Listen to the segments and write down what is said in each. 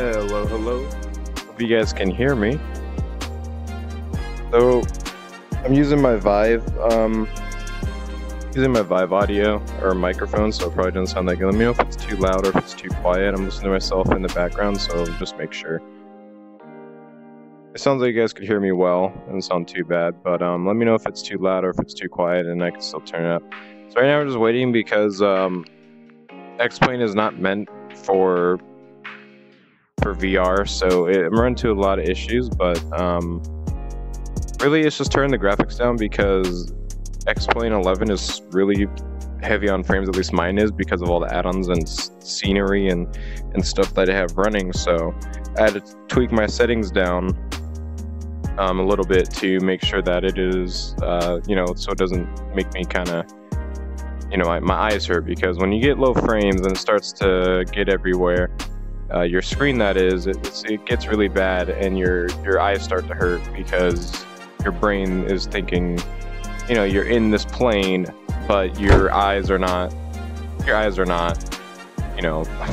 Hello, hello. Hope you guys can hear me. So, I'm using my Vive, audio or microphone, so it probably doesn't sound that good. Let me know if it's too loud or if it's too quiet. I'm listening to myself in the background, so just make sure. It sounds like you guys could hear me well. It doesn't sound too bad, but let me know if it's too loud or if it's too quiet, and I can still turn it up. So right now we're just waiting because X-Plane is not meant for VR, so it run into a lot of issues, but really it's just turning the graphics down because X-Plane 11 is really heavy on frames, at least mine is, because of all the add-ons and scenery and stuff that I have running. So I had to tweak my settings down a little bit to make sure that it is so it doesn't make me kind of my eyes hurt, because when you get low frames and it starts to get everywhere, your screen, that is, it gets really bad, and your eyes start to hurt because your brain is thinking, you're in this plane, but your eyes are not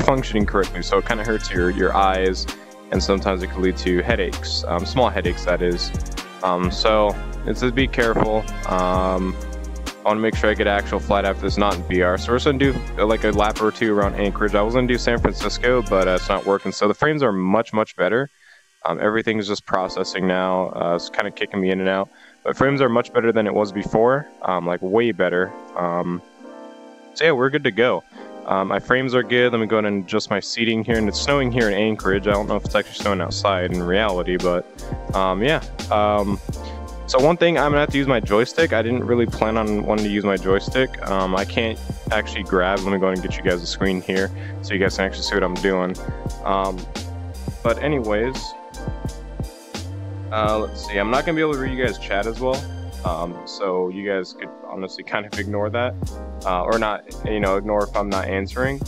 functioning correctly. So it kind of hurts your eyes, and sometimes it can lead to headaches, small headaches, that is. So it's just be careful. I want to make sure I get an actual flight after this, not in VR. So we're just going to do like a lap or two around Anchorage. I was going to do San Francisco, but it's not working. So the frames are much, much better. Everything's just processing now. It's kind of kicking me in and out. But frames are much better than it was before, like way better. So yeah, we're good to go. My frames are good. Let me go ahead and adjust my seating here. And it's snowing here in Anchorage. I don't know if it's actually snowing outside in reality, but yeah. So one thing, I'm gonna have to use my joystick. I didn't really plan on wanting to use my joystick. I can't actually grab. Let me go ahead and get you guys a screen here so you guys can actually see what I'm doing. But anyways, let's see. I'm not gonna be able to read you guys' chat as well. So you guys could honestly kind of ignore that, or not, ignore if I'm not answering.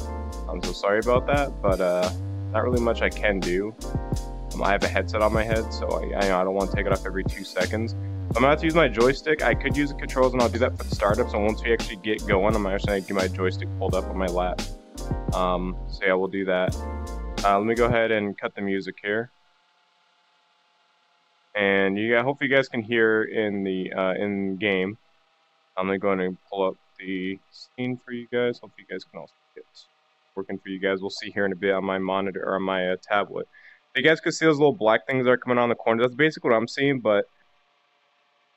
I'm so sorry about that, but not really much I can do. I have a headset on my head, so I don't want to take it off every 2 seconds. I'm gonna have to use my joystick. I could use the controls, and I'll do that for the startup. So once we actually get going, I'm actually gonna get my joystick pulled up on my lap. So yeah, we'll do that. Let me go ahead and cut the music here. And hopefully you guys can hear in the in game. I'm gonna go ahead and pull up the scene for you guys. Hopefully you guys can also get it working for you guys. We'll see here in a bit on my monitor or on my tablet. You guys can see those little black things that are coming on the corner. That's basically what I'm seeing, but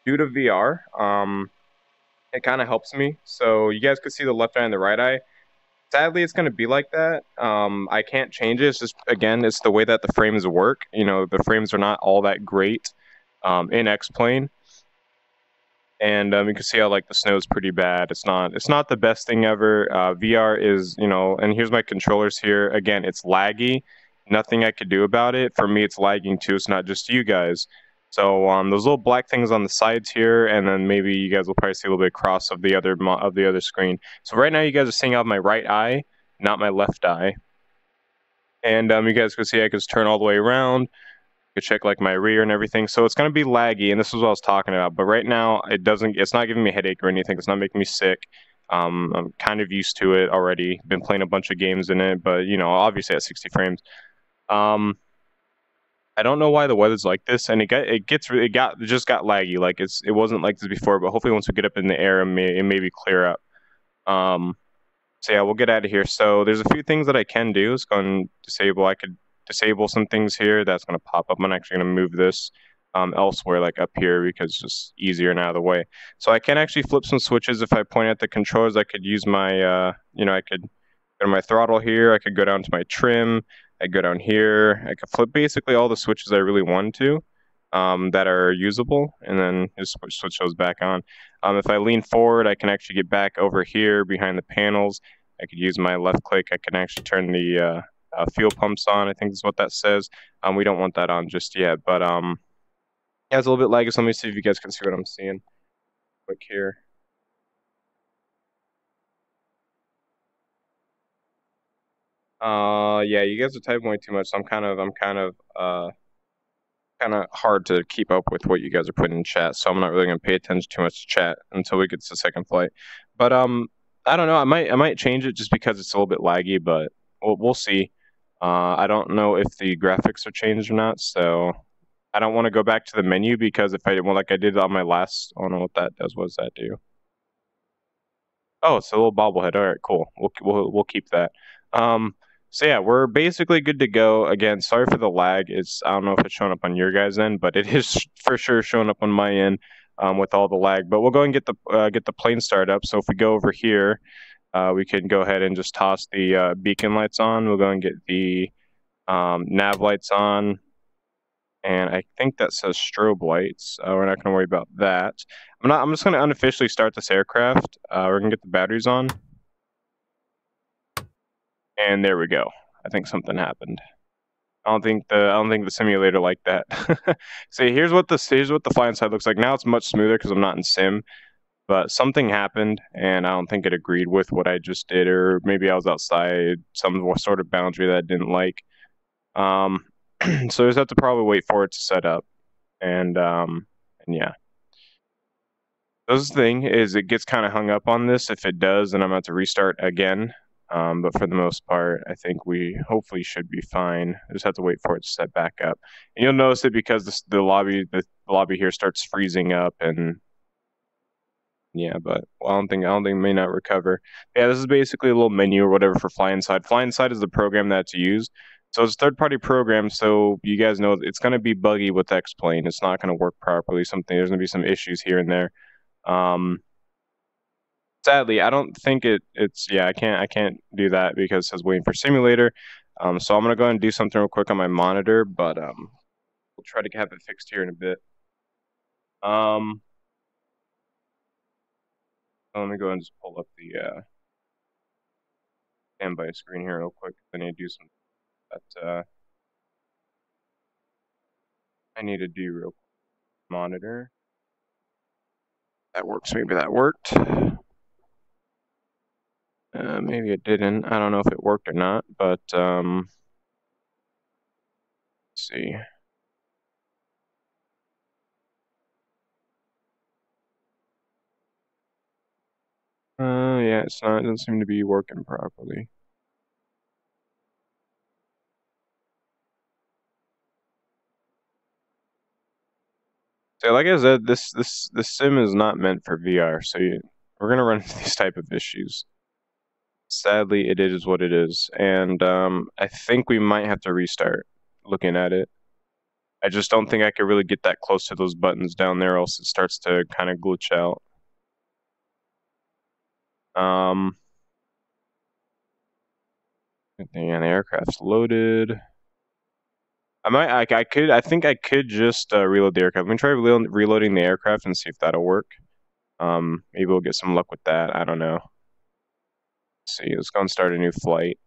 due to VR, it kind of helps me. So you guys can see the left eye and the right eye. Sadly, it's going to be like that. I can't change it. It's just, again, it's the way that the frames work. The frames are not all that great in X-Plane. And you can see how the snow is pretty bad. It's not the best thing ever. VR is, and here's my controllers here. Again, it's laggy. Nothing I could do about it. For me, it's lagging too. It's not just you guys. So those little black things on the sides here, and then maybe you guys will probably see a little bit across of the other screen. So right now, you guys are seeing out my right eye, not my left eye. And you guys can see I can just turn all the way around. You can check my rear and everything. So it's gonna be laggy, and this is what I was talking about. But right now, it's not giving me a headache or anything. It's not making me sick. I'm kind of used to it already. Been playing a bunch of games in it, but obviously at 60 frames. I don't know why the weather's like this, and it just got laggy. It wasn't like this before, but hopefully once we get up in the air, it may clear up. So yeah, we'll get out of here. So there's a few things that I can do. It's going to disable. I could disable some things here. That's going to pop up. I'm actually going to move this elsewhere, up here, because it's just easier and out of the way. So I can actually flip some switches. If I point at the controls, I could use my, I could go to my throttle here. I could go down to my trim. I go down here. I can flip basically all the switches I really want to that are usable, and then just switch those back on. If I lean forward, I can actually get back over here behind the panels. I could use my left click. I can actually turn the fuel pumps on. I think is what that says. We don't want that on just yet, but yeah, it's a little bit laggy. So let me see if you guys can see what I'm seeing. Quick here. Yeah, you guys are typing way too much, so I'm kind of hard to keep up with what you guys are putting in chat, so I'm not really gonna pay attention too much to chat until we get to the second flight. But I don't know, I might change it just because it's a little bit laggy, but we'll see. I don't know if the graphics are changed or not, so I don't want to go back to the menu because if I well, like I did on my last, I don't know what that does. What does that do? Oh, it's a little bobblehead. All right, cool. We'll keep that. So yeah, we're basically good to go. Again, sorry for the lag. I don't know if it's showing up on your guys' end, but it is for sure showing up on my end with all the lag. But we'll go and get the plane started up. So if we go over here, we can go ahead and just toss the beacon lights on. We'll go and get the nav lights on. And I think that says strobe lights. We're not going to worry about that. I'm just going to unofficially start this aircraft. We're going to get the batteries on. And there we go. I think something happened. I don't think the simulator liked that. So here's what the flying side looks like. Now it's much smoother because I'm not in sim. But something happened, and I don't think it agreed with what I just did, or maybe I was outside some sort of boundary that I didn't like. So I just have to probably wait for it to set up, and yeah. The thing is, it gets kind of hung up on this. If it does, then I'm going to have to restart again. But for the most part, I think we hopefully should be fine. I just have to wait for it to set back up. And you'll notice it because the lobby here starts freezing up, and yeah, but I don't think it may not recover. Yeah, this is basically a little menu or whatever for Fly Inside. Fly Inside is the program that's used. So it's a third-party program, so you guys know it's going to be buggy with X-Plane. It's not going to work properly. There's going to be some issues here and there. Sadly, I don't think I can't do that because it says waiting for simulator. So I'm going to go ahead and do something real quick on my monitor, but we'll try to have it fixed here in a bit. Let me go ahead and just pull up the standby screen here real quick. I need to do some that I need to do real quick. Monitor. That works. Maybe that worked. Maybe it didn't. I don't know if it worked or not, but let's see. Yeah, it's not. It doesn't seem to be working properly. So, like I said, this sim is not meant for VR. So we're gonna run into these type of issues. Sadly, it is what it is, and I think we might have to restart. Looking at it, I just don't think I could really get that close to those buttons down there, else it starts to kind of glitch out. The aircraft's loaded. I think I could just reload the aircraft. Let me try reloading the aircraft and see if that'll work. Maybe we'll get some luck with that. I don't know. Let's see, let's go and start a new flight.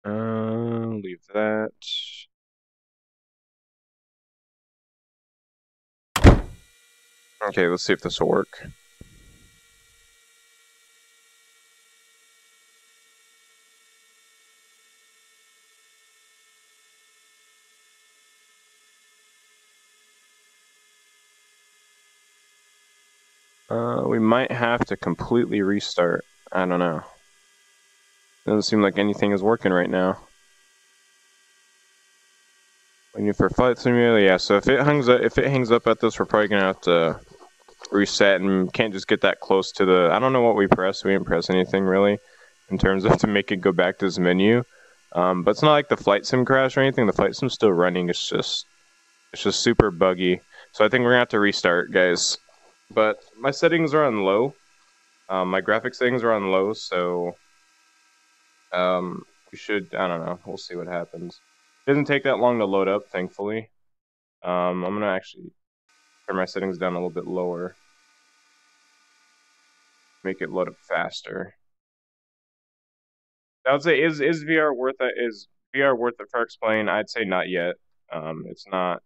Leave that. Okay, let's see if this will work. We might have to completely restart. I don't know. Doesn't seem like anything is working right now. Waiting for flight simulator, yeah. So if it hangs up at this, we're probably gonna have to reset, and can't just get that close to the. I don't know what we pressed. We didn't press anything really, in terms of to make it go back to this menu. But it's not like the flight sim crash or anything. The flight sim's still running. It's just super buggy. So I think we're gonna have to restart, guys. But my settings are on low. My graphics settings are on low, so we should. I don't know. We'll see what happens. It doesn't take that long to load up, thankfully. I'm gonna actually turn my settings down a little bit lower. Make it load up faster. I would say, is VR worth it? Is VR worth it for X-Plane? I'd say not yet. It's not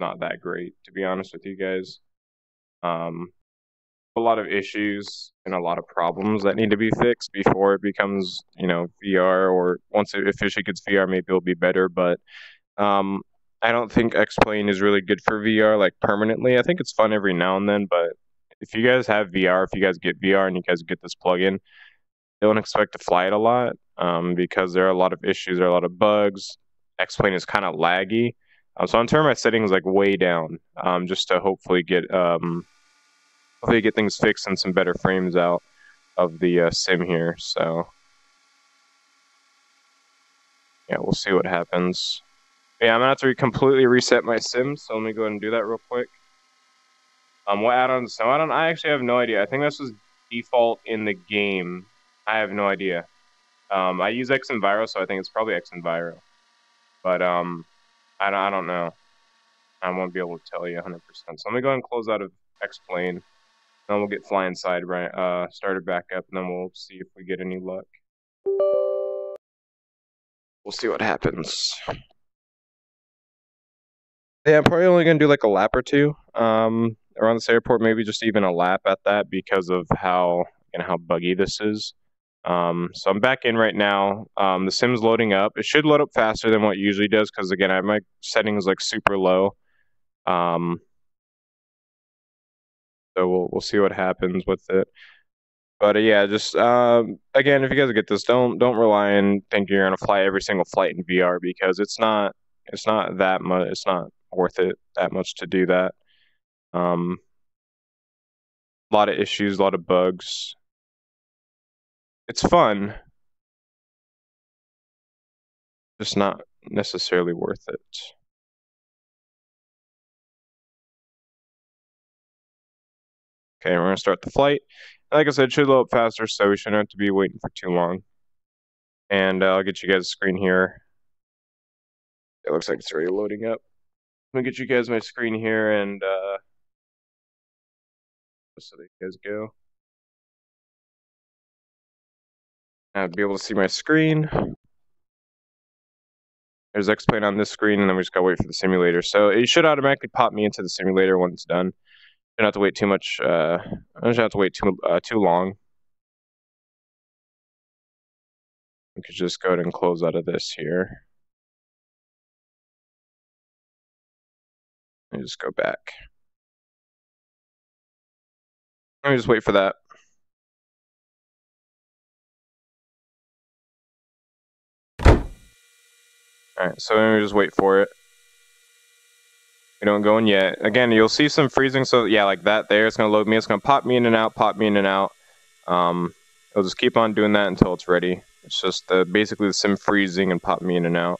that great, to be honest with you guys. A lot of issues and a lot of problems that need to be fixed before it becomes, VR, or once it officially gets VR, maybe it'll be better. But I don't think X-Plane is really good for VR, like permanently. I think it's fun every now and then, but if you guys have VR, if you guys get VR and you guys get this plugin, don't expect to fly it a lot because there are a lot of issues, there are a lot of bugs. X-Plane is kind of laggy. So I'm turning my settings like way down just to hopefully get things fixed and some better frames out of the sim here. So yeah, we'll see what happens. Yeah, I'm gonna have to completely reset my sim, so let me go ahead and do that real quick. What add-ons? No add-on? I actually have no idea. I think this was default in the game. I have no idea. I use XEnviro, so I think it's probably XEnviro. But I don't know. I won't be able to tell you 100%. So let me go ahead and close out of X-Plane. Then we'll get flying side started back up, and then we'll see if we get any luck. We'll see what happens. Yeah, I'm probably only gonna do like a lap or two around this airport, maybe just even a lap at that because of how buggy this is. So I'm back in right now. The sim's loading up. It should load up faster than what it usually does because again I have my settings like super low. So we'll see what happens with it. But yeah, just again, if you guys get this, don't rely on thinking you're gonna fly every single flight in VR because it's not that much. It's not worth it that much to do that. A lot of issues, a lot of bugs. It's fun, just not necessarily worth it. Okay, we're gonna start the flight. Like I said, it should load up faster, so we shouldn't have to be waiting for too long. And I'll get you guys a screen here. It looks like it's already loading up. Let me get you guys my screen here, and so that you guys go. I'll be able to see my screen. There's X-Plane on this screen, and then we just gotta wait for the simulator. So it should automatically pop me into the simulator when it's done. Don't have to wait too much. I don't have to wait too long. We could just go ahead and close out of this here. And just go back. Let me just wait for that. Alright, so let me just wait for it. We don't go in yet. Again, you'll see some freezing, so yeah, like that there. It's gonna load me, it's gonna pop me in and out, pop me in and out. It'll just keep on doing that until it's ready. It's just basically the sim freezing and pop me in and out.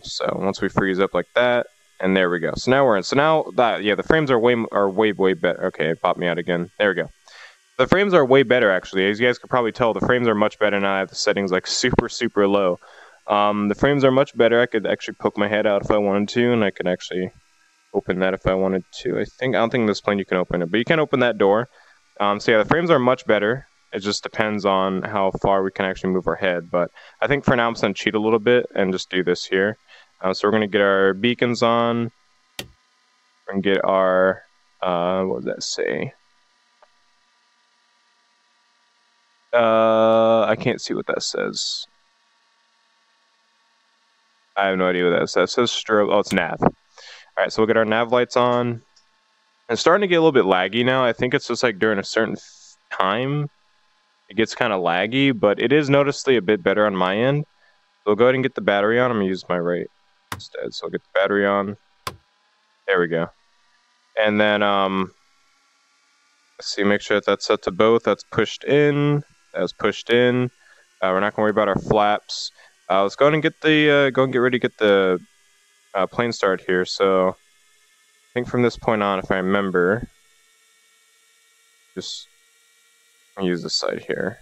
So once we freeze up like that, and there we go. So now we're in. So now that the frames are way better. Okay, it popped me out again. There we go. The frames are way better actually. As you guys could probably tell, the frames are much better now. I have the settings like super low. The frames are much better. I could actually poke my head out if I wanted to, and I could actually open that if I wanted to. I don't think this plane you can open it, but you can open that door. So yeah, the frames are much better. It just depends on how far we can actually move our head. But I think for now I'm just gonna cheat a little bit and just do this here. So we're gonna get our beacons on. We're gonna get our what does that say? I can't see what that says. I have no idea what that says. It says strobe. Oh, it's nav. All right, so we'll get our nav lights on. It's starting to get a little bit laggy now. I think it's just like during a certain time, it gets kind of laggy, but it is noticeably a bit better on my end. So we'll go ahead and get the battery on. I'm gonna use my right instead. So I'll get the battery on. There we go. And then let's see, make sure that that's set to both. That's pushed in. That was pushed in. We're not gonna worry about our flaps. Let's go ahead and get the get ready to get the plane start here. So I think from this point on, if I remember, just use this side here.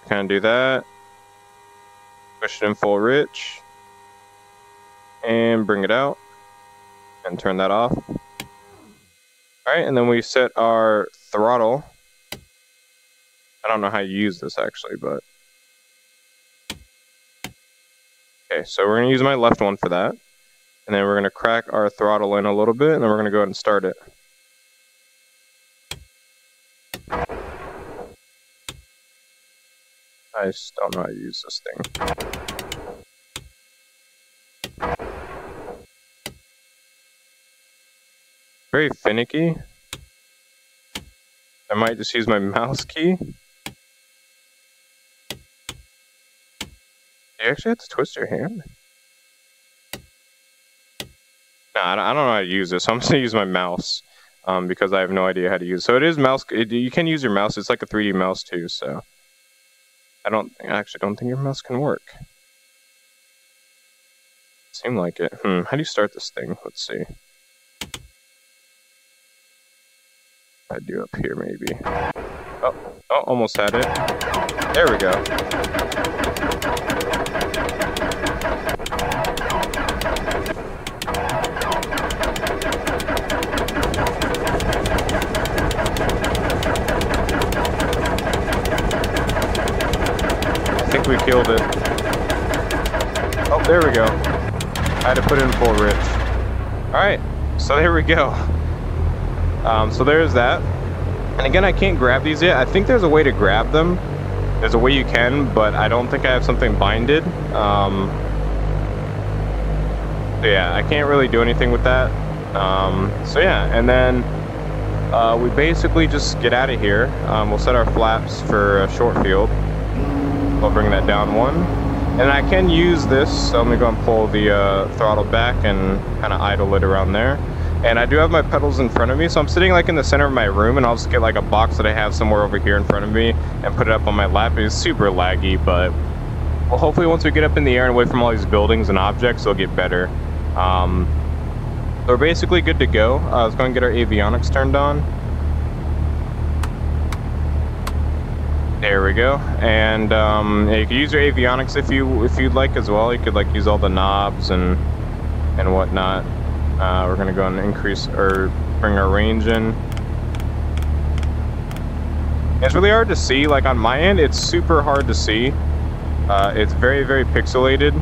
Kind of do that. Push it in full rich, and bring it out, and turn that off. All right, and then we set our throttle. I don't know how you use this actually, but okay, so we're gonna use my left one for that. And then we're gonna crack our throttle in a little bit, and then we're gonna go ahead and start it. I just don't know how to use this thing. Very finicky. I might just use my mouse key. You actually have to twist your hand? No, I don't know how to use this, so I'm just gonna use my mouse. Because I have no idea how to use it. So it is mouse, you can use your mouse, it's like a 3D mouse too, so. I actually don't think your mouse can work. Seemed like it. How do you start this thing? Let's see. I'd do up here maybe. Oh, almost had it. There we go. I think we killed it. Oh, there we go. I had to put it in full rich. Alright, so there we go. So there's that. And again, I can't grab these yet. I think there's a way to grab them. There's a way you can, but I don't think I have something binded. So yeah, I can't really do anything with that. So yeah, and then we basically just get out of here. We'll set our flaps for a short field. I'll bring that down one. And I can use this, so I'm gonna go and pull the throttle back and kind of idle it around there. And I do have my pedals in front of me, so I'm sitting like in the center of my room, and I'll just get like a box that I have somewhere over here in front of me and put it up on my lap. It's super laggy, but well, hopefully once we get up in the air and away from all these buildings and objects, it'll get better. So we're basically good to go. Let's go and get our avionics turned on. There we go. And yeah, you can use your avionics if you'd like as well. You could like use all the knobs and whatnot. We're gonna go and increase or bring our range in. It's really hard to see. Like on my end, it's super hard to see. It's very, very pixelated.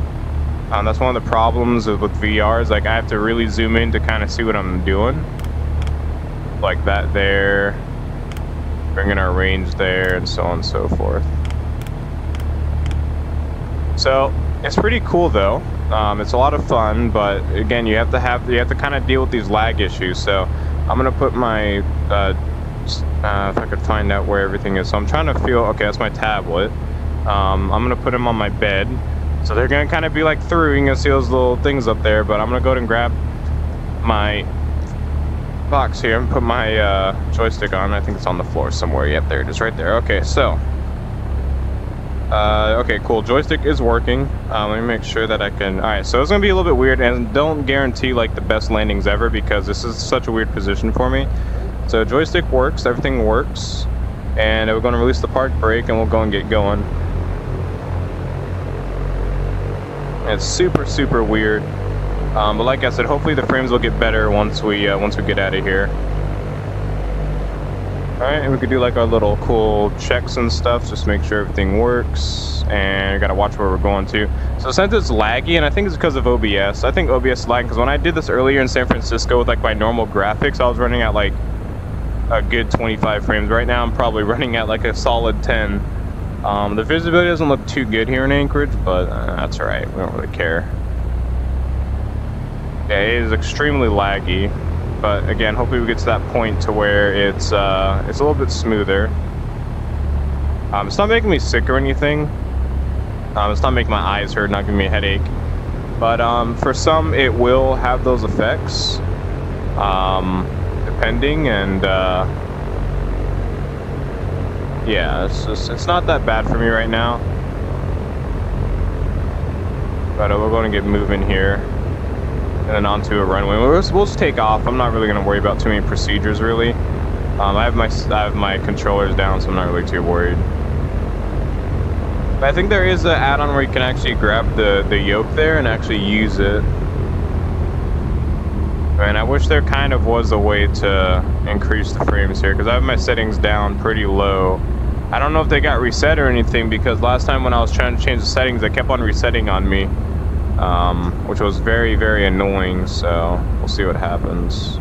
That's one of the problems with VR is like I have to really zoom in to kind of see what I'm doing. Like that there. Bringing our range there, and so on and so forth. So it's pretty cool though. It's a lot of fun, but again, you have to kind of deal with these lag issues. So I'm gonna put my if I could find out where everything is. So I'm trying to feel. Okay, that's my tablet. I'm gonna put them on my bed, so they're gonna kind of be like through. You can see those little things up there, but I'm gonna go ahead and grab my box here and put my joystick on. I think it's on the floor somewhere. Yep, there it is, right there. Okay, so okay, cool. Joystick is working. Let me make sure that I can. All right, so it's gonna be a little bit weird, and don't guarantee like the best landings ever because this is such a weird position for me. So joystick works, everything works, and we're gonna release the park brake, and we'll go and get going. It's super, super weird. But like I said, hopefully the frames will get better once we get out of here. All right, and we could do like our little cool checks and stuff, just make sure everything works. And we gotta watch where we're going to. So since it's laggy, and I think it's because of OBS. I think OBS is lagging because when I did this earlier in San Francisco with like my normal graphics, I was running at like a good 25 frames. Right now, I'm probably running at like a solid 10. The visibility doesn't look too good here in Anchorage, but that's all right. We don't really care. Yeah, it is extremely laggy, but again, hopefully we get to that point to where it's a little bit smoother. It's not making me sick or anything. It's not making my eyes hurt, not giving me a headache. But for some, it will have those effects, depending. And yeah, it's not that bad for me right now. But we're going to get moving here. And then onto a runway. We'll just take off. I'm not really going to worry about too many procedures, really. I have my controllers down, so I'm not really too worried. But I think there is an add-on where you can actually grab the yoke there and actually use it. And I wish there kind of was a way to increase the frames here, because I have my settings down pretty low. I don't know if they got reset or anything, because last time when I was trying to change the settings, they kept on resetting on me. Which was very, very annoying, so we'll see what happens.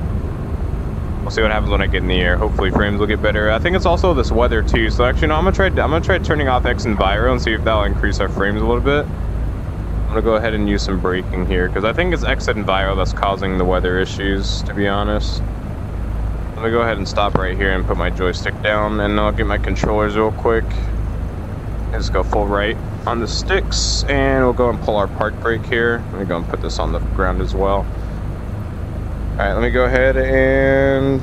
We'll see what happens when I get in the air. Hopefully frames will get better. I think it's also this weather too, so actually no, I'm gonna try turning off X Enviro and see if that'll increase our frames a little bit. I'm gonna go ahead and use some braking here, because I think it's X Enviro that's causing the weather issues, to be honest. Let me go ahead and stop right here and put my joystick down, and I'll get my controllers real quick. Let's go full right on the sticks, and we'll go and pull our park brake here. Let me go and put this on the ground as well. Alright, let me go ahead and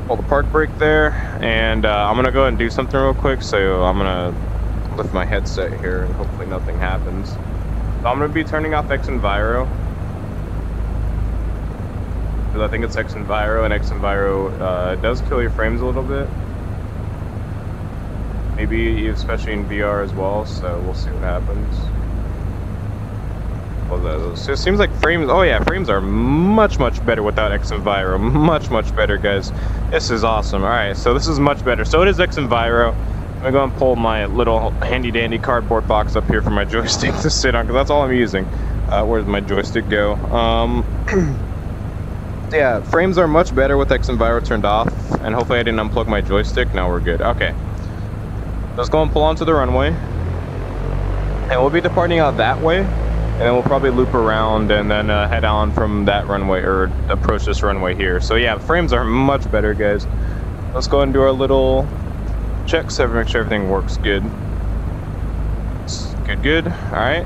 pull the park brake there, and I'm gonna go ahead and do something real quick. So I'm gonna lift my headset here, and hopefully nothing happens. So I'm gonna be turning off X Enviro, because I think it's X Enviro, and X Enviro does kill your frames a little bit. Maybe especially in VR as well, so we'll see what happens. Well, so it seems like frames, oh yeah, frames are much better without X Enviro. Much better, guys. This is awesome. Alright, so this is much better. So it is X Enviro. I'm gonna go and pull my little handy dandy cardboard box up here for my joystick to sit on, because that's all I'm using. Where's my joystick go? Yeah, frames are much better with X Enviro turned off, and hopefully I didn't unplug my joystick. Now we're good. Okay. Let's go and pull onto the runway, and we'll be departing out that way, and then we'll probably loop around and then head on from that runway, or approach this runway here. So yeah, frames are much better, guys. Let's go and do our little checks to make sure everything works good. Good. All right,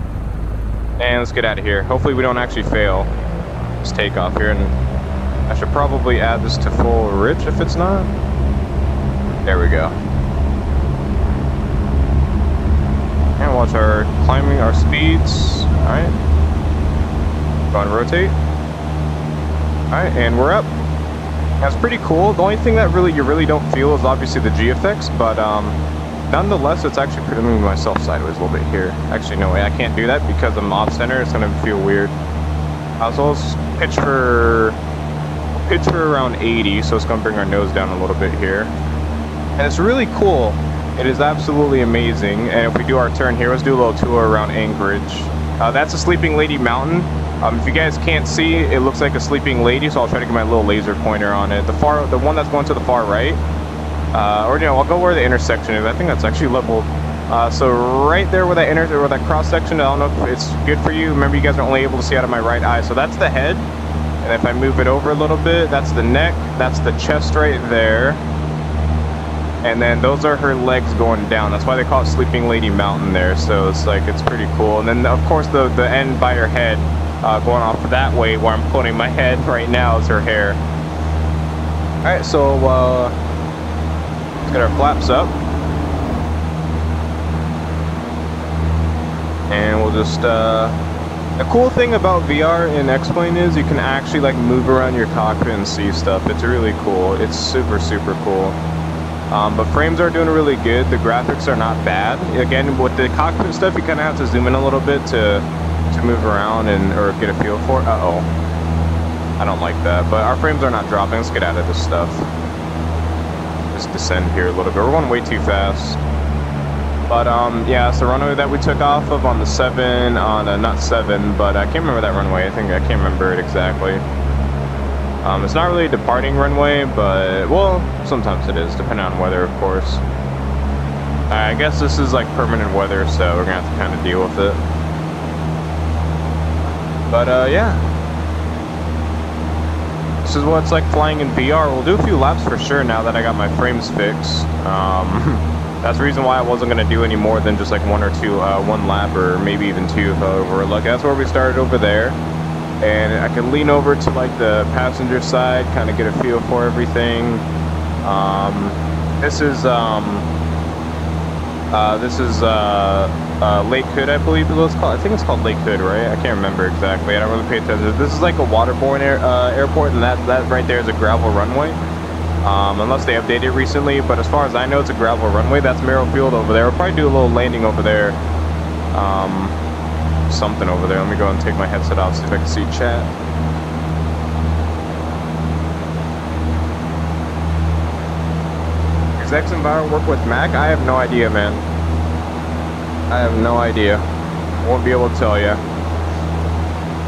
and let's get out of here. Hopefully we don't actually fail this takeoff here, and I should probably add this to full rich if it's not. There we go. And watch our climbing, our speeds. Alright. Go and rotate. Alright, and we're up. That's pretty cool. The only thing that you really don't feel is obviously the G effects, but nonetheless, it's actually pretty moving myself sideways a little bit here. Actually, no way, I can't do that because I'm off center. It's gonna feel weird. So let's pitch for around 80, so it's gonna bring our nose down a little bit here. And it's really cool. It is absolutely amazing. And if we do our turn here, let's do a little tour around Anchorage. That's a Sleeping Lady Mountain. If you guys can't see, it looks like a sleeping lady, so I'll try to get my little laser pointer on it. The one that's going to the far right, or I'll go where the intersection is. I think that's actually leveled. So right there where that cross section, I don't know if it's good for you. Remember, you guys are only able to see out of my right eye. So that's the head. And if I move it over a little bit, that's the neck. That's the chest right there. And then those are her legs going down. That's why they call it Sleeping Lady Mountain there. So it's pretty cool. And then of course the end by her head, going off that way where I'm pointing my head right now is her hair. All right, so let's get our flaps up, and we'll just. The cool thing about VR in X-Plane is you can actually move around your cockpit and see stuff. It's really cool. It's super cool. But frames are doing really good. The graphics are not bad. Again, with the cockpit stuff, you kind of have to zoom in a little bit to move around or get a feel for it. Uh-oh. I don't like that. But our frames are not dropping. Let's get out of this stuff. Just descend here a little bit. We're going way too fast. But yeah, it's the runway that we took off of on the 7, not 7, but I can't remember that runway. I can't remember it exactly. It's not really a departing runway, but, well, sometimes it is, depending on weather, of course. I guess this is permanent weather, so we're gonna have to kind of deal with it. But yeah. This is what it's like flying in VR. We'll do a few laps for sure now that I got my frames fixed. That's the reason why I wasn't going to do any more than just one or two, one lap or maybe even two if we're lucky. That's where we started over there. And I can lean over to the passenger side, kind of get a feel for everything. This is Lake Hood, I believe it's called. I think it's called Lake Hood, right? I can't remember exactly. I don't really pay attention. This is a waterborne airport, and that right there is a gravel runway. Unless they updated it recently, but as far as I know, it's a gravel runway. That's Merrill Field over there. We'll probably do a little landing over there. Something over there. Let me go and take my headset off, see if I can see chat. Does X Enviro work with Mac? I have no idea, man. I have no idea. Won't be able to tell you.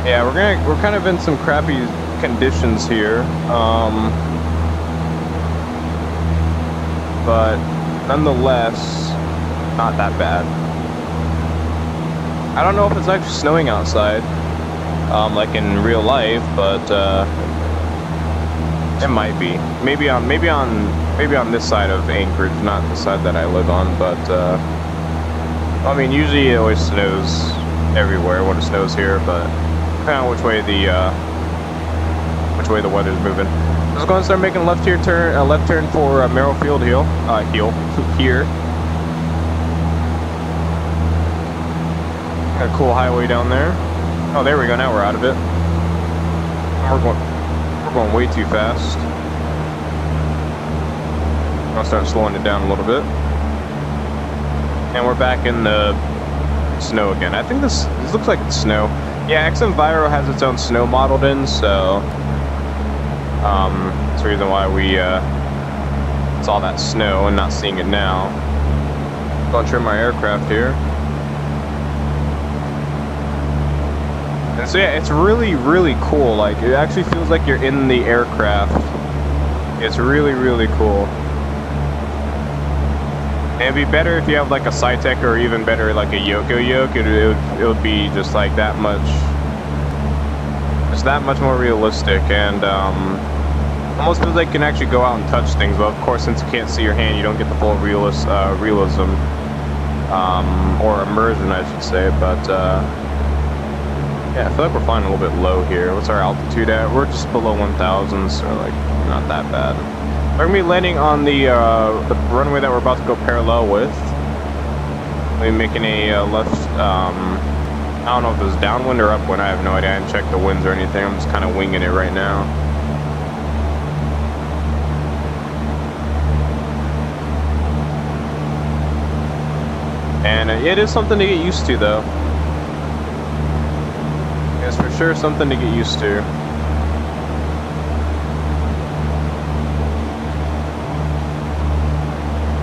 Yeah, we're kind of in some crappy conditions here. But nonetheless, not that bad. I don't know if it's actually snowing outside, like in real life, but It might be. Maybe on this side of Anchorage, not the side that I live on, but I mean, usually it always snows everywhere when it snows here, but depending on which way the weather's moving. Let's go and start making a left turn for Merrillfield Hill here. Got a cool highway down there. Oh, there we go. Now we're out of it. We're going way too fast. I'll start slowing it down a little bit. And we're back in the snow again. I think this looks like it's snow. Yeah, XMViro has its own snow modeled in, so that's the reason why we saw that snow and not seeing it now. Gonna trim our aircraft here. And so yeah, it's really, really cool. Like, it actually feels like you're in the aircraft. It's really, really cool. And it'd be better if you have like a Cytec, or even better like a Yoko yoke. It would be just like that much more realistic, and almost feels like you can actually go out and touch things. But of course, since you can't see your hand, you don't get the full realism, or immersion, I should say. But yeah, I feel like we're flying a little bit low here. What's our altitude at? We're just below 1,000, so like not that bad. We're gonna be landing on the runway that we're about to go parallel with. We're making a left. I don't know if it was downwind or upwind. I have no idea. I didn't check the winds or anything. I'm just kind of winging it right now. And it is something to get used to, though. It's for sure something to get used to.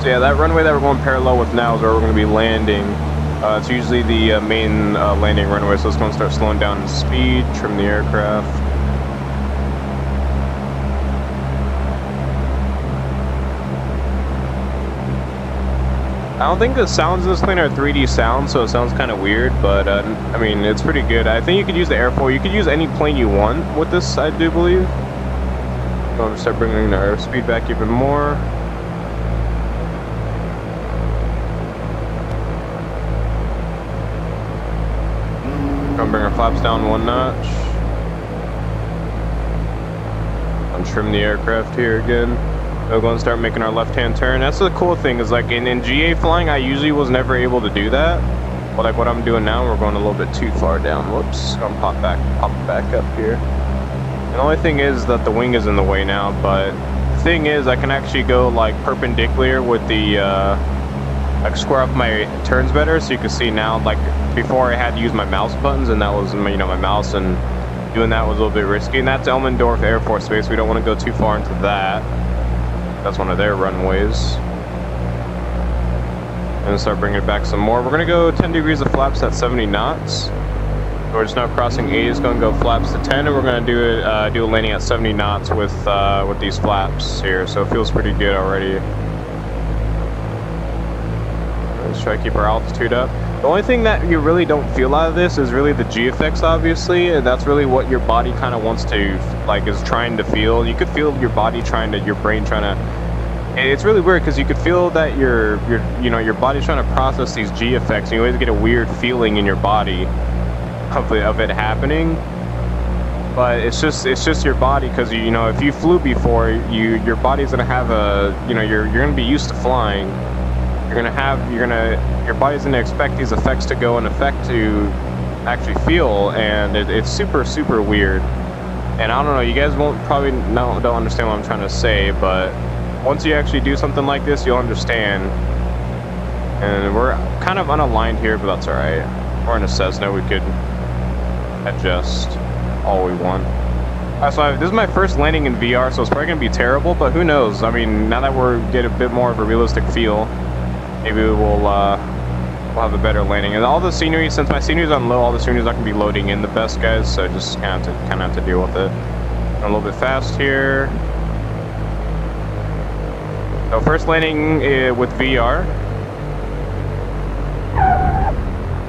So yeah, that runway that we're going parallel with now is where we're going to be landing. It's usually the main landing runway, so it's going to start slowing down in speed, trim the aircraft. I don't think the sounds in this plane are 3D sounds, so it sounds kind of weird, but I mean, it's pretty good. I think you could use the airfoil. You could use any plane you want with this, I do believe. I'm going to start bringing the airspeed back even more. Gonna bring our flaps down 1 notch. And trim the aircraft here again. We're going to start making our left-hand turn. That's the cool thing, is like in GA flying, I usually was never able to do that. But like what I'm doing now, we're going a little bit too far down. Whoops, gonna pop back up here. And the only thing is that the wing is in the way now, but the thing is I can actually go like perpendicular with the, like square up my turns better, so you can see now, like before I had to use my mouse buttons, and that was, you know, my mouse, and doing that was a little bit risky. And that's Elmendorf Air Force Base. We don't want to go too far into that. That's one of their runways. And start bringing it back some more. We're gonna go 10 degrees of flaps at 70 knots. We're just now crossing 8. It's gonna go flaps to 10, and we're gonna do a landing at 70 knots with these flaps here. So it feels pretty good already. Let's try to keep our altitude up. The only thing that you really don't feel out of this is really the G effects, obviously, and that's really what your body kind of wants to, like, is trying to feel. You could feel your body your brain trying to. It's really weird because you could feel that your body's trying to process these G effects, and you always get a weird feeling in your body of it happening. But it's just your body, because you know, if you flew before, your body's gonna have you're gonna be used to flying. Your body's gonna expect these effects to go in effect to actually feel, and it's super, super weird. And I don't know, you guys don't understand what I'm trying to say, but once you actually do something like this, you'll understand. And we're kind of unaligned here, but that's alright. We're in a Cessna, we could adjust all we want. So this is my first landing in VR, so it's probably gonna be terrible, but who knows? I mean, now that we're getting a bit more of a realistic feel, maybe we'll have a better landing. And all the scenery, since my scenery's on low, all the scenery's not gonna be loading in the best, guys. So I just kind of have to deal with it. A little bit fast here. So first landing with VR.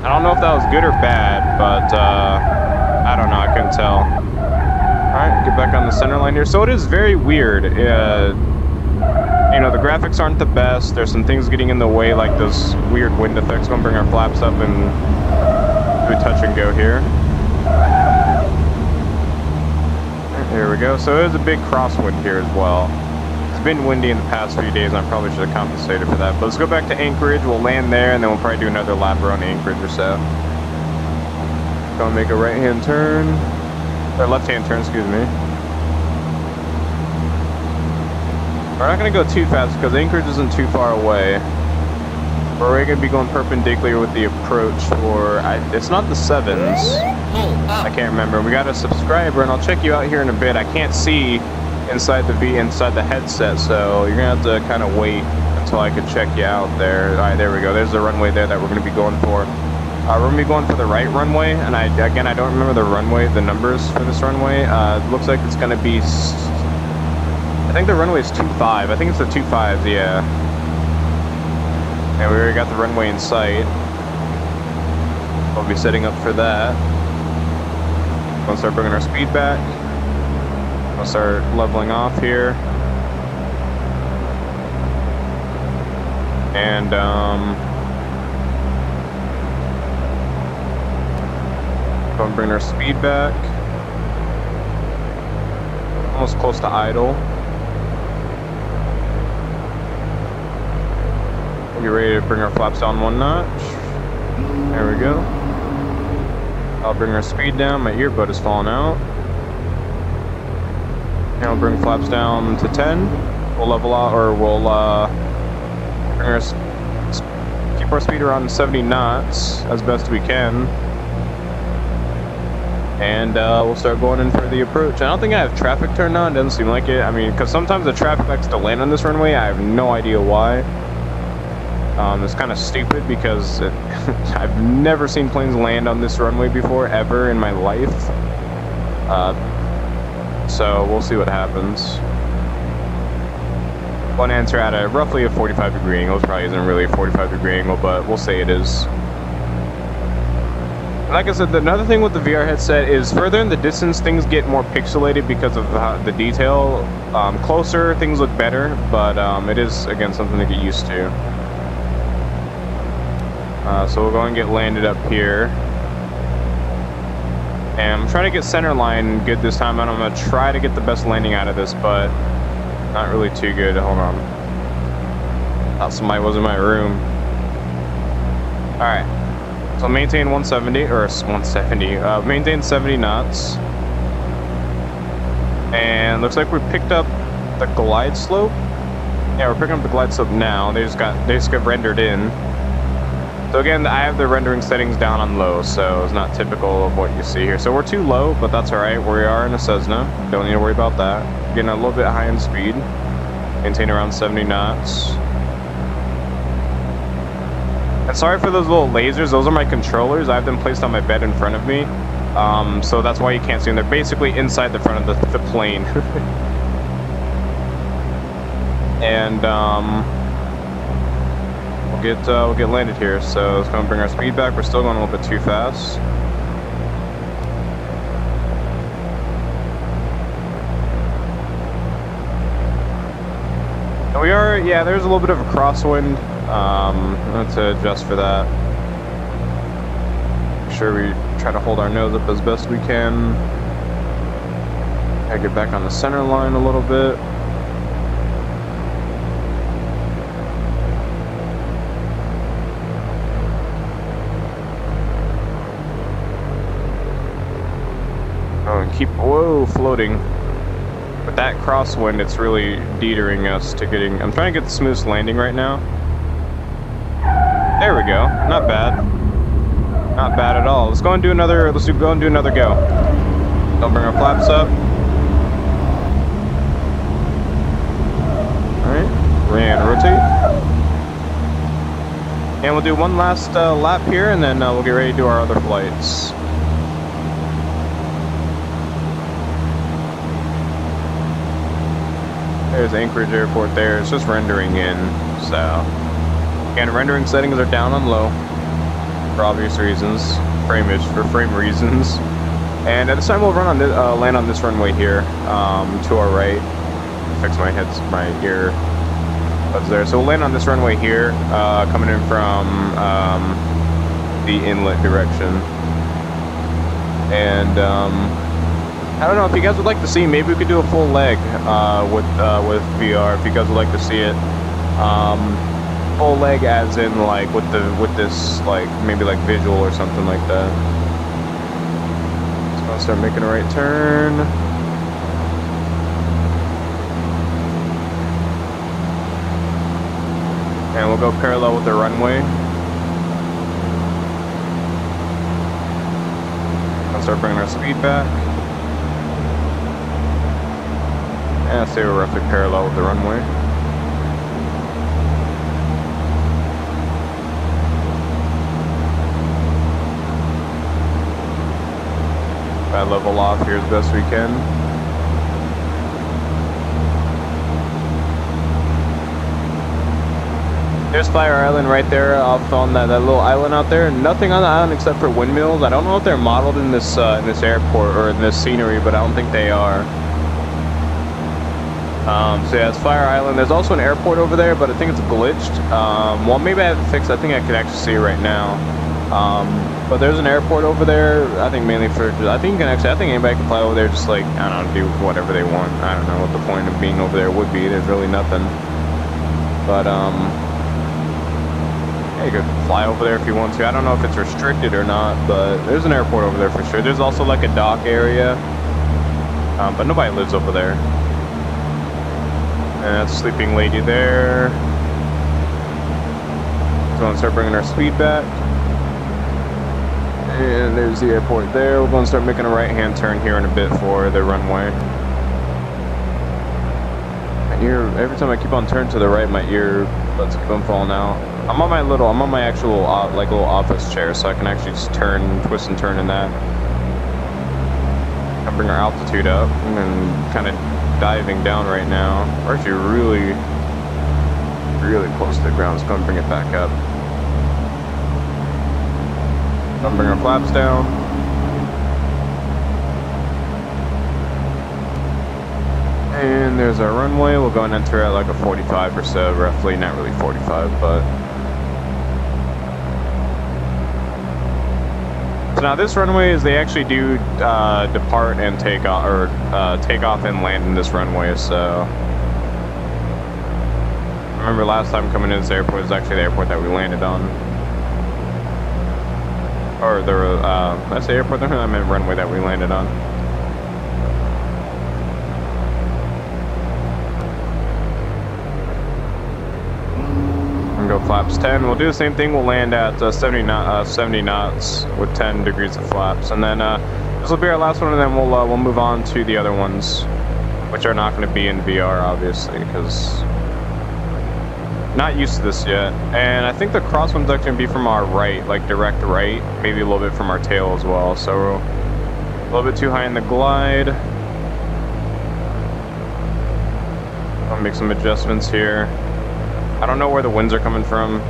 I don't know if that was good or bad, but I don't know. I couldn't tell. All right, go back on the center line here. So it is very weird. You know, the graphics aren't the best. There's some things getting in the way, like those weird wind effects. Gonna bring our flaps up and do a touch and go here. There we go. So it is a big crosswind here as well. It's been windy in the past few days, and I probably should have compensated for that. But let's go back to Anchorage. We'll land there, and then we'll probably do another lap around Anchorage or so. Gonna make a right-hand turn, or left-hand turn, excuse me. We're not gonna go too fast because Anchorage isn't too far away. We're gonna be going perpendicular with the approach for, it's not the 7s. I can't remember. We got a subscriber, and I'll check you out here in a bit. I can't see inside the headset, so you're gonna have to kind of wait until I can check you out there. All right, there we go. There's the runway there that we're gonna be going for. We're going to be going for the right runway, and I don't remember the numbers for this runway. It looks like it's going to be, I think the runway is 25. I think it's the 25s, yeah. And we already got the runway in sight. We'll be setting up for that. We'll start bringing our speed back. We'll start leveling off here. And, go and bring our speed back. Almost close to idle. We'll get ready to bring our flaps down 1 notch. There we go. I'll bring our speed down. My earbud is falling out. And I'll bring flaps down to 10. We'll level out, or we'll bring our keep our speed around 70 knots as best we can. And we'll start going in for the approach. I don't think I have traffic turned on. Doesn't seem like it. I mean, because sometimes the traffic likes to land on this runway. I have no idea why. It's kind of stupid because I've never seen planes land on this runway before, ever in my life. So we'll see what happens. One answer at a roughly a 45-degree angle. It probably isn't really a 45-degree angle, but we'll say it is. Like I said, another thing with the VR headset is further in the distance, things get more pixelated because of the detail. Closer, things look better, but it is, again, something to get used to. So we'll go and get landed up here. And I'm trying to get center line good this time, and I'm going to try to get the best landing out of this, but not really too good. Hold on. Thought somebody was in my room. Alright. So maintain 170, or 170, maintain 70 knots. And looks like we picked up the glide slope. Yeah, we're picking up the glide slope now. They just got rendered in. So again, I have the rendering settings down on low, so it's not typical of what you see here. So we're too low, but that's alright. We are in a Cessna. Don't need to worry about that. Getting a little bit high in speed. Maintain around 70 knots. And sorry for those little lasers. Those are my controllers. I have them placed on my bed in front of me. So that's why you can't see them. They're basically inside the front of the plane. And we'll get landed here. So it's going to bring our speed back. We're still going a little bit too fast. And we are, yeah, there's a little bit of a crosswind. Let's adjust for that. Make sure we try to hold our nose up as best we can. Gotta get back on the center line a little bit. Oh, and keep, whoa, floating. With that crosswind, it's really teetering us to getting, I'm trying to get the smoothest landing right now. There we go. Not bad. Not bad at all. Let's go and do another, go and do another go. Don't bring our flaps up. Alright. And rotate. And we'll do one last lap here, and then we'll get ready to do our other flights. There's Anchorage Airport there. It's just rendering in, so. Again, rendering settings are down on low for obvious reasons. For frame reasons. And at this time, we'll run on this, land on this runway here, to our right. Fix my ear buds there. So we'll land on this runway here, coming in from the inlet direction. And I don't know if you guys would like to see. Maybe we could do a full leg with VR. If you guys would like to see it, full leg, as in like with this like maybe like visual or something like that. So I'll start making a right turn. And we'll go parallel with the runway. I'll start bringing our speed back. And I'll say we're roughly parallel with the runway. Try to level off here as best we can. There's Fire Island right there off on that little island out there. Nothing on the island except for windmills. I don't know if they're modeled in this airport or in this scenery, but I don't think they are. So yeah, it's Fire Island. There's also an airport over there, but I think it's glitched. Well, maybe I have it fixed. I think I can actually see it right now. But there's an airport over there. I think mainly for, I think anybody can fly over there, just like, I don't know, do whatever they want. I don't know what the point of being over there would be. There's really nothing. But you could fly over there if you want to. I don't know if it's restricted or not, but there's an airport over there for sure. There's also like a dock area, but nobody lives over there. And that's a sleeping lady there. So we're gonna start bringing our speed back. And there's the airport there. We're gonna start making a right-hand turn here in a bit for the runway. My ear, every time I keep on turning to the right, my earbuds keep on falling out. I'm on my actual like little office chair, so I can actually just twist and turn in that. I bring our altitude up and kind of diving down right now. We're actually really, really close to the ground. Let's go and bring it back up. Gonna bring our flaps down. And there's our runway. We'll go and enter at like a 45 or so, roughly. Not really 45, but. So now this runway is, they actually do depart and take off, or take off and land in this runway. So I remember last time coming into this airport was actually the airport that we landed on. Or the that's the airport. I meant runway that we landed on. Go flaps 10. We'll do the same thing. We'll land at 70 knots with 10 degrees of flaps, and then this will be our last one, and then we'll move on to the other ones, which are not going to be in VR, obviously, because not used to this yet. And I think the cross one's actually going to be from our right, like direct right, maybe a little bit from our tail as well. So we're a little bit too high in the glide. I'll make some adjustments here. I don't know where the winds are coming from.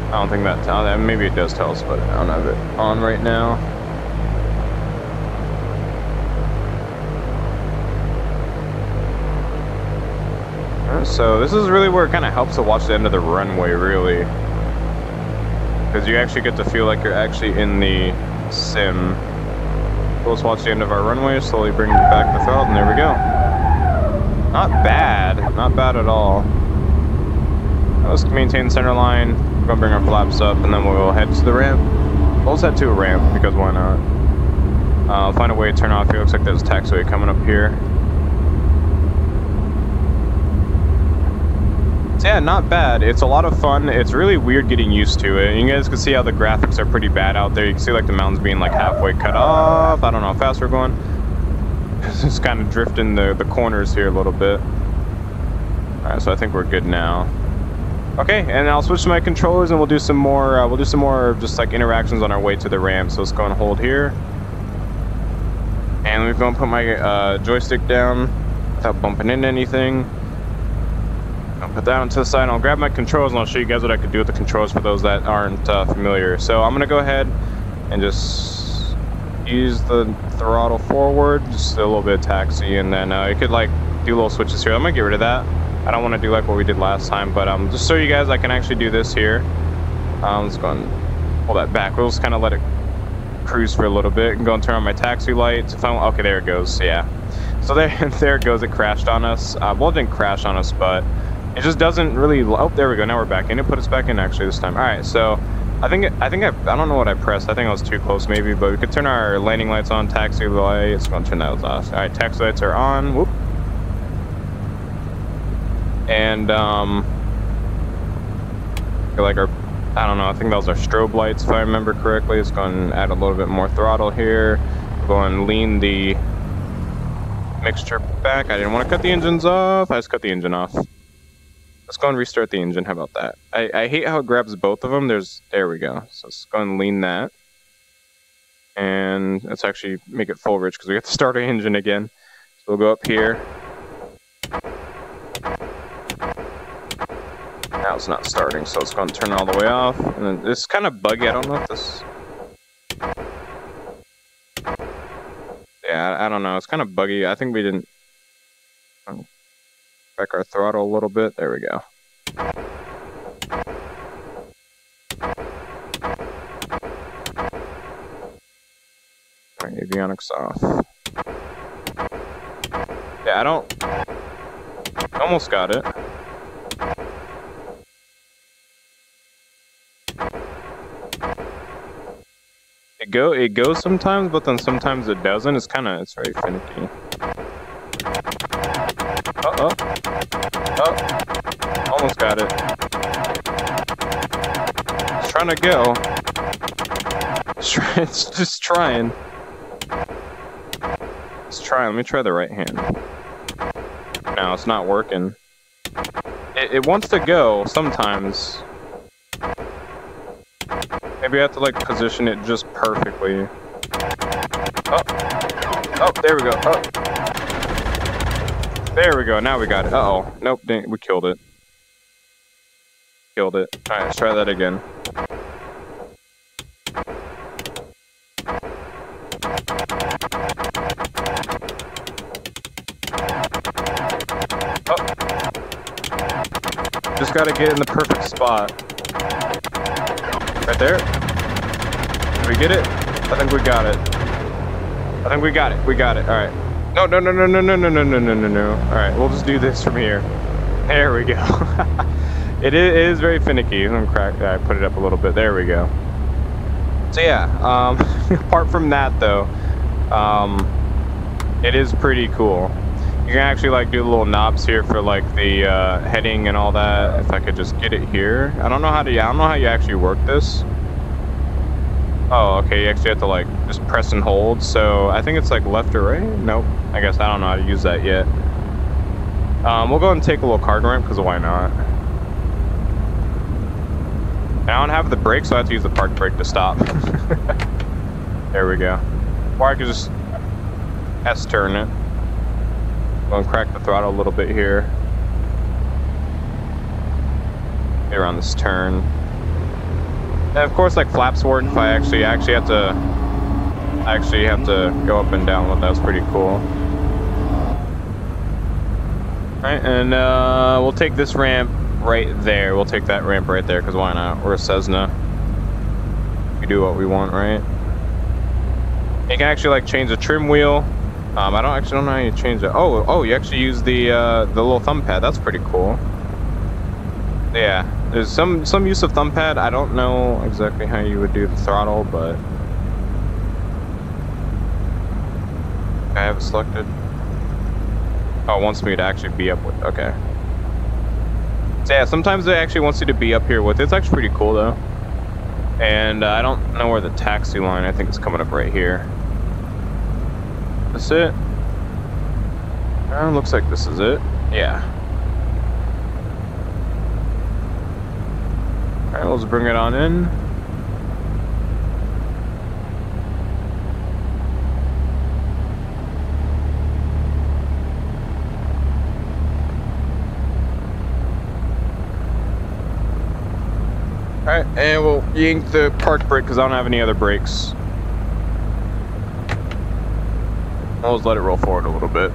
I don't think that, maybe it does tell us, but I don't have it on right now. So this is really where it kind of helps to watch the end of the runway, really. Because you actually get to feel like you're actually in the sim. So let's watch the end of our runway, slowly bring back the throttle, and there we go. Not bad at all. Let's maintain the center line. We're gonna bring our flaps up, and then we'll head to the ramp. We'll head to a ramp, because why not? I'll find a way to turn off here. Looks like there's a taxiway coming up here. So yeah, not bad. It's a lot of fun. It's really weird getting used to it. You guys can see how the graphics are pretty bad out there. You can see like the mountains being like halfway cut off. I don't know how fast we're going. Just kind of drifting the corners here a little bit. All right, so I think we're good now. Okay, and I'll switch to my controllers, and we'll do some more just like interactions on our way to the ramp. So let's go and hold here, and we're going to put my joystick down without bumping into anything. I'll put that onto the side, and I'll grab my controls, and I'll show you guys what I could do with the controls for those that aren't familiar. So I'm gonna go ahead and just Use the throttle forward, just a little bit of taxi, and then you could like do little switches here. I'm gonna get rid of that. I don't want to do like what we did last time, but just so you guys, I can actually do this here. Let's go and pull that back. We'll just kind of let it cruise for a little bit and go and turn on my taxi lights. If I want, okay, there it goes. Yeah. So there it goes. It crashed on us. Well, it didn't crash on us, but it just doesn't really. Oh, there we go. Now we're back in. It put us back in actually this time. All right. So I don't know what I pressed. I think I was too close maybe, but we could turn our landing lights on, taxi lights. Gonna turn those off. All right, taxi lights are on. Whoop. And like our, I don't know, I think those are strobe lights if I remember correctly. It's going to add a little bit more throttle here. We're going to lean the mixture back. I didn't want to cut the engines off. I just cut the engine off. Let's go and restart the engine. How about that? I hate how it grabs both of them. There we go. So let's go and lean that. And let's actually make it full rich because we have to start our engine again. So we'll go up here. Now it's not starting, so it's going to turn it all the way off. And then this is kind of buggy. I don't know if this... Yeah, I don't know. It's kind of buggy. I think we didn't... Back our throttle a little bit. There we go. All right, avionics off. Yeah, I don't... Almost got it. It goes sometimes, but then sometimes it doesn't. It's very finicky. Oh, almost got it. It's trying to go. It's just trying. Let's try. Let me try the right hand. No, it's not working. It wants to go sometimes. Maybe I have to like position it just perfectly. Oh, there we go. Oh. There we go. Now we got it. Uh-oh. Nope, we killed it. Killed it. All right, let's try that again. Oh. Just gotta get in the perfect spot. Right there. Did we get it? I think we got it. I think we got it. We got it. All right. No. All right, we'll just do this from here. There we go. It is very finicky. I'm crack. I put it up a little bit. There we go. So yeah, apart from that though, it is pretty cool. You can actually like do little knobs here for like the heading and all that. If I could just get it here. I don't know how you actually work this. Oh, okay, you actually have to like just press and hold. So I think it's like left or right. Nope. I guess I don't know how to use that yet. We'll go and take a little card ramp because why not? And I don't have the brake, so I have to use the park brake to stop. There we go. Or I could just S-turn it. Go and crack the throttle a little bit here. Get around this turn. And of course, like flaps work if I actually have to go up and down with that. That's pretty cool. Alright, and we'll take this ramp right there. We'll take that ramp right there, because why not? We're a Cessna. We do what we want, right? You can actually like change the trim wheel. I don't know how you change it. Oh, you actually use the little thumb pad. That's pretty cool. Yeah, there's some use of thumb pad. I don't know exactly how you would do the throttle, but I have it selected. Oh, it wants me to actually be up with. Okay. So yeah, sometimes it actually wants you to be up here with it. It's actually pretty cool though. And I don't know where the taxi line. I think it's coming up right here. This it? Looks like this is it. Yeah. Alright, let's bring it on in. Alright, and we'll yank the park brake because I don't have any other brakes. I'll just let it roll forward a little bit.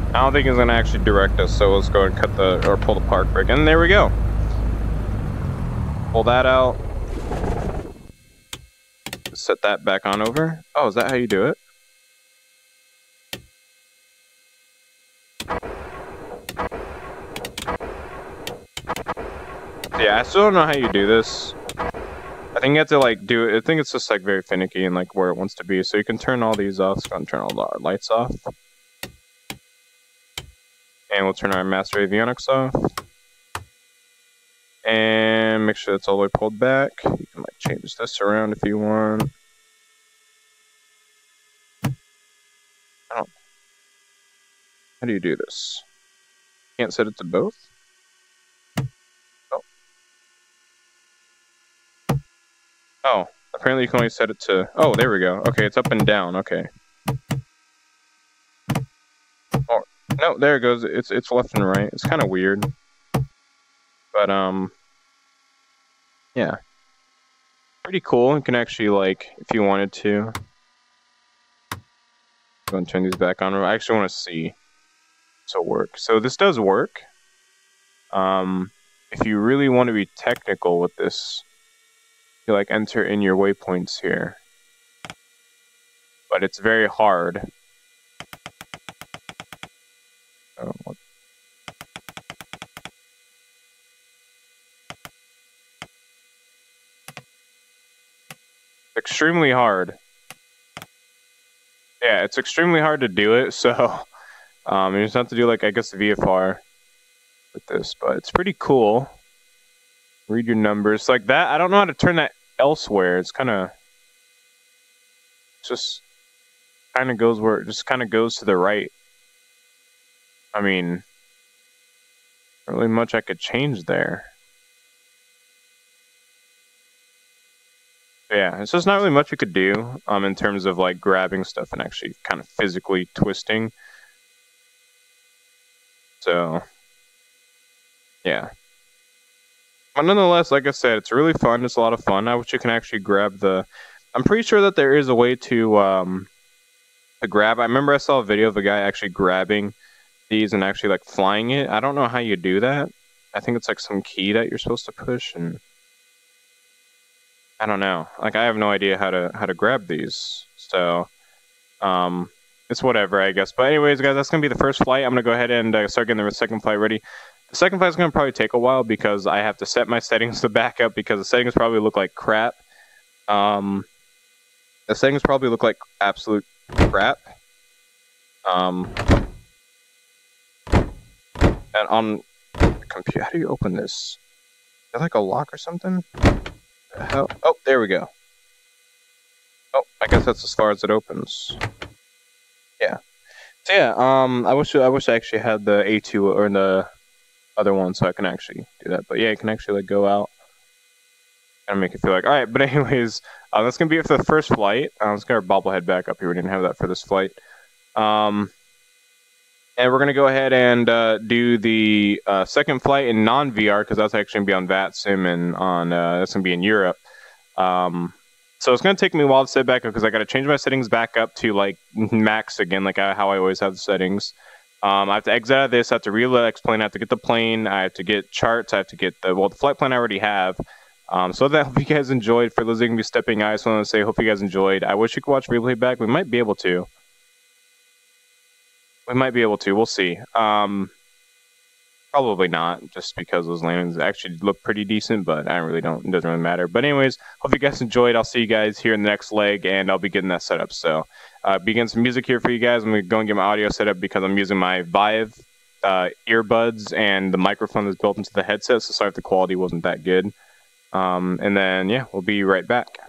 I don't think it's gonna actually direct us, so let's go and cut the, or pull the park brake, and there we go. Pull that out. Set that back on over. Oh, is that how you do it? Yeah, I still don't know how you do this. I think you have to like do it. I think it's just like very finicky and like where it wants to be. So you can turn all these off. So I'm gonna turn all the lights off. And we'll turn our master avionics off. And make sure that's all the way pulled back. You can like change this around if you want. Oh. How do you do this? Can't set it to both? Oh. Oh, apparently you can only set it to... Oh, there we go. Okay, it's up and down. Okay. Oh, no, there it goes. It's left and right. It's kind of weird. But, yeah. Pretty cool. You can actually, like, if you wanted to... Go and turn these back on. I actually want to see this will work. So this does work. If you really want to be technical with this, you like enter in your waypoints here. But it's very hard. Oh, what? Extremely hard. Yeah, it's extremely hard to do it, so you just have to do like, I guess, the VFR with this, but it's pretty cool. Read your numbers like that. I don't know how to turn that elsewhere. It's kind of just kind of goes where it just kind of goes to the right. I mean, not really much I could change there. Yeah, it's just not really much we could do in terms of like grabbing stuff and actually kind of physically twisting. So, yeah. But nonetheless, like I said, it's really fun. It's a lot of fun. I wish you can actually grab the... I'm pretty sure that there is a way to grab... I remember I saw a video of a guy actually grabbing these and actually like flying it. I don't know how you do that. I think it's like some key that you're supposed to push, and I don't know. Like, I have no idea how to grab these. So, it's whatever, I guess. But anyways, guys, that's gonna be the first flight. I'm gonna go ahead and start getting the second flight ready. The second flight is going to probably take a while because I have to set my settings to back up because the settings probably look like crap. The settings probably look like absolute crap. And on the computer, how do you open this? Is that like a lock or something? The hell? Oh, there we go. Oh, I guess that's as far as it opens. Yeah. So yeah, I wish I actually had the A2 or the other one so I can actually do that. But yeah, you can actually like go out and make it feel like, all right. But anyways, that's gonna be it for the first flight. Let's get our bobblehead back up here. We didn't have that for this flight. And we're gonna go ahead and do the second flight in non-VR because that's actually gonna be on VATSIM and on that's gonna be in Europe. So it's gonna take me a while to set back up because I gotta change my settings back up to like max again, like how I always have the settings. I have to exit out of this, I have to reload X-Plane, I have to get the plane, I have to get charts, I have to get the flight plan I already have. So that, I hope you guys enjoyed. For those of you going to be stepping, I just want to say, hope you guys enjoyed. I wish you could watch replay back. We might be able to. We'll see. Probably not, just because those landings actually look pretty decent, but it doesn't really matter. But anyways, hope you guys enjoyed. I'll see you guys here in the next leg, and I'll be getting that set up. So, begin some music here for you guys. I'm going to go and get my audio set up because I'm using my Vive earbuds and the microphone that's built into the headset, so sorry if the quality wasn't that good. And then, yeah, we'll be right back.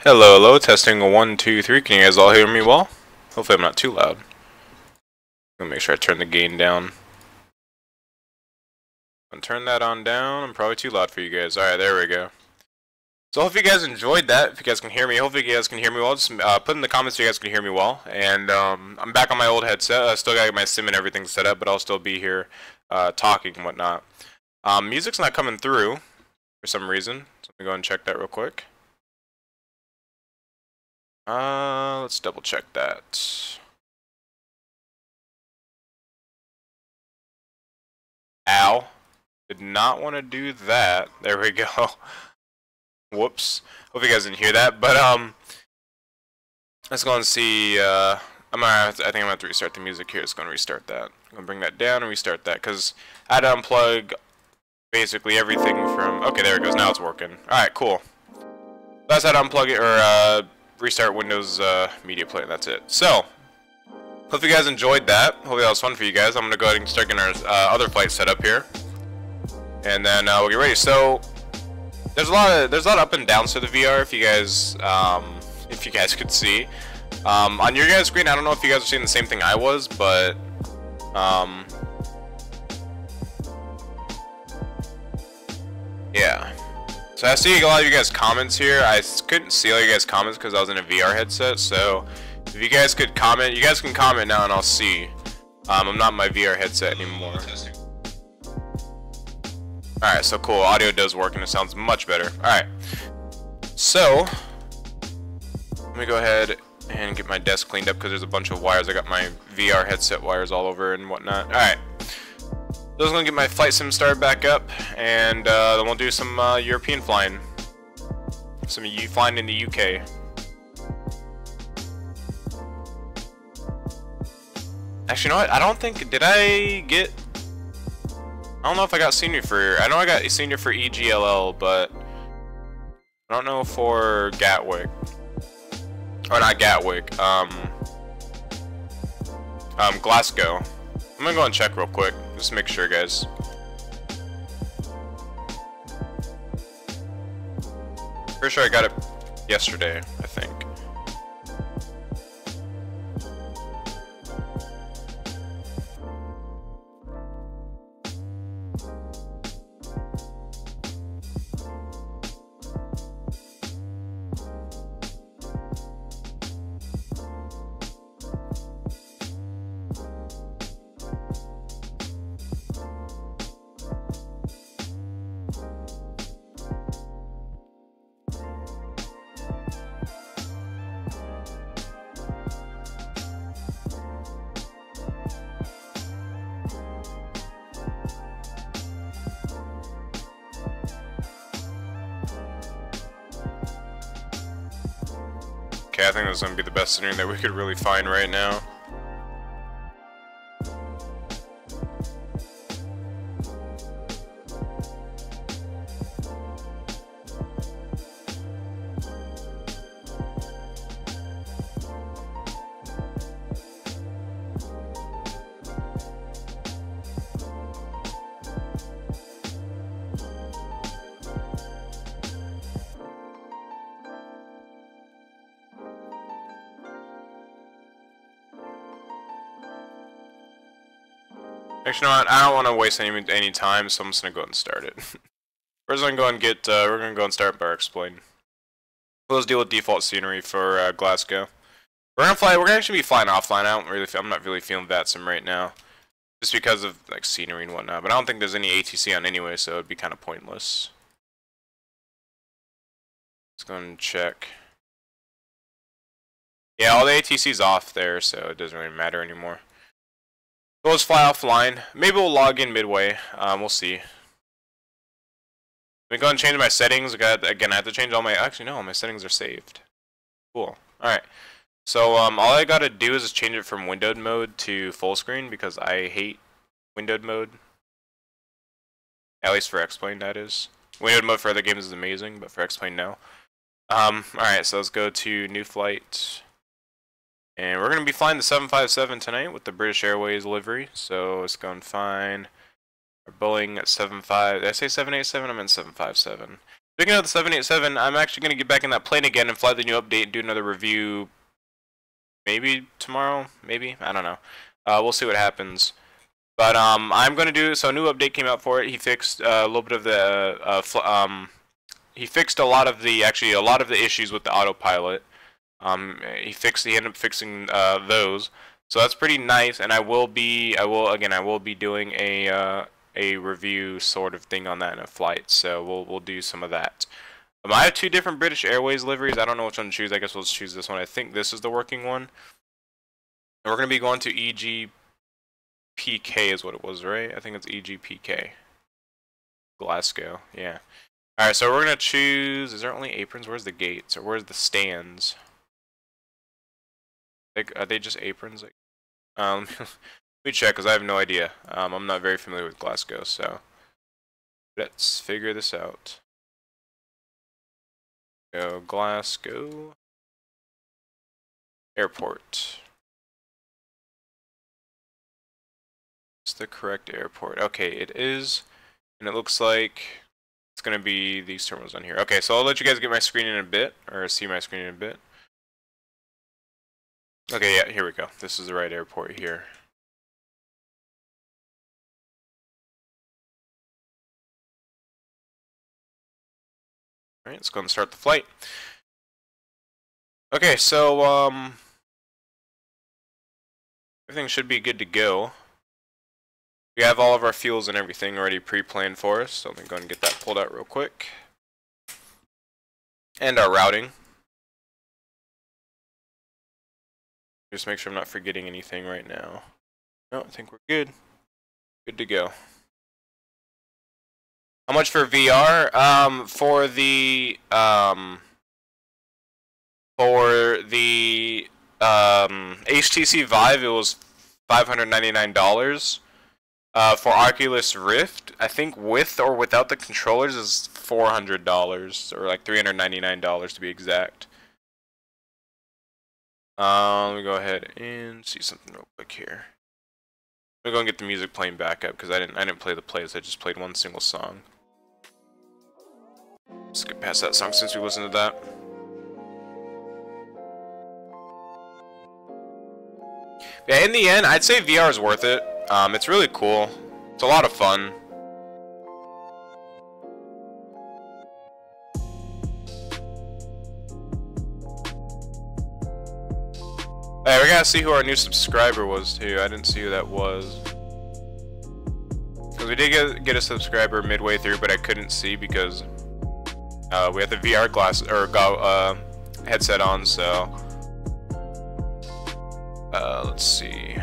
Hello, hello, testing 1, 2, 3. Can you guys all hear me well? Hopefully I'm not too loud. I'm gonna make sure I turn the gain down. I'm gonna turn that on down. I'm probably too loud for you guys. Alright, there we go. So hopefully you guys enjoyed that. If you guys can hear me, hopefully you guys can hear me well. Just put in the comments if you guys can hear me well. And I'm back on my old headset. I still got my sim and everything set up, but I'll still be here talking and whatnot. Music's not coming through for some reason. So let me go and check that real quick. Let's double check that. Ow. Did not want to do that. There we go. Whoops. Hope you guys didn't hear that. But let's go and see. I think I'm gonna have to restart the music here. It's gonna restart that. I'm gonna bring that down and restart that because I had to unplug basically everything from. Okay, there it goes. Now it's working. All right, cool. Last I had to unplug it or restart Windows Media Player. That's it. So. Hope you guys enjoyed that. Hopefully that was fun for you guys. I'm gonna go ahead and start getting our other flight set up here, and then we'll get ready. So there's a lot of up and downs to the VR. If you guys could see on your guys' screen, I don't know if you guys are seeing the same thing I was, but yeah. So I see a lot of you guys' comments here. I couldn't see all you guys' comments because I was in a VR headset. So if you guys could comment, you guys can comment now and I'll see. I'm not in my VR headset anymore. Alright, so cool. Audio does work and it sounds much better. Alright. So, let me go ahead and get my desk cleaned up because there's a bunch of wires. I got my VR headset wires all over and whatnot. Alright. So I was going to get my flight sim started back up and then we'll do some European flying. Some flying in the UK. Actually, you know what? I don't think, did I get, I don't know if I got senior for, I know I got senior for EGLL, but I don't know for Gatwick. Or not Gatwick, Glasgow. I'm gonna go and check real quick, just to make sure, guys. Pretty sure I got it yesterday, I think. Okay, I think this is going to be the best scenery that we could really find right now. Actually, you know what? I don't want to waste any time, so I'm just gonna go ahead and start it. First, I'm gonna go and get. We're gonna go and start by explain. Let's deal with default scenery for Glasgow. We're gonna fly. We're gonna actually be flying offline. I'm not really feeling that sim right now, just because of like scenery and whatnot. But I don't think there's any ATC on anyway, so it'd be kind of pointless. Let's go and check. Yeah, all the ATC's off there, so it doesn't really matter anymore. So let's fly offline. Maybe we'll log in midway. We'll see. Let me go and change my settings. Again, I have to change all my. Actually, no, my settings are saved. Cool. All right. So all I gotta do is just change it from windowed mode to full screen because I hate windowed mode. At least for X-Plane, that is. Windowed mode for other games is amazing, but for X-Plane, no. All right. So let's go to new flight. And we're going to be flying the 757 tonight with the British Airways livery. So let's go and find our Boeing 75. Did I say 787? I meant 757. Speaking of the 787, I'm actually going to get back in that plane again and fly the new update and do another review. Maybe tomorrow, maybe, I don't know. We'll see what happens. But I'm going to do, so a new update came out for it. He fixed a little bit of the, he fixed a lot of the, actually a lot of the issues with the autopilot. He ended up fixing those. So that's pretty nice, and I will be doing a review sort of thing on that in a flight. So we'll do some of that. I have 2 different British Airways liveries. I don't know which one to choose. I guess we'll choose this one. I think this is the working one. And we're gonna be going to EGPK is what it was, right? I think it's EGPK. Glasgow, yeah. All right, so we're gonna choose. Is there only aprons? Where's the gates, or where's the stands? Like, are they just aprons? Like, let me check, because I have no idea. I'm not very familiar with Glasgow, so let's figure this out. Go Glasgow Airport. It's the correct airport. Okay, it is, and it looks like it's gonna be these terminals on here. Okay, so I'll let you guys get my screen in a bit, or see my screen in a bit. Okay, yeah, here we go. This is the right airport here. Alright, let's go and start the flight. Okay, so, everything should be good to go. We have all of our fuels and everything already pre-planned for us, so let me go and get that pulled out real quick. And our routing. Just make sure I'm not forgetting anything right now. No, I think we're good. Good to go. How much for VR? For the HTC Vive, it was $599. For Oculus Rift, I think with or without the controllers is $400, or like $399 to be exact. Let me go ahead and see something real quick here. I'm gonna go and get the music playing back up because I didn't play the plays. I just played one single song. Skip past that song since we listened to that. Yeah, in the end, I'd say VR is worth it. It's really cool. It's a lot of fun. Hey, we gotta see who our new subscriber was too. I didn't see who that was. Because we did get a subscriber midway through, but I couldn't see because we had the VR glasses or headset on. So let's see.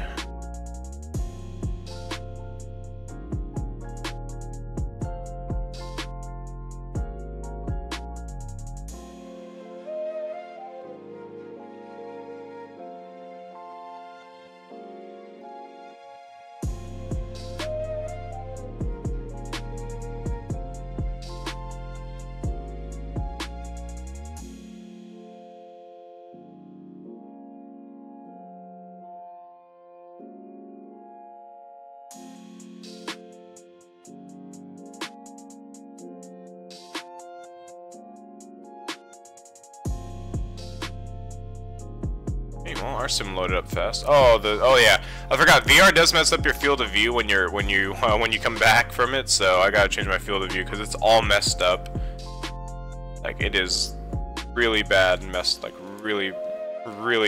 Well, our sim loaded up fast. Oh yeah, I forgot. VR does mess up your field of view when you come back from it. So I gotta change my field of view because it's all messed up. Like it is really bad and messed, like really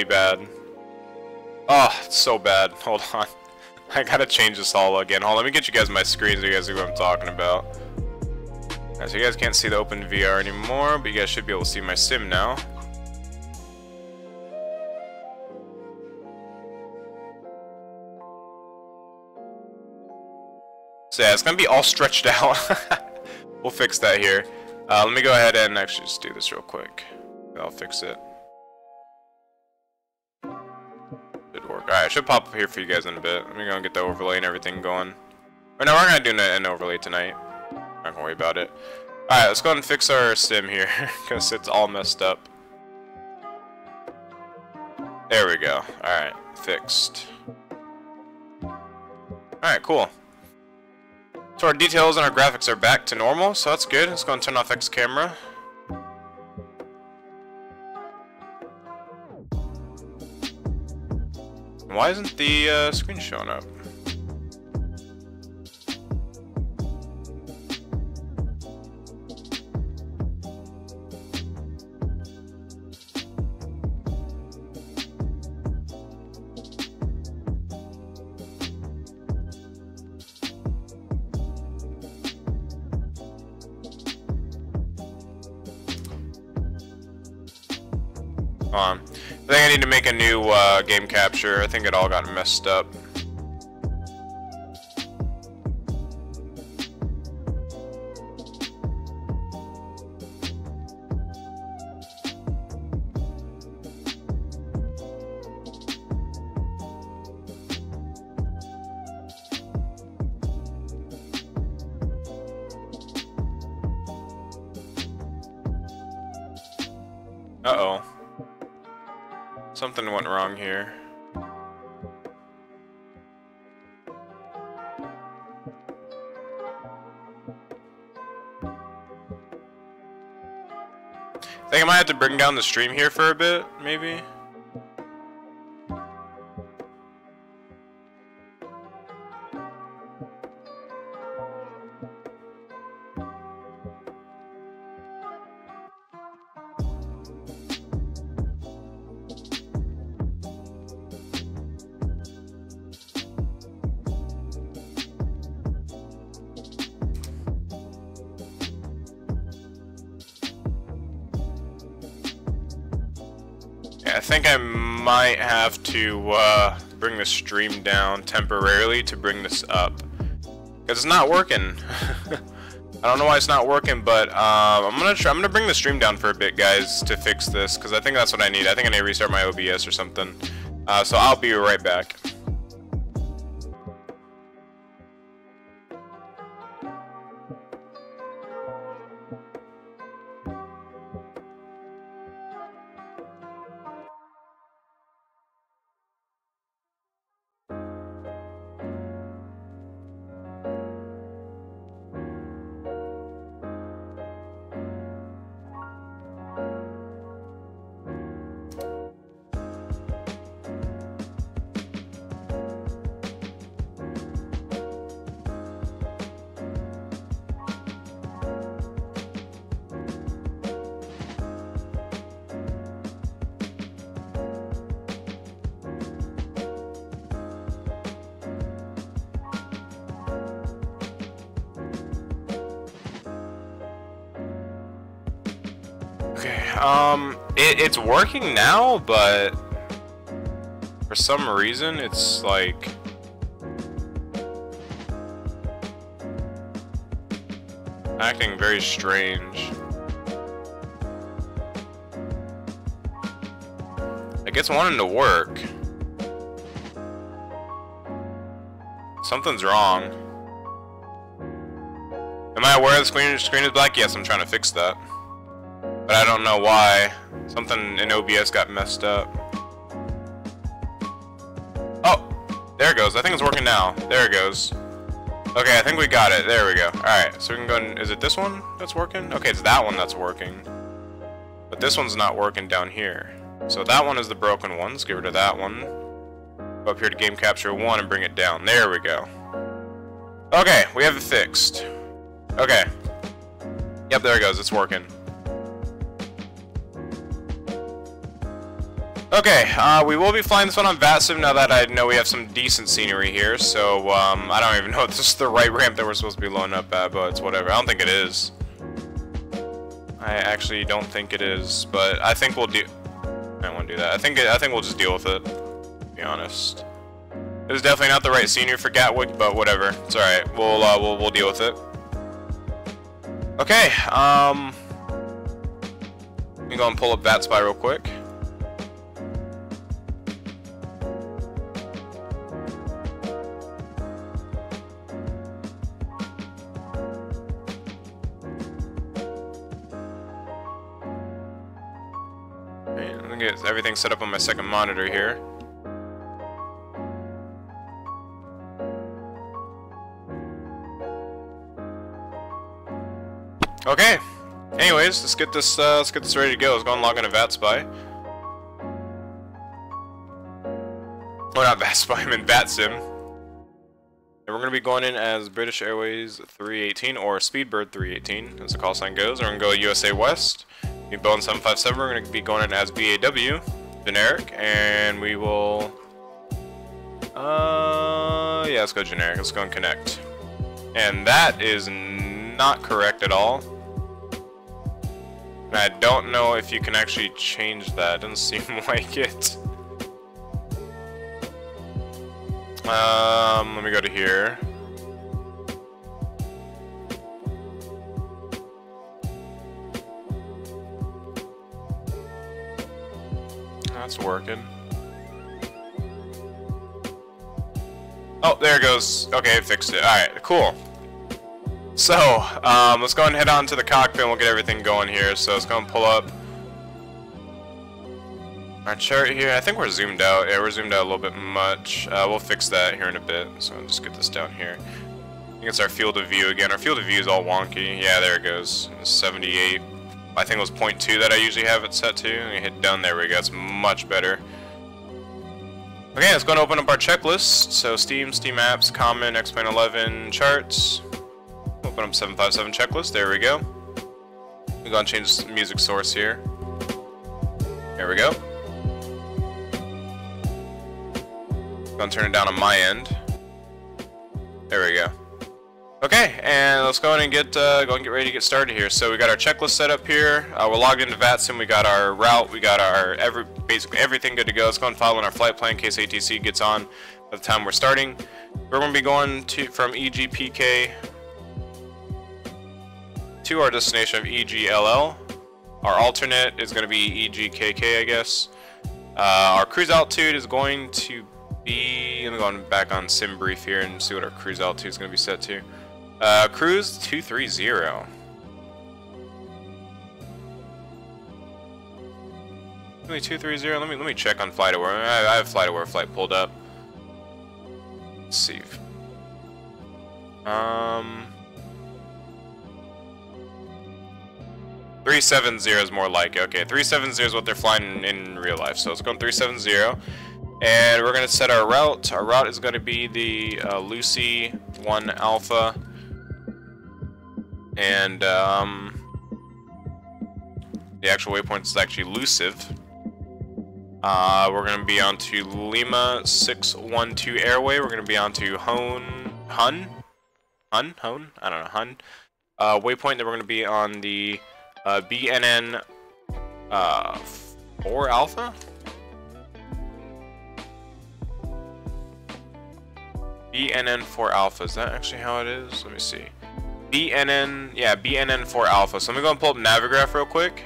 bad. Oh, it's so bad. Hold on, I gotta change this all again. Hold on, let me get you guys my screen so you guys see what I'm talking about. Alright, so you guys can't see the open VR anymore, but you guys should be able to see my sim now. So yeah, it's gonna be all stretched out. We'll fix that here. Let me go ahead and actually just do this real quick. I'll fix it. Should work. Alright, it should pop up here for you guys in a bit. Let me go and get the overlay and everything going. Or no, we're gonna do an overlay tonight. Not gonna worry about it. Alright, let's go ahead and fix our sim here, because it's all messed up. There we go. Alright, fixed. Alright, cool. So our details and our graphics are back to normal, so that's good. Let's go and turn off X camera. Why isn't the screen showing up? I think I need to make a new game capture. I think it all got messed up. Uh-oh. Something went wrong here. I think I might have to bring down the stream here for a bit, maybe. I think I might have to bring the stream down temporarily to bring this up, because it's not working. I don't know why it's not working, but I'm gonna bring the stream down for a bit, guys, to fix this, because I think that's what I need. I think I need to restart my OBS or something. So I'll be right back. It's working now, but for some reason it's like acting very strange. Like it's wanting to work. Something's wrong. Am I aware the screen is black? Yes, I'm trying to fix that. But I don't know why. Something in OBS got messed up. Oh! There it goes. I think it's working now. There it goes. Okay, I think we got it. There we go. Alright, so we can go and... Is it this one that's working? Okay, it's that one that's working. But this one's not working down here. So that one is the broken one. Let's get rid of that one. Go up here to Game Capture 1 and bring it down. There we go. Okay, we have it fixed. Okay. Yep, there it goes. It's working. Okay, we will be flying this one on VATSIM now that I know we have some decent scenery here, so, I don't even know if this is the right ramp that we're supposed to be loading up at, but it's whatever. I don't think it is. I actually don't think it is, but I think we'll do... I don't want to do that. I think we'll just deal with it, to be honest. It was definitely not the right scenery for Gatwick, but whatever. It's alright. We'll deal with it. Okay, let me go and pull up VATSPY real quick. Get everything set up on my second monitor here. Okay. Anyways, let's get this ready to go. Let's go and log into VatSpy. Oh, not VatSpy, I mean VatSim. And we're going to be going in as British Airways 318 or Speedbird 318 as the call sign goes. We're going to go USA West. Boeing 757, we're going to be going in as BAW, generic, and we will, yeah, let's go generic. Let's go and connect. And that is not correct at all. And I don't know if you can actually change that. Doesn't seem like it. Let me go to here. That's working. Oh, there it goes. Okay, it fixed it. Alright, cool. So, let's go and head on to the cockpit and we'll get everything going here. So let's go and pull up our chart here. I think we're zoomed out. Yeah, we're zoomed out a little bit much. We'll fix that here in a bit. So I'll just get this down here. I think it's our field of view again. Our field of view is all wonky. Yeah, there it goes. 78. I think it was 0.2 that I usually have it set to. And hit done. There we go. It's much better. Okay, let's go and open up our checklist. So Steam, Steam Apps, Common, X-Plane 11, Charts. Open up 757 checklist. There we go. We're going to change the music source here. There we go. Going to turn it down on my end. There we go. Okay, and let's go ahead and get ready to get started here. So we got our checklist set up here. We're logged into VatSim. We got our route. We got our basically everything good to go. Let's go and follow in our flight plan in case ATC gets on by the time we're starting. We're going to be going from EGPK to our destination of EGLL. Our alternate is going to be EGKK, I guess. Our cruise altitude is going to be. Let me go back on sim brief here and see what our cruise altitude is going to be set to. Cruise 230. Really 230. Let me check on FlightAware. I have FlightAware flight pulled up. Let's see. 370 is more like it. Okay, 370 is what they're flying in real life. So let's go on 370. And we're going to set our route. Our route is going to be the Lucy 1 Alpha. And the actual waypoint is actually Lucive. We're going to be on to Lima 612 Airway. We're going to be on to Hun? I don't know, Hun. Waypoint that we're going to be on the BNN 4 Alpha? BNN 4 Alpha, is that actually how it is? Let me see. BNN, yeah, BNN 4 Alpha. So let me go and pull up Navigraph real quick.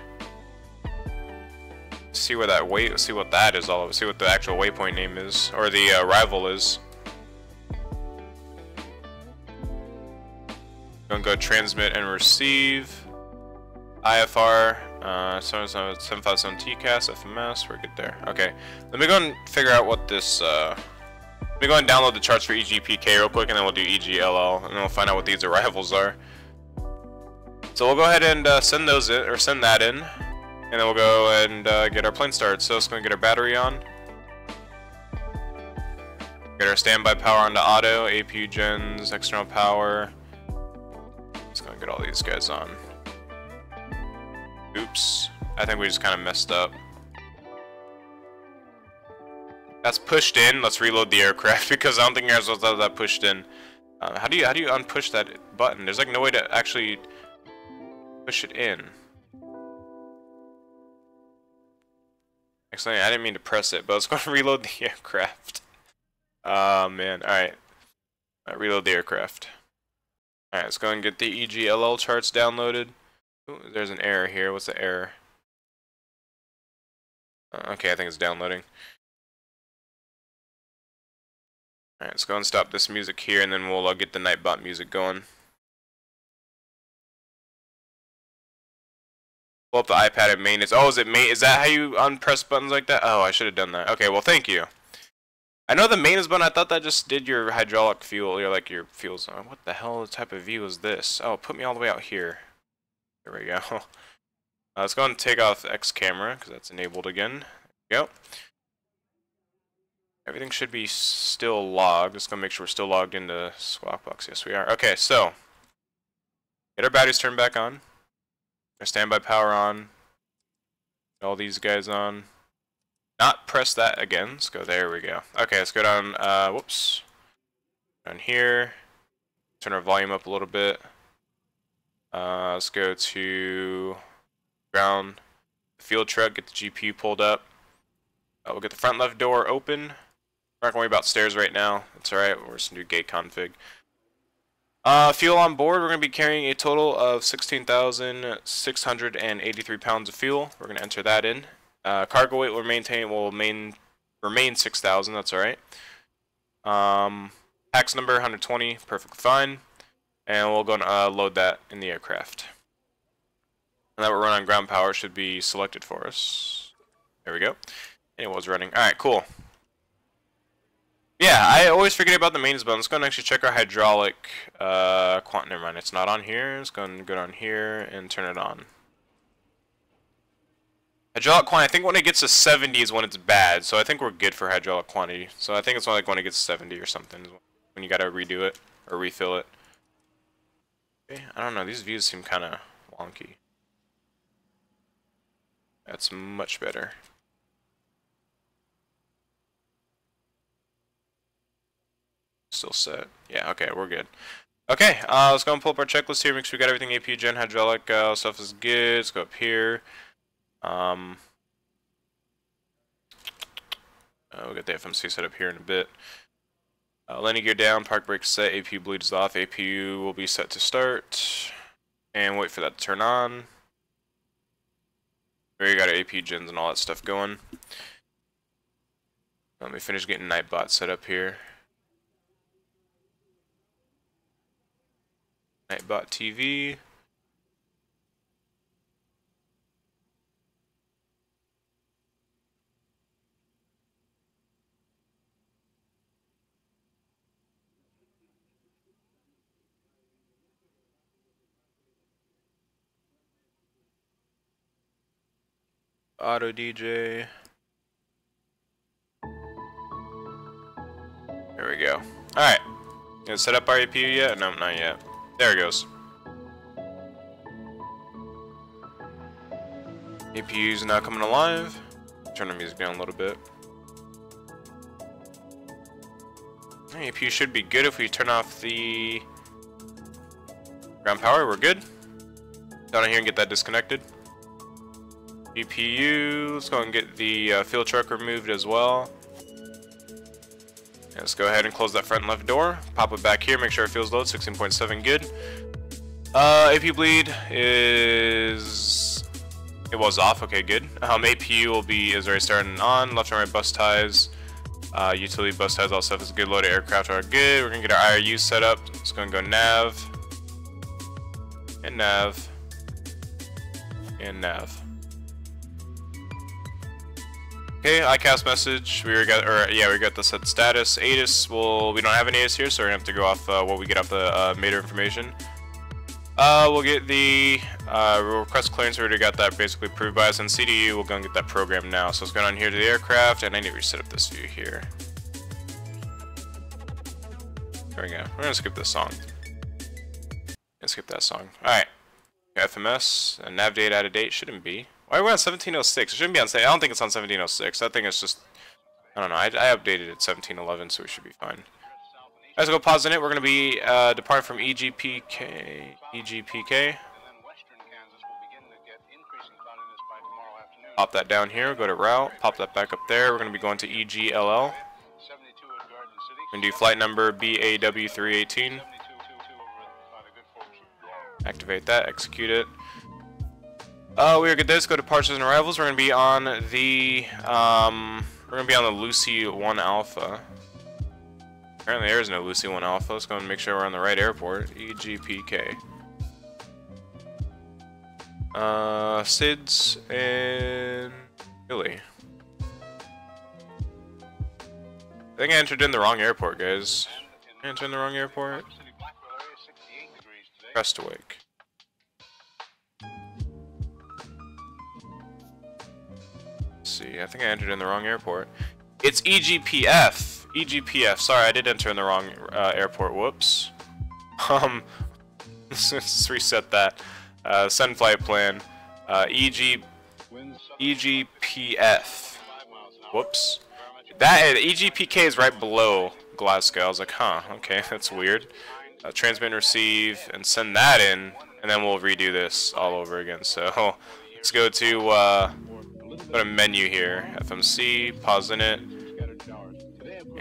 See where that see what that is all. See what the actual waypoint name is, or the arrival is. Go transmit and receive. IFR, 757 TCAS, FMS. We're good there. Okay, let me go and figure out what this. Let me go and download the charts for EGPK real quick, and then we'll do EGLL, and then we'll find out what these arrivals are. So we'll go ahead and send those in, or send that in, and then we'll go and get our plane started. So let's go and get our battery on. Get our standby power onto auto, APU gens, external power. Let's go and get all these guys on. Oops, I think we just kind of messed up. That's pushed in. Let's reload the aircraft because I don't think you're supposed to have that pushed in. How do you unpush that button? There's like no way to actually push it in. Actually, I didn't mean to press it, but let's go and reload the aircraft. Oh man, alright. Reload the aircraft. Alright, let's go and get the EGLL charts downloaded. Ooh, there's an error here. What's the error? Okay, I think it's downloading. Alright, let's go and stop this music here, and then we'll get the Nightbot music going. Pull up the iPad at maintenance. Oh, is it is that how you unpress buttons like that? Oh, I should have done that. Okay, well, thank you. I know the maintenance button, I thought that just did your hydraulic fuel, or like your fuel zone. What the hell type of view is this? Oh, put me all the way out here. There we go. Let's go and take off X camera because that's enabled again. There we go. Everything should be still logged. Just gonna make sure we're still logged into Squawkbox. Yes, we are. Okay, so get our batteries turned back on. Our standby power on. Get all these guys on. Not press that again. Let's go. There we go. Okay, let's go down. Whoops. Down here. Turn our volume up a little bit. Let's go to ground. Field truck. Get the GPU pulled up. We'll get the front left door open. We're not going to worry about stairs right now. That's alright. We're just going to do gate config. Fuel on board. We're going to be carrying a total of 16,683 pounds of fuel. We're going to enter that in. Cargo weight will remain 6,000. That's alright. Pax number 120. Perfectly fine. And we'll go and load that in the aircraft. And that will run on ground power should be selected for us. There we go. And it was running. Alright, cool. Yeah, I always forget about the maintenance button. Let's go and actually check our hydraulic quant. Never mind, it's not on here. Let's go and go down here and turn it on. Hydraulic quantity, I think when it gets to 70 is when it's bad. So I think we're good for hydraulic quantity. So I think it's like when it gets to 70 or something. When you gotta redo it or refill it. Okay, I don't know, these views seem kind of wonky. That's much better. Still set. Yeah, okay, we're good. Okay, let's go and pull up our checklist here. Make sure we got everything APU gen, hydraulic stuff is good. Let's go up here. We'll get the FMC set up here in a bit. Landing gear down, park brake set, APU bleed is off. APU will be set to start. And wait for that to turn on. There you got our APU gens and all that stuff going. Let me finish getting Nightbot set up here. Nightbot TV. Auto DJ. There we go. Alright. Gonna set up our APU yet? No, not yet. There it goes. APU's now coming alive. Turn the music down a little bit. APU should be good if we turn off the ground power. We're good. Down here and get that disconnected. GPU. Let's go and get the field truck removed as well. And let's go ahead and close that front left door. Pop it back here. Make sure it feels low. 16.7 good. APU bleed is... It was off. Okay, good. APU is already starting on. Left and right bus ties. Utility bus ties, all stuff is good. Loaded aircraft are good. We're going to get our IRU set up. Let's go and go nav. And nav. And nav. Okay, iCast message. We got the set status. ATIS, we don't have an ATIS here, so we're gonna have to go off what we get off the Mater information. We'll get the request clearance. We already got that basically approved by us, and CDU. We'll go and get that program now. So let's go down here to the aircraft, and I need to reset up this view here. There we go. We're gonna skip this song. Let's skip that song. All right. FMS and nav date out of date shouldn't be. Why are we on 1706? It shouldn't be on. I don't think it's on 1706. I think it's just. I don't know. I updated it 1711, so we should be fine. Let's go pause in it. We're going to be departing from EGPK. Pop that down here. Go to route. Pop that back up there. We're going to be going to EGLL. We're going to do flight number BAW318. Activate that. Execute it. We are good. Let's go to departures and arrivals. We're gonna be on the Lucy 1 Alpha. Apparently there is no Lucy 1 Alpha. Let's go and make sure we're on the right airport. EGPK. SIDS and Philly. I think I entered in the wrong airport, guys. I entered in the wrong airport. Crestawake. see. I think I entered in the wrong airport. It's EGPF. EGPF. Sorry, I did enter in the wrong airport. Whoops. Let's reset that. Send flight plan. EGPF. Whoops. That EGPK is right below Glasgow. I was like, huh, okay, that's weird. Transmit and receive, and send that in, and then we'll redo this all over again. So let's go to menu here. FMC, pause in it, and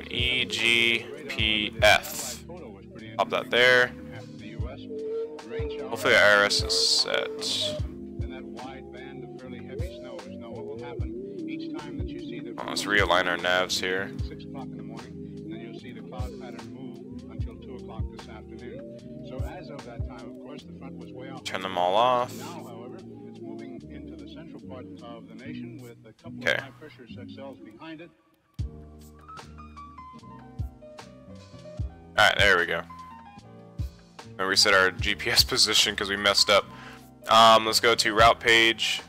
EGPF. Pop that there. Hopefully the IRS is set. Oh, let's realign our navs here. Turn them all off. Okay. Alright, there we go. And reset our GPS position because we messed up. Let's go to route page.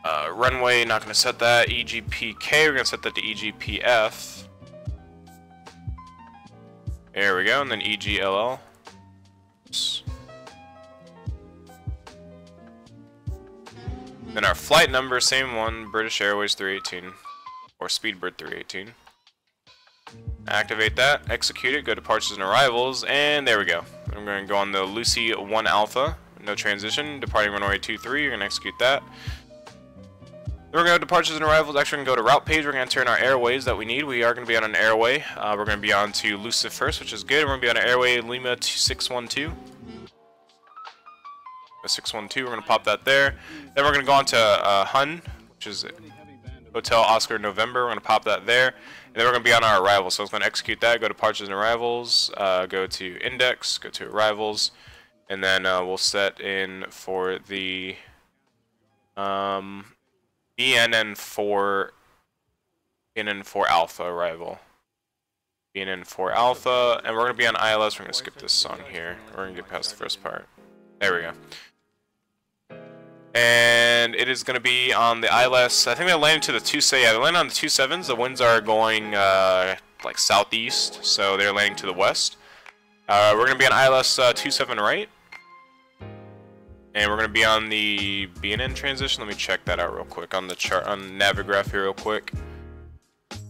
Runway, not going to set that. EGPK, we're going to set that to EGPF. There we go, and then EGLL. Oops. Then our flight number, same one, British Airways 318, or Speedbird 318. Activate that, execute it, go to departures and arrivals, and there we go. I'm going to go on the Lucy 1 Alpha, no transition, departing runway 23, you're going to execute that. Then we're going to go to departures and arrivals, actually we're going to go to route page, we're going to enter in our airways that we need. We are going to be on an airway, we're going to be on to Lucid first, which is good. We're going to be on an airway Lima 612. 612, we're going to pop that there. Then we're going to go on to HUN, which is Hotel Oscar November. We're going to pop that there. And then we're going to be on our arrival. So it's going to execute that, go to departures and arrivals, go to index, go to arrivals, and then we'll set in for the BNN4 Alpha arrival. BNN4 Alpha, and we're going to be on ILS. We're going to skip this song here. We're going to get past the first part. There we go. And it is going to be on the ILS. I think they're landing to the 27. Yeah, they're landing on the 27s. The winds are going like southeast, so they're landing to the west. We're going to be on ILS 27 right. And we're going to be on the BNN transition. Let me check that out real quick on the chart, on Navigraph here real quick.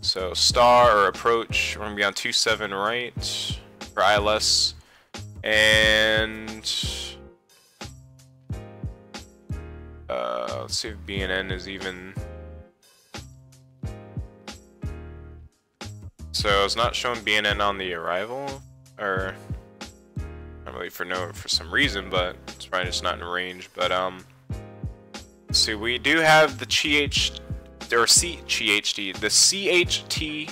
So star or approach, we're going to be on 27 right for ILS. And let's see if BNN is even. So it's not showing BNN on the arrival, or not really for some reason, but it's probably just not in range. But let's see, we do have the CHT, the CHT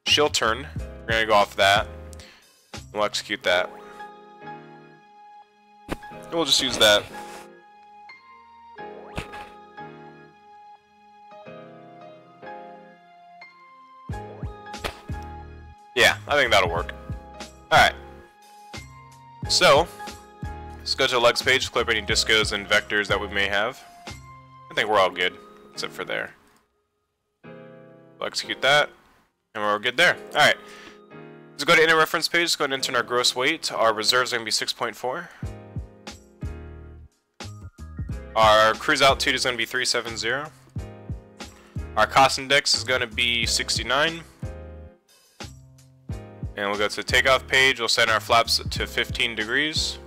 shield turn. We're gonna go off that. We'll execute that. And we'll just use that. Yeah, I think that'll work. Alright. So, let's go to the legs page, clip any discos and vectors that we may have. I think we're all good, except for there. We'll execute that, and we're good there. Alright. Let's go to inner reference page, let's go ahead and enter in our gross weight. Our reserves are going to be 6.4. Our cruise altitude is going to be 370. Our cost index is going to be 69. And we'll go to the takeoff page, we'll set our flaps to 15 degrees.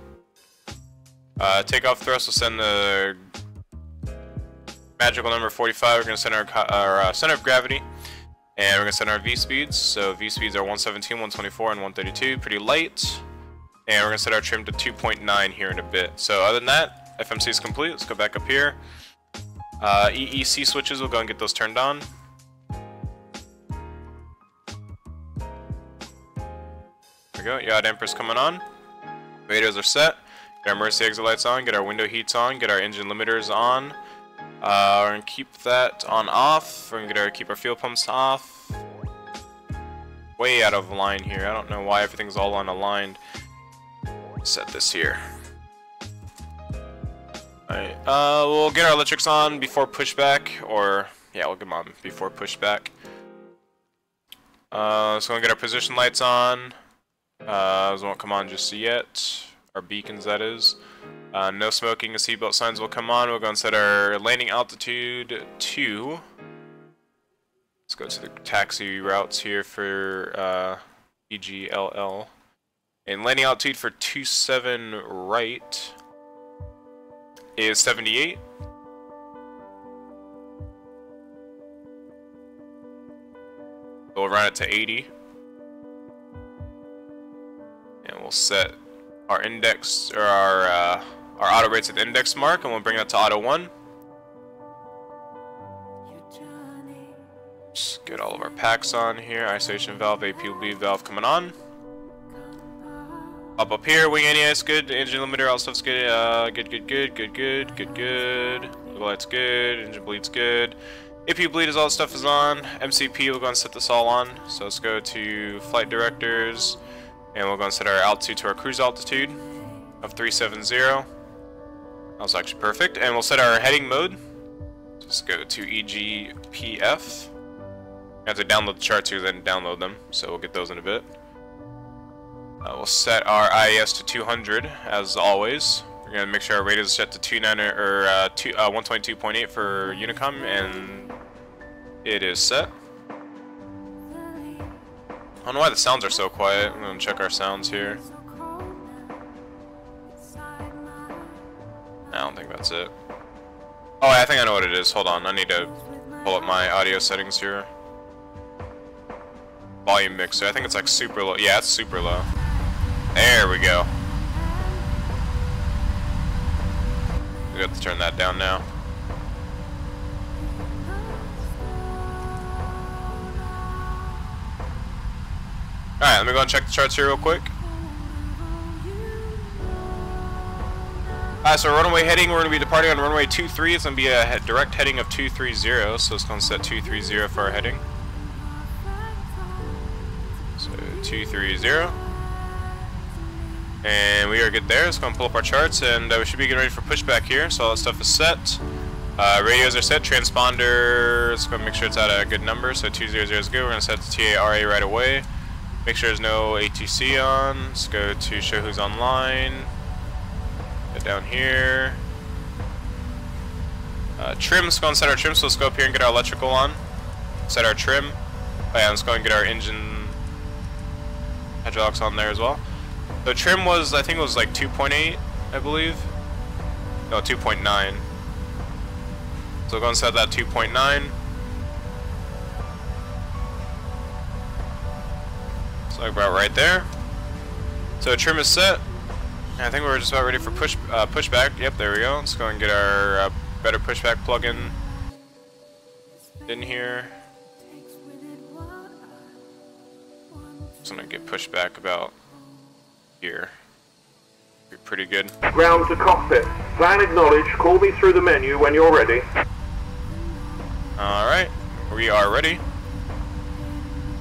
Takeoff thrust, we'll send the magical number 45. We're going to set our center of gravity. And we're going to set our V-speeds. So V-speeds are 117, 124, and 132. Pretty light. And we're going to set our trim to 2.9 here in a bit. So other than that, FMC is complete. Let's go back up here. EEC switches, we'll go and get those turned on. There we go. Yacht Empress coming on. Radars are set. Get our emergency exit lights on. Get our window heats on. Get our engine limiters on. We're going to keep that on off. We're going to keep our fuel pumps off. Way out of line here. I don't know why everything's all unaligned. Set this here. Alright, we'll get our electrics on before pushback, or Yeah, we'll get them on before pushback. So we'll get our position lights on. Those won't come on just yet. Our beacons, that is. No smoking and seatbelt signs will come on. We'll go and set our landing altitude to... Let's go to the taxi routes here for EGLL. And landing altitude for 27 right is 78. We'll run it to 80. And we'll set our index, or our auto rates at the index mark, and we'll bring that to auto 1. Just get all of our packs on here. Isolation valve, APB valve coming on. Up here, wing anti-ice good, engine limiter, all stuff's good. Good. Look light's good, engine bleed's good. AP bleed is all the stuff is on. MCP, we'll go and set this all on. So let's go to flight directors. And we'll go and set our altitude to our cruise altitude of 370. That was actually perfect. And we'll set our heading mode. Just go to EGPF. I have to download the charts here, then download them. So we'll get those in a bit. We'll set our IAS to 200 as always. We're gonna make sure our rate is set to 122.8 for Unicom, and it is set. I don't know why the sounds are so quiet. I'm gonna check our sounds here. I don't think that's it. Oh, I think I know what it is. Hold on, I need to pull up my audio settings here. Volume mixer. I think it's like super low. Yeah, it's super low. There we go. We have to turn that down now. Alright, let me go and check the charts here real quick. Alright, so runway heading, we're going to be departing on runway 23. It's going to be a direct heading of 230, so it's going to set 230 for our heading. So 230. And we are good there. It's going to pull up our charts, and we should be getting ready for pushback here. So all that stuff is set. Radios are set. Transponder, let's go make sure it's at a good number. So 200 is good. We're going to set the TARA right away. Make sure there's no ATC on. Let's go to show who's online. Go down here. Trim, let's go and set our trim. So let's go up here and get our electrical on. Set our trim. Oh yeah, let's go and get our engine hydraulics on there as well. The trim was, I think it was like 2.8, I believe. No, 2.9. So we'll go and set that 2.9. So about right there. So trim is set. And I think we're just about ready for pushback. Yep, there we go. Let's go and get our better pushback plug-in in here. Just gonna get pushback about here. Be pretty good. Ground to cockpit. Plan acknowledged. Call me through the menu when you're ready. Alright, we are ready.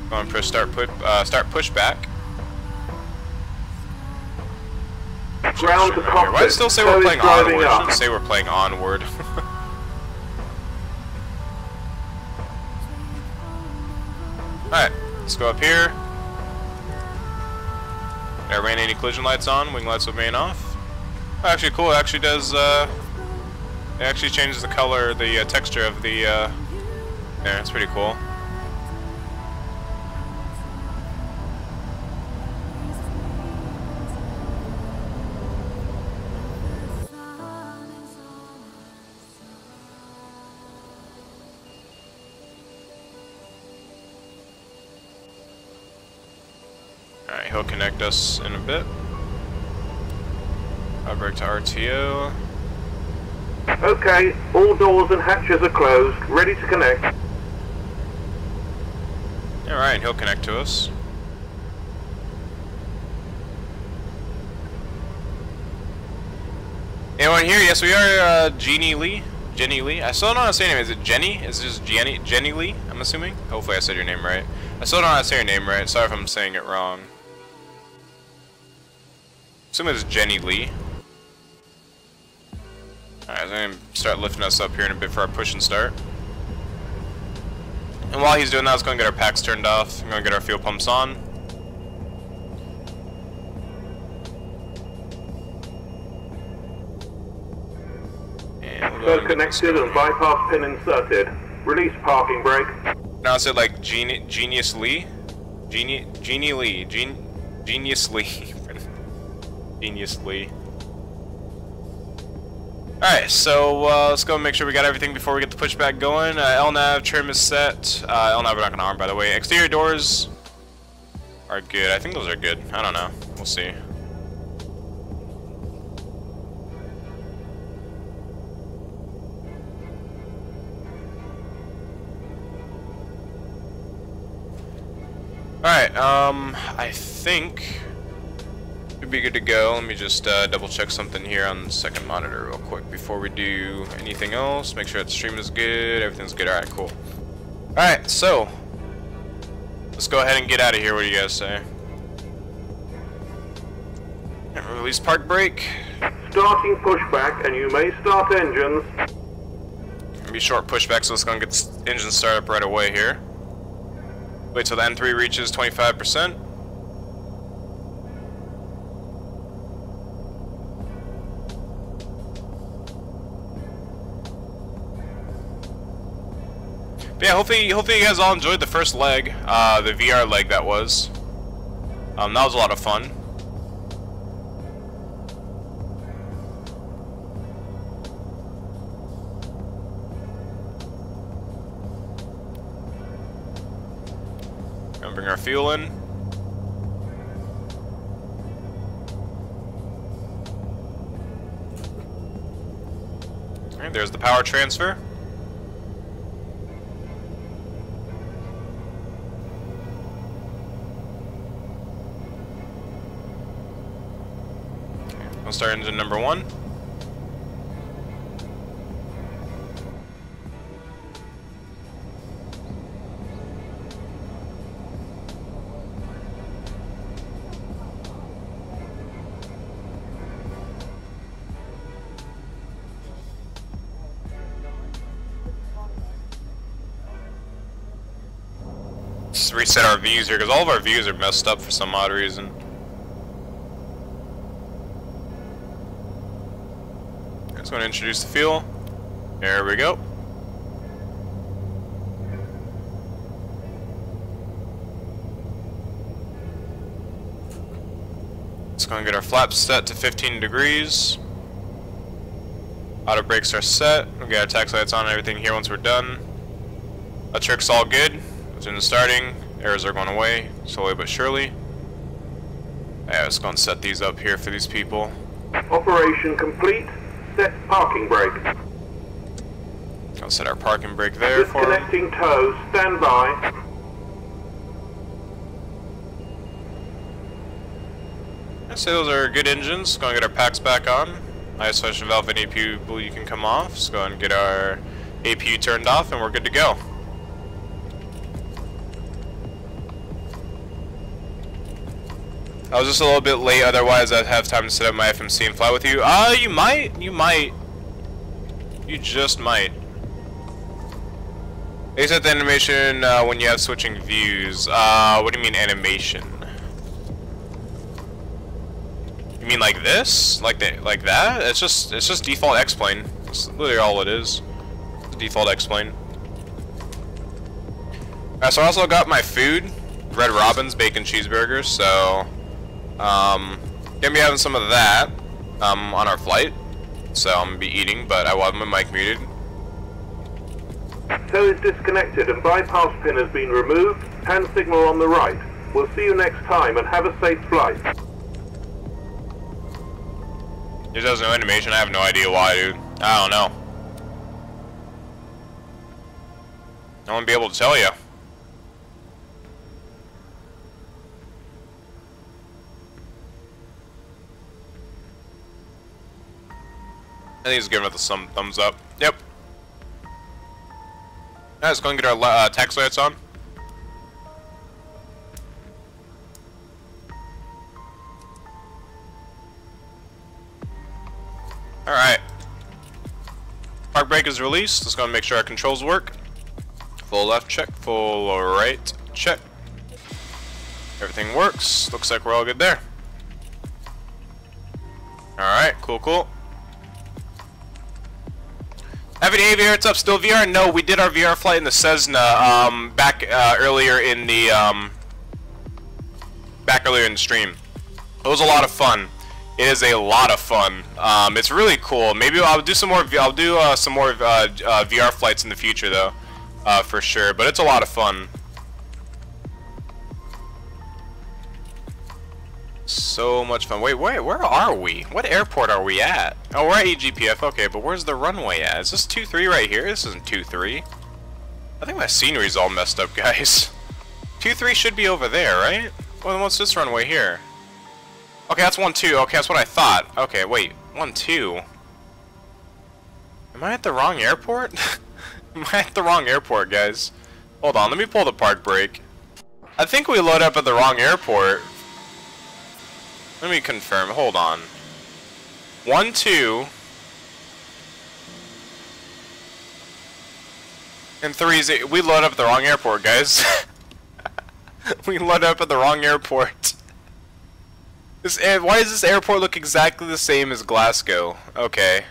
Go and press start pushback. Ground to cockpit. Why does it still say we're playing onward? It shouldn't say we're playing onward. Alright, let's go up here. I ran any collision lights on, wing lights will remain off. Oh, actually cool, it actually does, it actually changes the color, the texture of the, yeah, it's pretty cool. Alright, he'll connect us in a bit. I'll break to RTO. Okay, all doors and hatches are closed, ready to connect. Alright, he'll connect to us. Anyone here? Yes, we are, Jeannie Lee. Jenny Lee. I still don't know how to say your name. Is it Jenny? Is it just Jenny Lee, I'm assuming? Hopefully I said your name right. I still don't know how to say your name right. Sorry if I'm saying it wrong. Assuming it's Jenny Lee. Alright, I'm going to start lifting us up here in a bit for our push and start. And while he's doing that, let's go and get our packs turned off. I'm going to get our fuel pumps on. So connected and bypass pin inserted. Release parking brake. Now is it like Genius Lee? Genius Lee. Genius Lee. Alright, so let's go and make sure we got everything before we get the pushback going. LNAV trim is set. LNAV we're not going to arm, by the way. Exterior doors are good. I think those are good. I don't know. We'll see. Alright, I think we'd be good to go. Let me just double check something here on the second monitor real quick before we do anything else. Make sure that the stream is good, everything's good. Alright, cool. Alright, so let's go ahead and get out of here. What do you guys say? And release park brake. Starting pushback, and you may start engines. Gonna be short pushback, so let's go and get this engine started up right away here. Wait till the N3 reaches 25%. But yeah, hopefully you guys all enjoyed the first leg, the VR leg that was. That was a lot of fun. Gonna bring our fuel in. Alright, there's the power transfer. Okay, we'll start engine number 1. Just reset our views here because all of our views are messed up for some odd reason. Just going to introduce the fuel. There we go. Let's go and get our flaps set to 15 degrees. Auto brakes are set. We'll get our tax lights on and everything here once we're done. Electric's all good. Engine starting, errors are going away, slowly but surely. Yeah, let's go and set these up here for these people. Operation complete. Set parking brake. I'll set our parking brake there for them. Disconnecting tow. Stand by. I'd say those are good engines. Go and get our packs back on. ISO valve and APU you can come off. Let's go and get our APU turned off and we're good to go. I was just a little bit late, otherwise I'd have time to set up my FMC and fly with you. You might. You just might. They set the animation when you have switching views. What do you mean animation? You mean like this? Like that? It's just default X-plane. That's literally all it is. It's default X-plane. Alright, so I also got my food. Red Robin's bacon cheeseburgers, so gonna be having some of that on our flight, so I'm gonna be eating, but I will have my mic muted. Tow is disconnected and bypass pin has been removed. Hand signal on the right. We'll see you next time and have a safe flight. It does no animation. I have no idea why, dude. I don't know. I won't be able to tell you. I think he's giving it some thumbs up. Yep. Let's go and get our tax lights on. Alright. Park brake is released. Let's go and make sure our controls work. Full left check, full right check. Everything works. Looks like we're all good there. Alright, cool, cool. Avid Aviator, it's up still VR? No, we did our VR flight in the Cessna back earlier in the stream. It was a lot of fun. It is a lot of fun. It's really cool. Maybe I'll do some more. I'll do some more VR flights in the future, though, for sure. But it's a lot of fun. So much fun. Wait, where are we? What airport are we at? Oh, we're at EGPF. Okay, but where's the runway at? Is this 2-3 right here? This isn't 2-3. I think my scenery's all messed up, guys. 2-3 should be over there, right? Well, then what's this runway here? Okay, that's 1-2. Okay, that's what I thought. Okay, wait. 1-2. Am I at the wrong airport? Am I at the wrong airport, guys? Hold on, let me pull the park brake. I think we load up at the wrong airport. Let me confirm. Hold on. 1-2. And 3 we load up at the wrong airport, guys. We load up at the wrong airport. Why does this airport look exactly the same as Glasgow? Okay.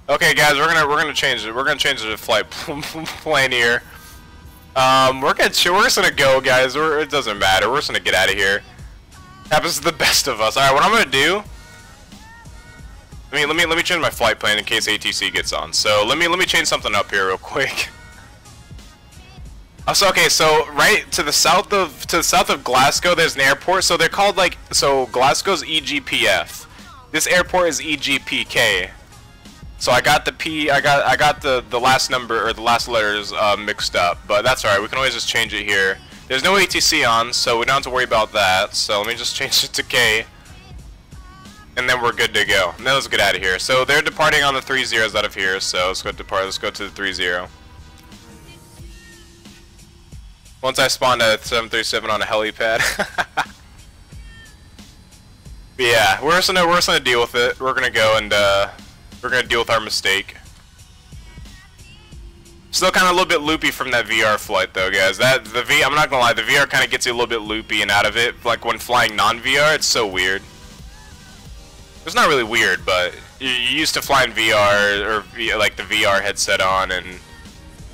Okay, guys, we're gonna change it. We're gonna change it to flight plan here. We're just gonna go, guys. It doesn't matter. We're just gonna get out of here. Happens to the best of us. All right, what I'm gonna do. Let me change my flight plan in case ATC gets on. So let me change something up here real quick. So okay, so right to the south of Glasgow, there's an airport. So they're called Glasgow's EGPF. This airport is EGPK. So I got the last number or the last letters mixed up, but that's alright. We can always just change it here. There's no ATC on, so we don't have to worry about that. So let me just change it to K, and then we're good to go. And then let's get out of here. So they're departing on the 30s out of here. So let's go depart. Let's go to the 30. Once I spawned at 737 on a helipad. But yeah, we're just gonna deal with it. We're gonna go and we're gonna deal with our mistake. Still kind of a little bit loopy from that VR flight though, guys. I'm not gonna lie, the VR kind of gets you a little bit loopy and out of it. Like when flying non-VR, it's so weird. It's not really weird, but you're used to flying VR or like the VR headset on, and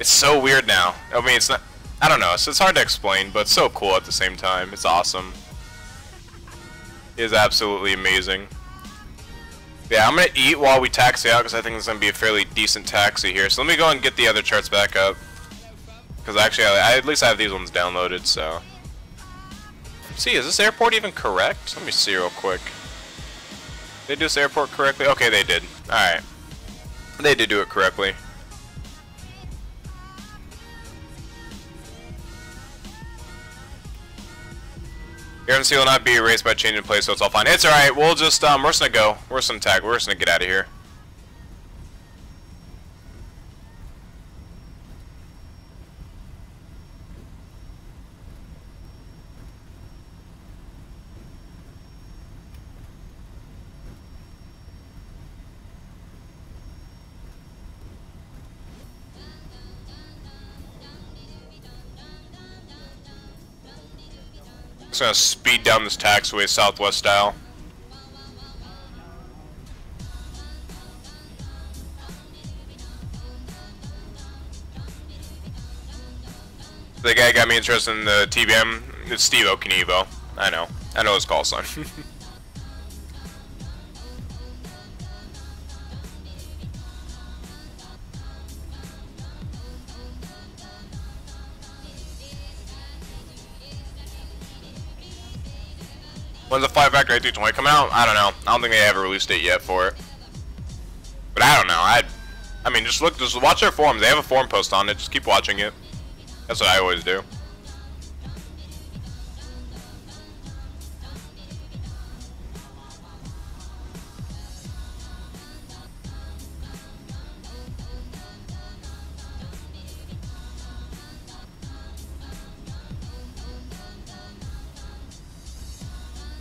it's so weird now. I mean, it's not. I don't know. It's hard to explain, but it's so cool at the same time. It's awesome. It is absolutely amazing. Yeah, I'm gonna eat while we taxi out because I think it's gonna be a fairly decent taxi here. So let me go and get the other charts back up, because actually, at least I have these ones downloaded. So, see, is this airport even correct? Let me see real quick. Did they do this airport correctly? Okay, they did. All right, they did do it correctly. Guarantee will not be erased by changing place, so it's all fine. It's alright, we'll just, we're just gonna go. We're just gonna tag. We're just gonna get out of here. Just gonna speed down this taxiway Southwest style. The guy got me interested in the TBM. It's Steve-O Knievo. I know his call sign. When's the Flight Factor 8220 come out? I don't know. I don't think they have a release date yet for it. But I don't know. I mean, just watch their forums. They have a forum post on it. Just keep watching it. That's what I always do.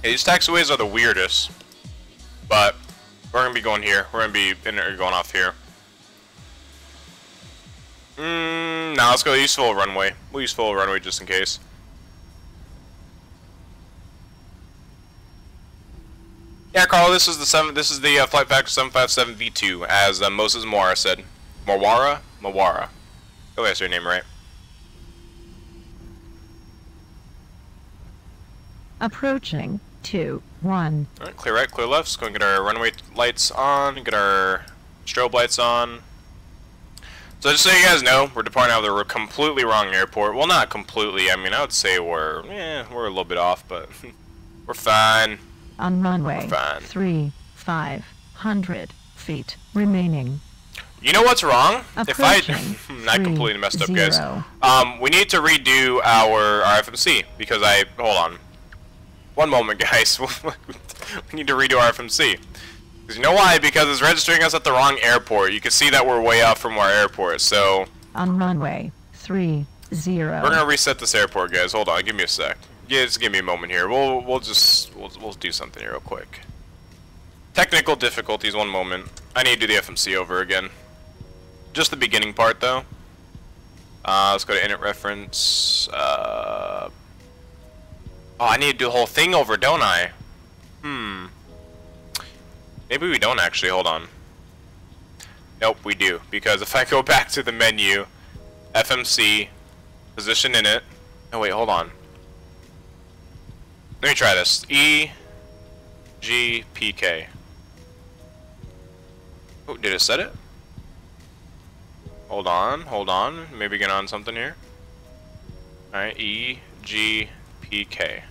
Yeah, these taxiways are the weirdest, but we're gonna be going here. We're gonna be going off here. Nah, let's go use full runway. We'll use full runway just in case. Yeah, Carl, this is the Flight Factor 757 V2, as Moses Moara said. Mawara? Mawara. Oh, that's your name, right? Approaching 2-1. Alright, clear right, clear left. Let's go and get our runway lights on, get our strobe lights on. So just so you guys know, we're departing out of the completely wrong airport. Well, not completely. I mean, I would say we're a little bit off, but we're fine. On runway We're fine. 3,500 feet remaining. You know what's wrong? If I completely 3, messed up, 0. guys. We need to redo our FMC because hold on. One moment, guys. We need to redo our FMC. Because you know why? Because it's registering us at the wrong airport. You can see that we're way off from our airport, so... On runway 30. We're gonna reset this airport, guys. Hold on, give me a sec. Yeah, just give me a moment here. We'll do something here real quick. Technical difficulties, one moment. I need to do the FMC over again. Just the beginning part, though. Let's go to init reference. Oh, I need to do the whole thing over, don't I? Maybe we don't actually, hold on. Nope, we do. Because if I go back to the menu, FMC, position in it. Oh wait, hold on. Let me try this. EGPK. Oh, did it set it? Hold on. Maybe get on something here. Alright, EGPK.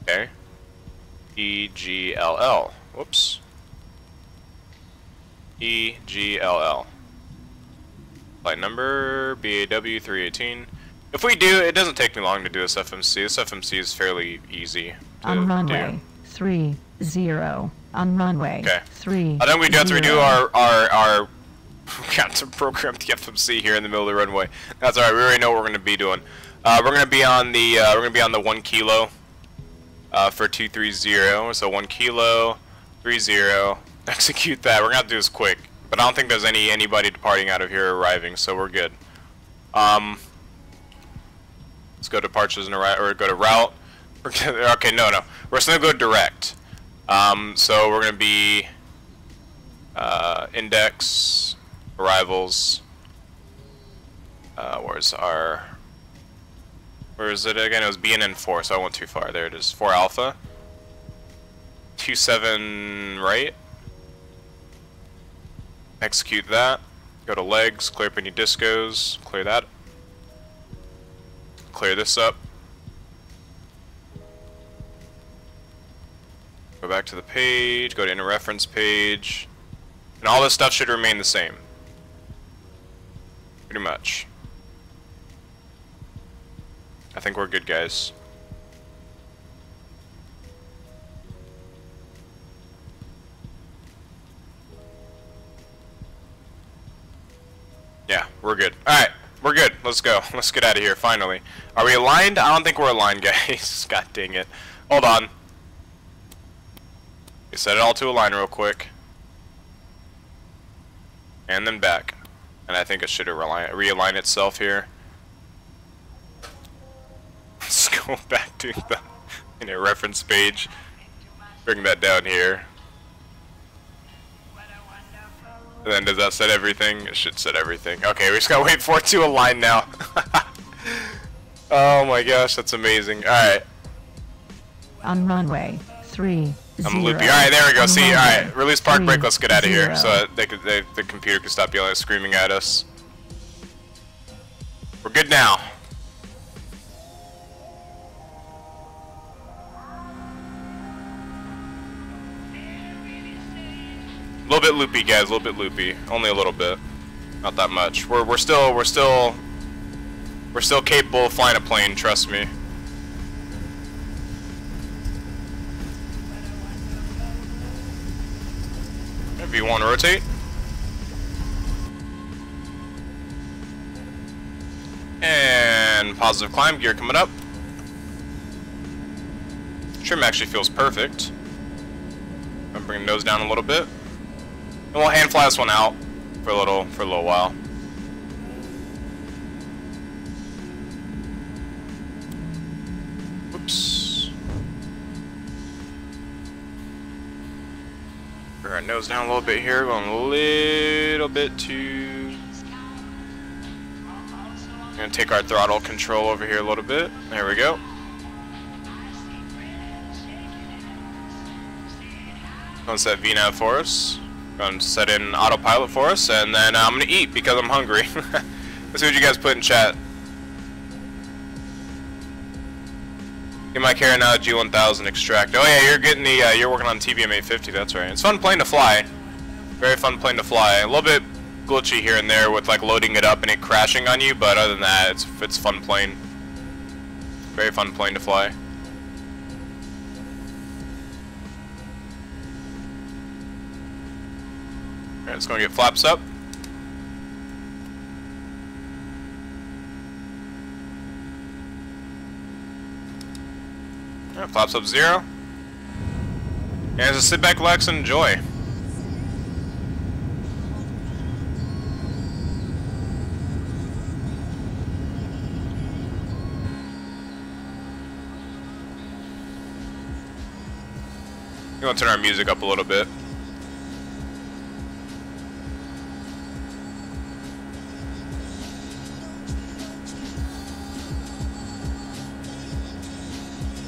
Okay. EGLL. Whoops. EGLL. Flight number BAW 318. If we do, it doesn't take me long to do this FMC. This FMC is fairly easy to On runway 30. On runway 3. I think we do have to redo our we got to program the FMC here in the middle of the runway. That's alright. We already know what we're gonna be doing. We're gonna be on the 1 kilo. For 230, so 1 kilo, 30. Execute that. We're gonna have to do this quick, but I don't think there's anybody departing out of here arriving, so we're good. Let's go to departures or go to route. Okay, no. We're just gonna go direct. So we're gonna be index arrivals. Where is it again? It was BNN 4, so I went too far. There it is. 4 alpha. 27 right. Execute that. Go to legs, clear up any discos, clear that. Clear this up. Go back to the page, go to inner reference page. And all this stuff should remain the same. Pretty much. I think we're good, guys. Yeah, we're good. Alright, we're good. Let's go. Let's get out of here, finally. Are we aligned? I don't think we're aligned, guys. God dang it. Hold on. We set it all to align real quick. And then back. And I think it should realign itself here. Let's go back to the reference page. Bring that down here. And then does that set everything? It should set everything. Okay, we just gotta wait for it to align now. Oh my gosh, that's amazing. Alright. On runway 30. I'm loopy. Alright, there we go. See, alright. Release park brake, let's get out of here. So that the computer can stop yelling and screaming at us. We're good now. A little bit loopy, guys. A little bit loopy. Only a little bit. Not that much. We're still capable of flying a plane. Trust me. If you want to rotate. And positive climb gear coming up. Trim actually feels perfect. I'm bringing the nose down a little bit. And we'll hand fly this one out for a little while. Whoops. Bring our nose down a little bit here, going a little bit too... Gonna take our throttle control over here a little bit. There we go. Gonna set VNAV for us. Gonna set in autopilot for us, and then I'm gonna eat because I'm hungry. Let's see what you guys put in chat. Get my carry now, G1000 extract. Oh yeah, you're getting the, you're working on TBM 850, that's right. It's a fun plane to fly. Very fun plane to fly. A little bit glitchy here and there with like loading it up and it crashing on you, but other than that, it's fun plane. Very fun plane to fly. Alright, it's gonna get flaps up. Alright, flaps up 0. And just sit back, relax, and enjoy. You want to turn our music up a little bit.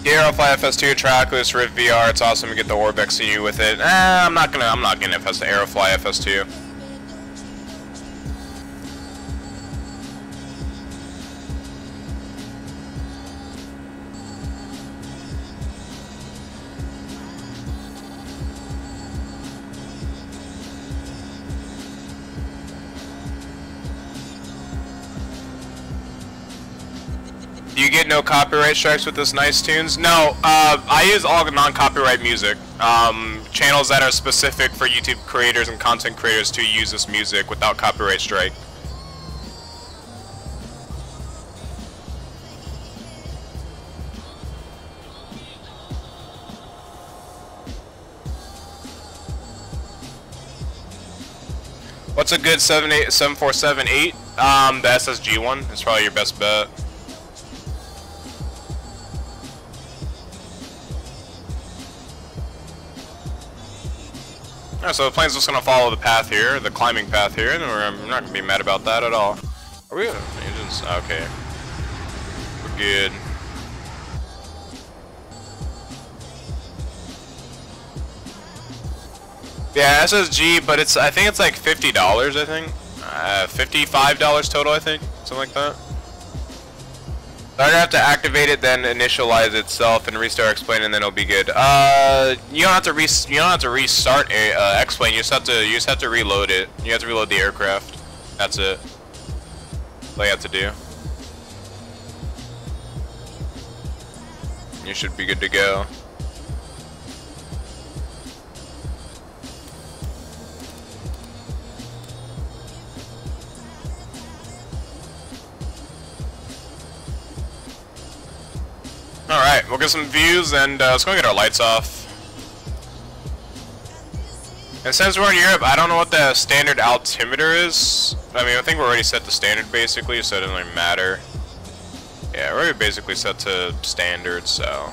Aerofly FS2 trackless Rift VR. It's awesome to get the Orbex CU with it. I'm not gonna FS the Aerofly FS2. You get no copyright strikes with this nice tunes? No, I use all non-copyright music. Channels that are specific for YouTube creators and content creators to use this music without copyright strike. What's a good 7478? The SSG one is probably your best bet. Alright, so the plane's just gonna follow the path here, the climbing path here, and we're not gonna be mad about that at all. Are we? Engines? Okay. We're good. Yeah, SSG, but I think it's like $50, I think. $55 total, I think. Something like that. So I'm gonna have to activate it, then initialize itself, and restart X-Plane, and then it'll be good. You don't have to restart X-Plane. You just have to reload it. You have to reload the aircraft. That's it. That's all you have to do. You should be good to go. Alright, we'll get some views and let's go get our lights off. And since we're in Europe, I don't know what the standard altimeter is. I mean, I think we're already set to standard basically, so it doesn't really matter. Yeah, we're already basically set to standard, so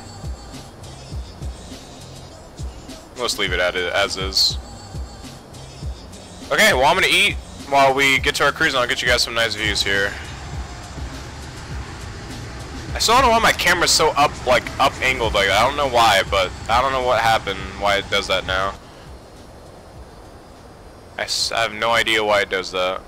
let's leave it as is. Okay, well I'm gonna eat while we get to our cruise and I'll get you guys some nice views here. I still don't know why my camera's so up angled, like I don't know why, but I don't know what happened, why it does that now. I have no idea why it does that.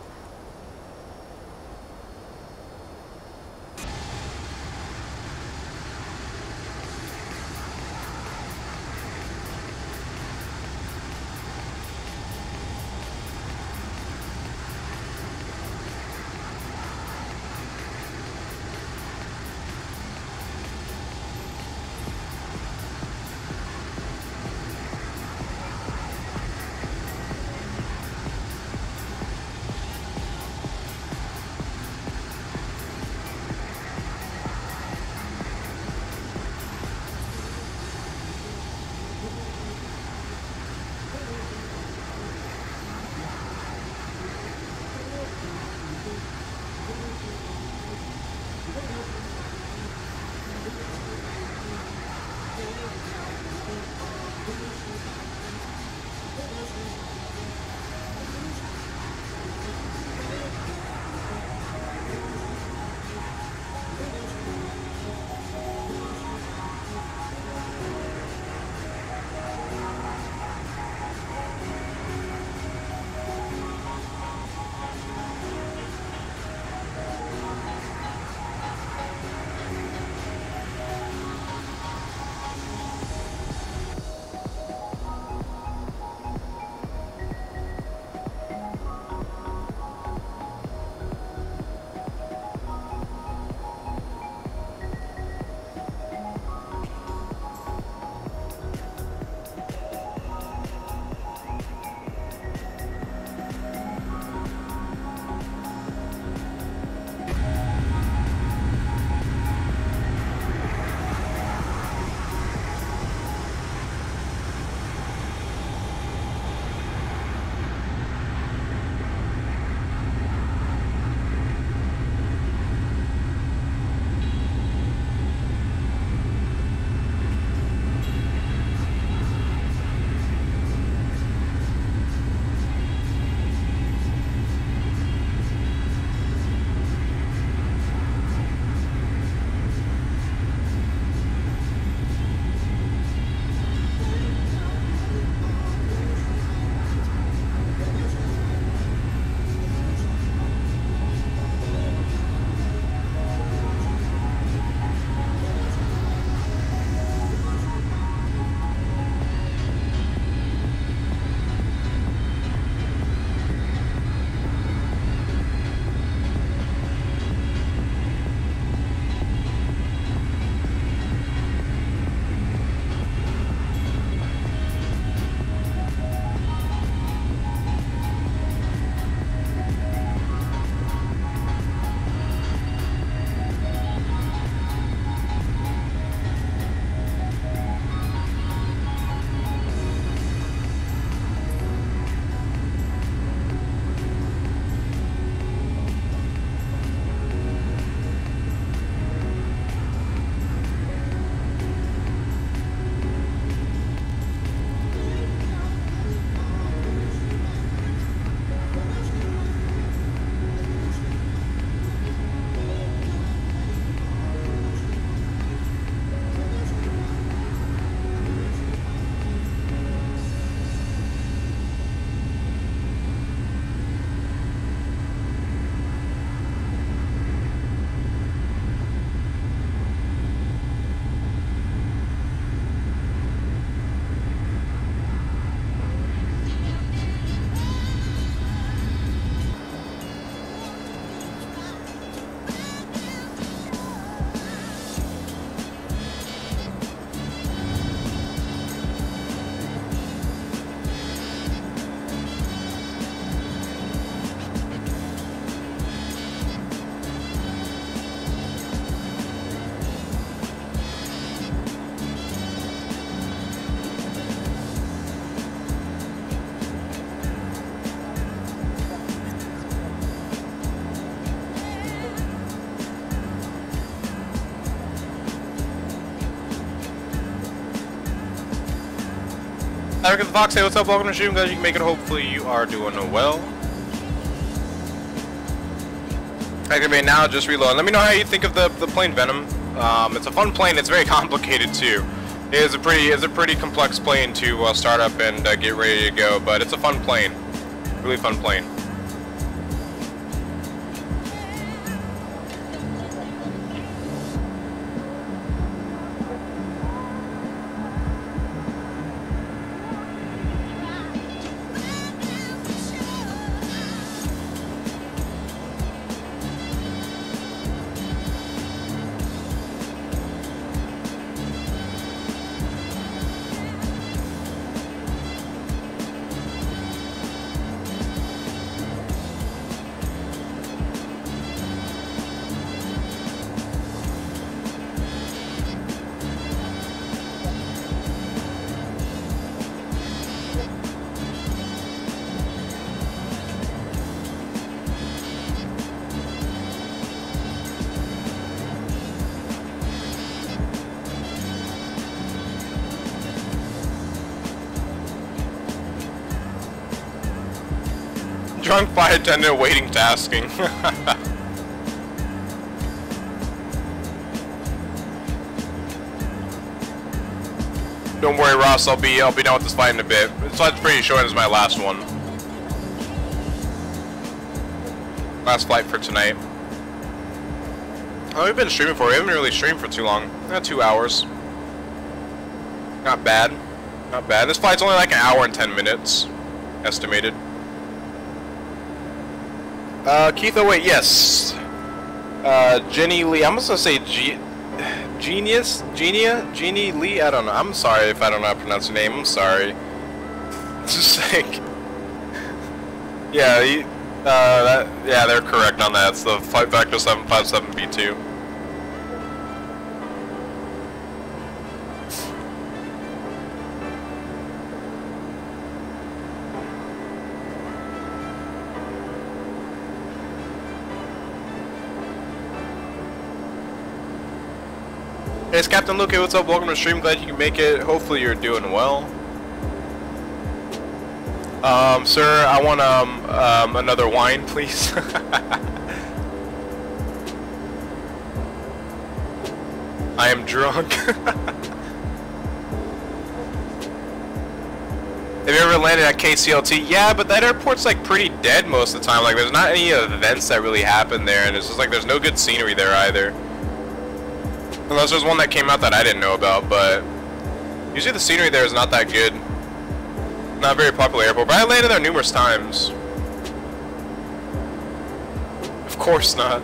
Eric the Fox, hey, what's up? Welcome to the stream. Glad you can make it. Hopefully you are doing well. Activate now, just reload. Let me know how you think of the plane Venom. It's a fun plane. It's very complicated too. It is a pretty complex plane to start up and get ready to go, but it's a fun plane. Really fun plane. Drunk flight attendant waiting tasking. Don't worry, Ross. I'll be done with this fight in a bit. This flight's pretty short. It's my last one. Last flight for tonight. How long have we been streaming for? We haven't really streamed for too long. 2 hours. Not bad. Not bad. This flight's only like an hour and 10 minutes, estimated. Keith, oh wait, yes. Jenny Lee, I'm just gonna say Jeannie Lee, I don't know. I'm sorry if I don't know how to pronounce your name, I'm sorry. Just like, yeah, yeah, they're correct on that. It's the Flight Factor 757B2. Hey, it's Captain Luke. Hey, what's up? Welcome to the stream. Glad you can make it. Hopefully you're doing well. Sir, I want another wine, please. I am drunk. Have you ever landed at KCLT? Yeah, but that airport's like pretty dead most of the time. Like, there's not any events that really happen there, and it's just like there's no good scenery there either. Unless there's one that came out that I didn't know about, but usually the scenery there is not that good. Not a very popular airport, but I landed there numerous times. Of course not.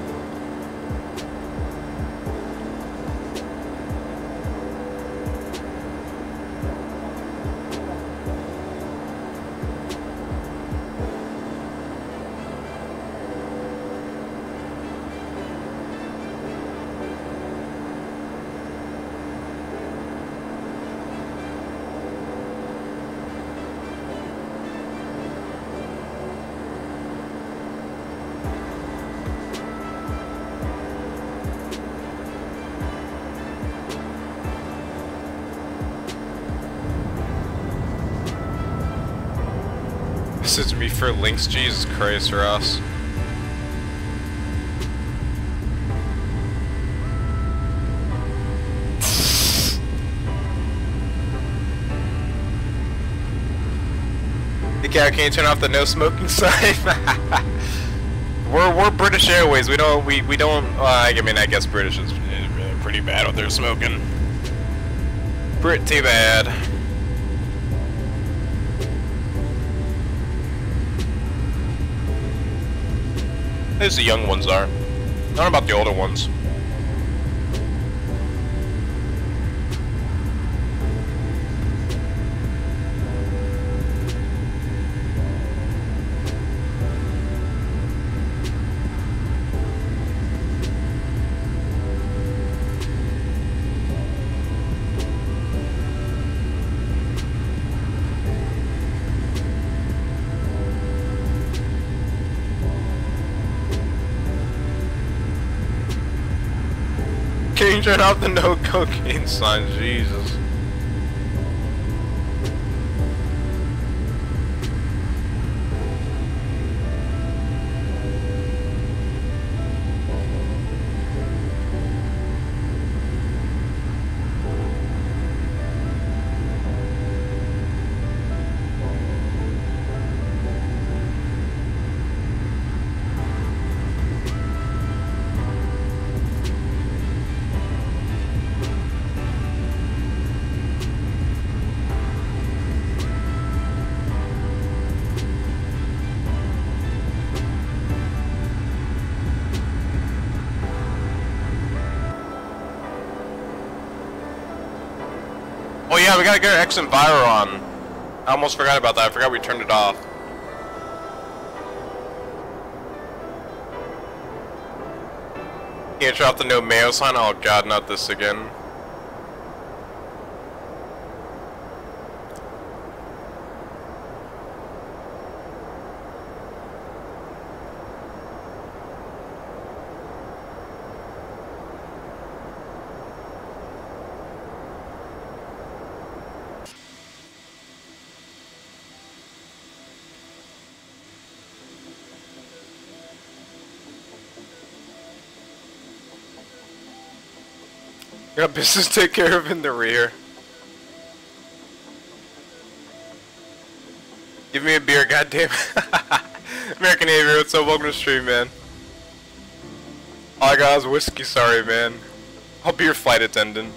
Message me for links, Jesus Christ, Ross. Yeah, can you turn off the no smoking sign? we're British Airways. We don't. I mean, I guess British is pretty bad with their smoking. Pretty bad. As the young ones are. Not about the older ones. Can you turn off the no cocaine sign? Jesus. yeah, we gotta get our X and Enviro on. I almost forgot about that. I forgot we turned it off. Can't drop the no mayo sign? Oh god, not this again. Got business to take care of in the rear. Give me a beer, goddamn. American Aviator, what's up? Welcome to the stream, man. All I got is whiskey, sorry, man. I'll be your flight attendant.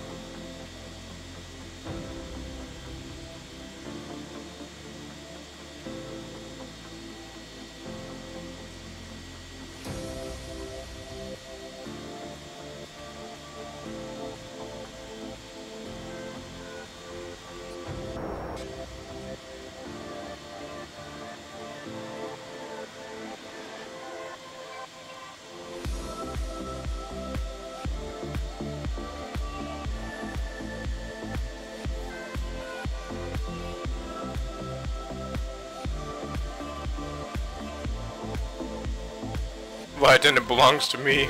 Flight attendant belongs to me.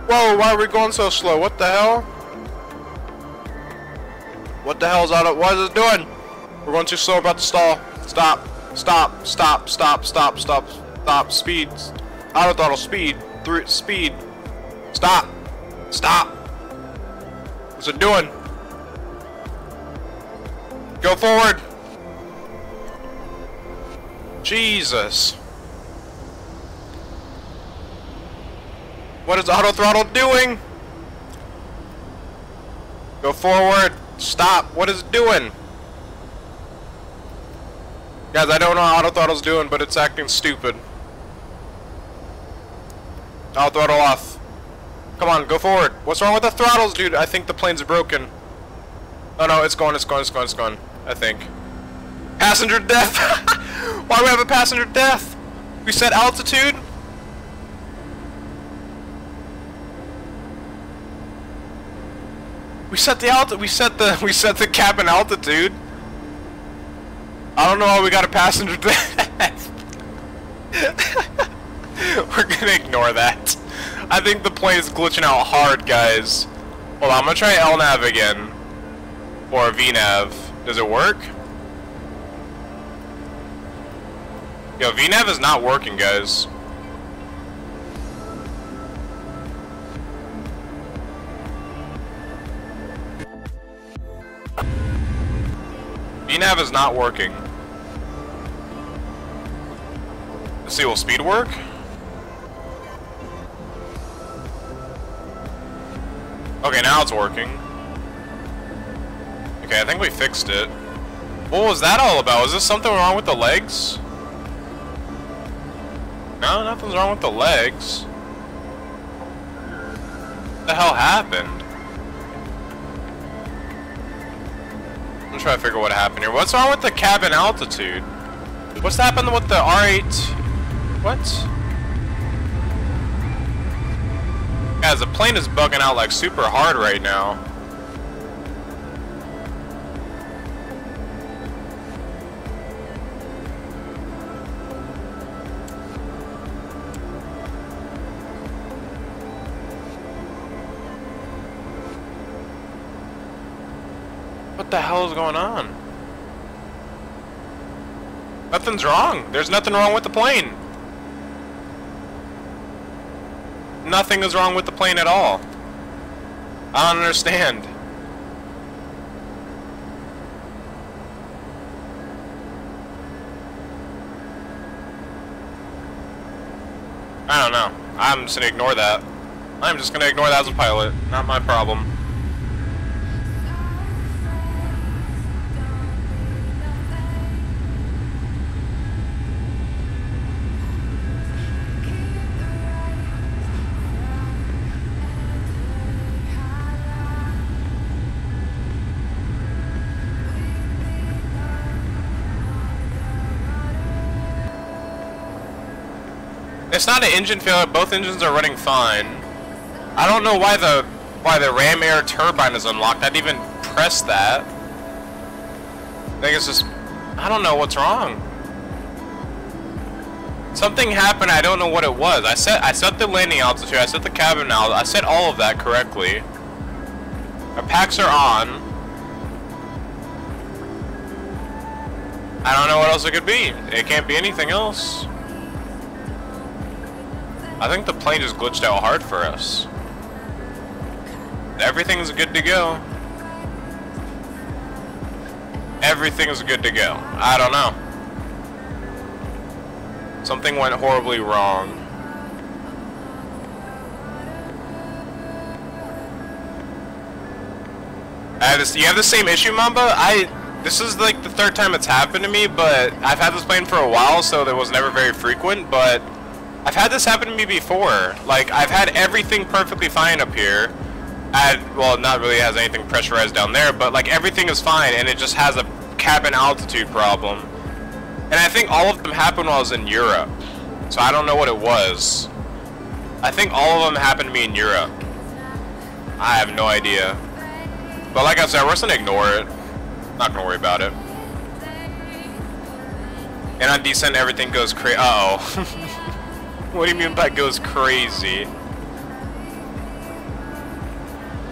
Whoa, why are we going so slow? What the hell? What the hell is out? What is it doing? We're going too slow. We're about to stall. Stop. Stop. Stop. Stop. Stop. Stop. Stop. Speed. Auto throttle. Speed. Speed. Stop. Stop. What's it doing? Go forward. Jesus. What is auto throttle doing? Go forward. Stop. What is it doing? Guys, I don't know what auto throttle's doing, but it's acting stupid. Auto throttle off. Come on, go forward. What's wrong with the throttles, dude? I think the plane's broken. Oh no, it's going, it's going, it's going, it's going. I think. Passenger death! Why do we have a passenger death? We set altitude? We set the cabin altitude. I don't know how we got a passenger death. We're gonna ignore that. I think the plane is glitching out hard, guys. Hold on, I'm gonna try LNAV again. Or VNAV. Does it work? Yo, VNAV is not working, guys. VNAV is not working. Let's see, will speed work? Okay, now it's working. Okay, I think we fixed it. What was that all about? Was this something wrong with the legs? No, nothing's wrong with the legs. What the hell happened? I'm trying to figure what happened here. What's wrong with the cabin altitude? What's happened with the R8? What? Guys, the plane is bugging out like super hard right now. What the hell is going on? Nothing's wrong. There's nothing wrong with the plane. Nothing is wrong with the plane at all. I don't understand. I don't know. I'm just gonna ignore that. I'm just gonna ignore that as a pilot. Not my problem. It's not an engine failure. Both engines are running fine. I don't know why the ram air turbine is unlocked. I didn't even press that. I think it's just, I don't know what's wrong. Something happened. I don't know what it was. I set the landing altitude. I set the cabin altitude. I set all of that correctly. Our packs are on. I don't know what else it could be. It can't be anything else. I think the plane just glitched out hard for us. Everything's good to go. Everything's good to go. I don't know. Something went horribly wrong. You have the same issue, Mamba? This is like the third time it's happened to me, but I've had this plane for a while, so it was never very frequent, but I've had this happen to me before. Like, I've had everything perfectly fine up here. Well, not really has anything pressurized down there, but like everything is fine, and it just has a cabin altitude problem. And I think all of them happened while I was in Europe. So I don't know what it was. I think all of them happened to me in Europe. I have no idea. But like I said, we're just gonna ignore it. Not gonna worry about it. And on descent, everything goes crazy. Uh-oh. What do you mean by goes crazy?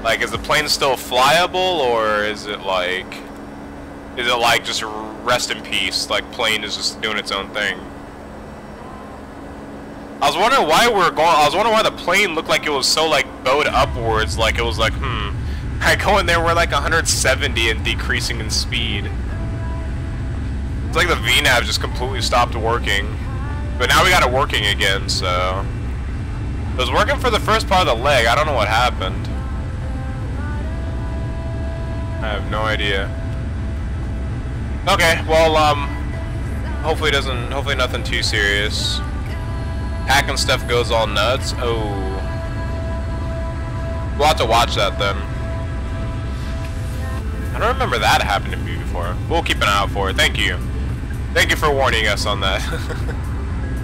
Like, is the plane still flyable, or is it like just rest in peace? Like, plane is just doing its own thing. I was wondering why I was wondering why the plane looked like it was so like bowed upwards. Like it was like, I go in there, we're like 170 and decreasing in speed. It's like the VNAV just completely stopped working. But now we got it working again, so... It was working for the first part of the leg. I don't know what happened. I have no idea. Okay, well, hopefully nothing too serious. Hacking stuff goes all nuts. Oh. We'll have to watch that then. I don't remember that happened to me before. We'll keep an eye out for it. Thank you. Thank you for warning us on that.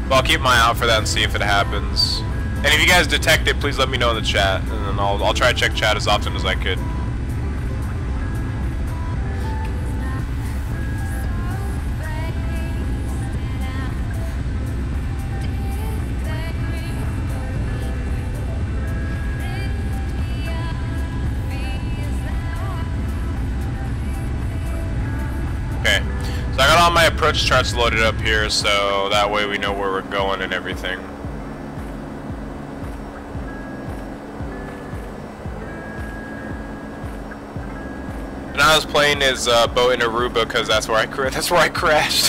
Well, I'll keep my eye out for that and see if it happens. And if you guys detect it, please let me know in the chat, and then I'll try to check chat as often as I could. Okay, so I got all my approach charts loaded up here, so that way we know where we're going and everything. And I was playing his boat in Aruba because that's where I crashed.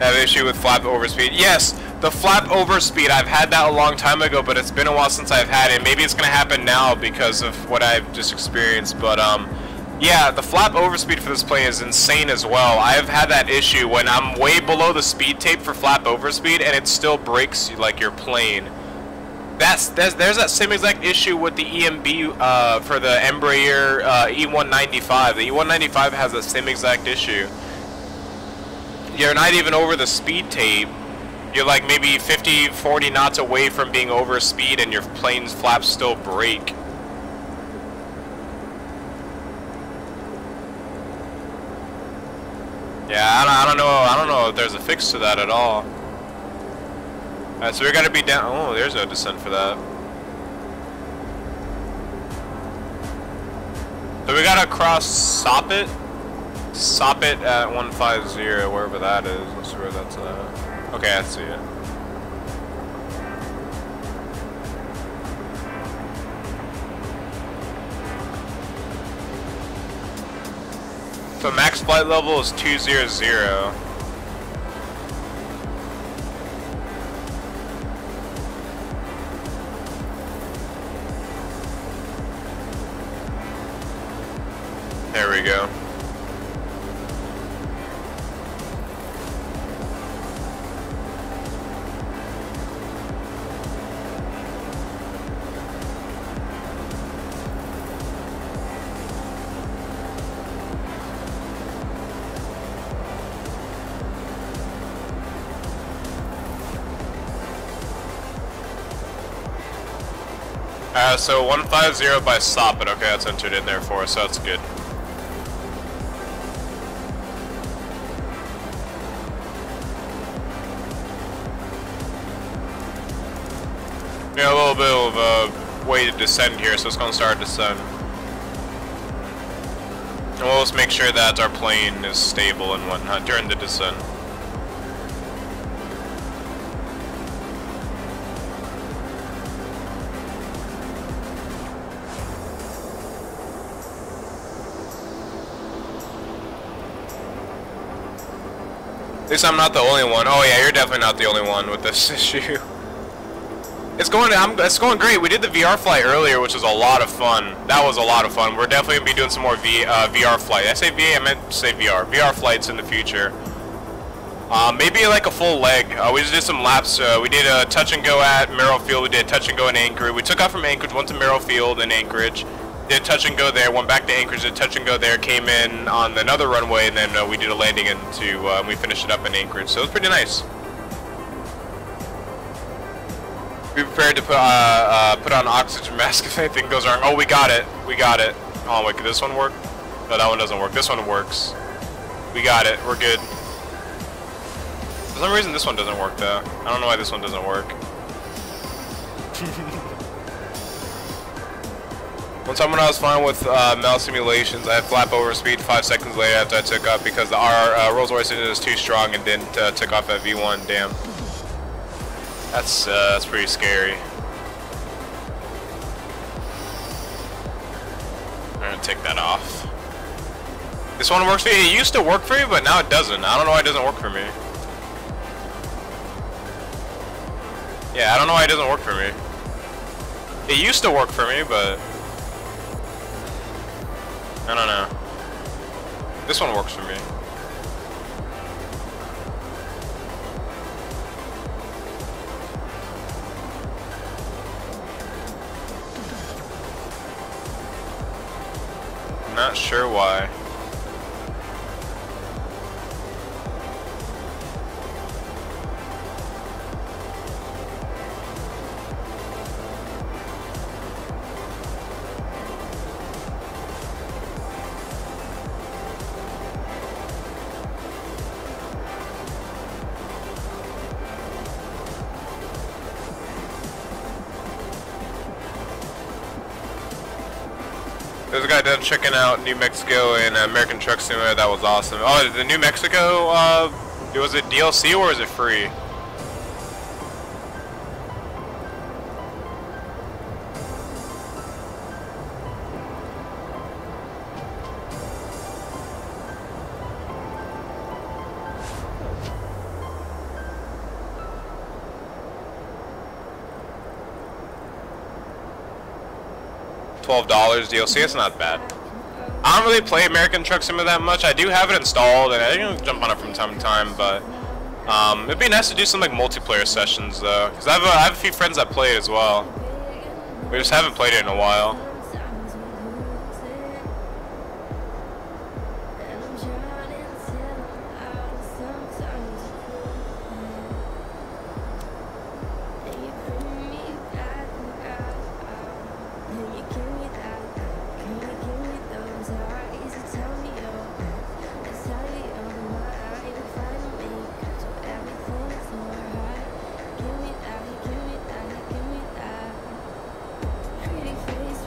Have issue with flap overspeed? Yes, the flap overspeed. I've had that a long time ago, but it's been a while since I've had it. Maybe it's gonna happen now because of what I've just experienced. But yeah, the flap overspeed for this plane is insane as well. I've had that issue when I'm way below the speed tape for flap overspeed, and it still breaks like your plane. There's that same exact issue with the EMB for the Embraer E195. The E195 has the same exact issue. You're not even over the speed tape. You're like maybe 50, 40 knots away from being over speed, and your plane's flaps still break. Yeah, I don't know if there's a fix to that at all. Alright, so we're gonna be down. Oh, there's a descent for that. So we gotta cross Soppit. Soppit at 150, wherever that is. Let's see where that's at. Okay, I see it. So max flight level is 200. There we go. So 150 by stop it. Okay, that's entered in there for us, so that's good. Yeah, a little bit of a way to descend here, so it's going to start to descend. And we'll just make sure that our plane is stable and whatnot during the descent. At least I'm not the only one. Oh yeah, you're definitely not the only one with this issue. It's going great. We did the VR flight earlier, which was a lot of fun. That was a lot of fun. We're definitely gonna be doing some more VR flight. I say VA, I meant to say VR. VR flights in the future. Maybe like a full leg. We just did some laps. We did a touch and go at Merrill Field. We did touch and go in Anchorage. We took off from Anchorage, went to Merrill Field in Anchorage. Did touch and go there, went back to Anchorage, did touch and go there, came in on another runway, and then we did a landing into, we finished it up in Anchorage, so it was pretty nice. Be prepared to put on oxygen mask if anything goes wrong. Oh, we got it. We got it. Oh, wait, could this one work? No, that one doesn't work. This one works. We got it. We're good. For some reason, this one doesn't work, though. I don't know why this one doesn't work. One time when I was flying with Mel simulations, I had flap over speed 5 seconds later after I took off because our Rolls Royce engine is too strong and didn't took off at V1. Damn. That's pretty scary. I'm gonna take that off. This one works for you? It used to work for you, but now it doesn't. I don't know why it doesn't work for me. Yeah, I don't know why it doesn't work for me. It used to work for me, but I don't know. This one works for me. I'm not sure why. There's a guy done checking out New Mexico and American Truck Simulator. That was awesome. Oh, the New Mexico, was it DLC or is it free? $12 DLC, it's not bad. I don't really play American Truck Simulator that much. I do have it installed and I can jump on it from time to time, but it'd be nice to do some like multiplayer sessions though, because I have a few friends that play it as well. We just haven't played it in a while.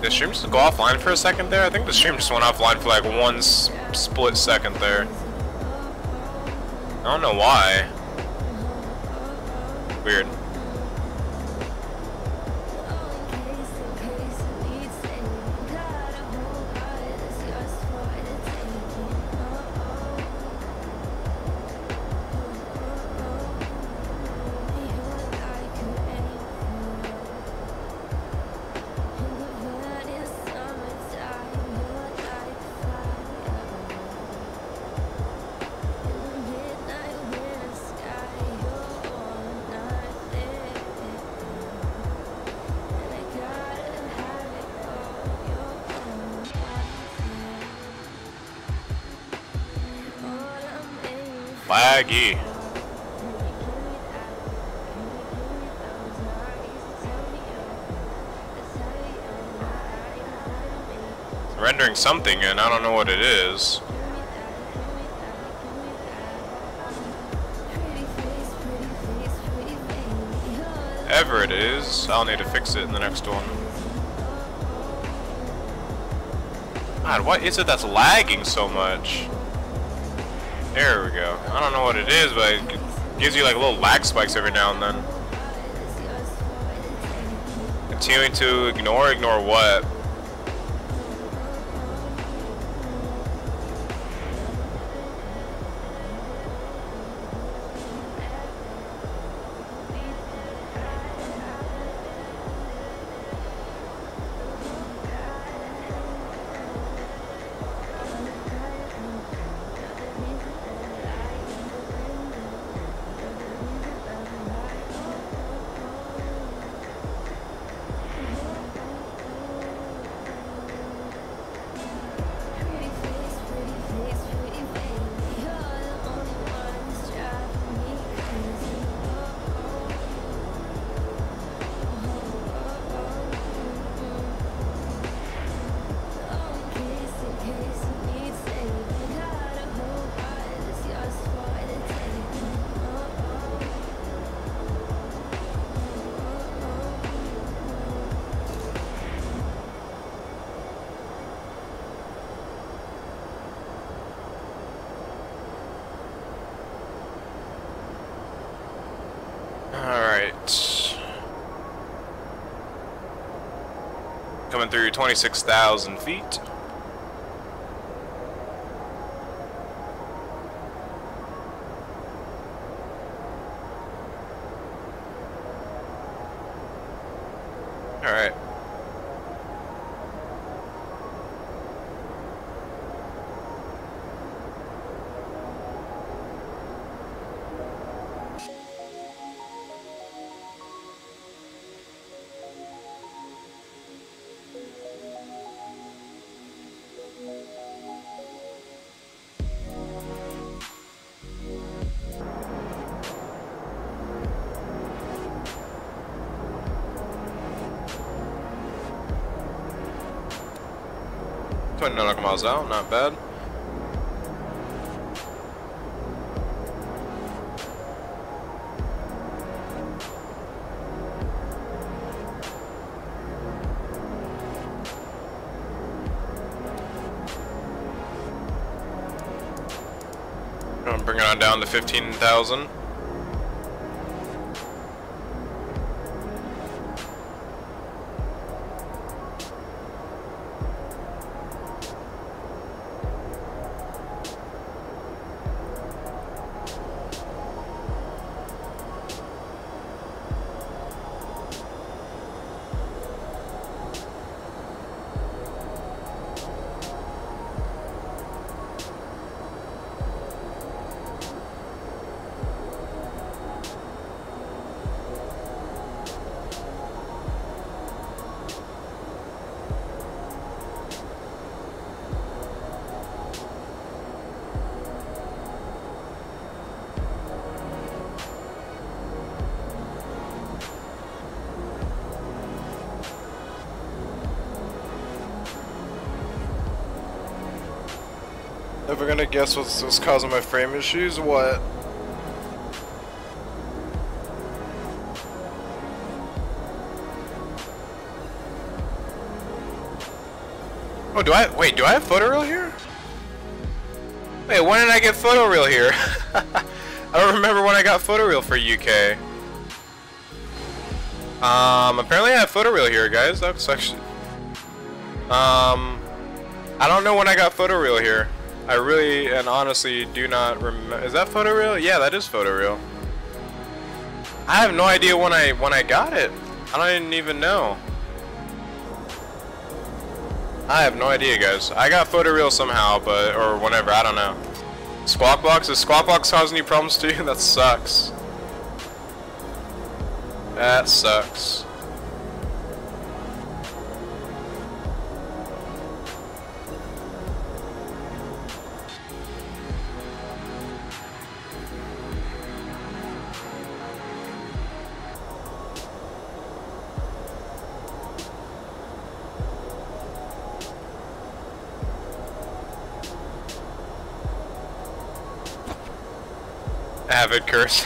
Did the stream just go offline for a second there? I think the stream just went offline for like one split second there. I don't know why. Weird. Laggy. It's rendering something and I don't know what it is. Whatever it is, I'll need to fix it in the next one. God, what is it that's lagging so much? There we go. I don't know what it is, but it gives you like little lag spikes every now and then. Continuing to ignore what? Alright. Coming through 26,000 feet. Alright. Miles out, not bad. I'm bringing it down to 15,000. Ever gonna guess what's causing my frame issues? What? Oh, do I have photoreal here? Wait, when did I get photoreal here? I don't remember when I got photoreal for UK. Apparently I have photoreal here, guys. That's actually... I don't know when I got photoreal here. I really and honestly do not remember. Is that photoreal? Yeah, that is photoreal. I have no idea when I got it. I don't even know. I have no idea, guys. I got photoreal somehow, but or whenever, I don't know. Squawk box? Is Squawk box causing you problems too? That sucks. That sucks. Avid curse.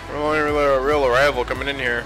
We're only a real arrival coming in here.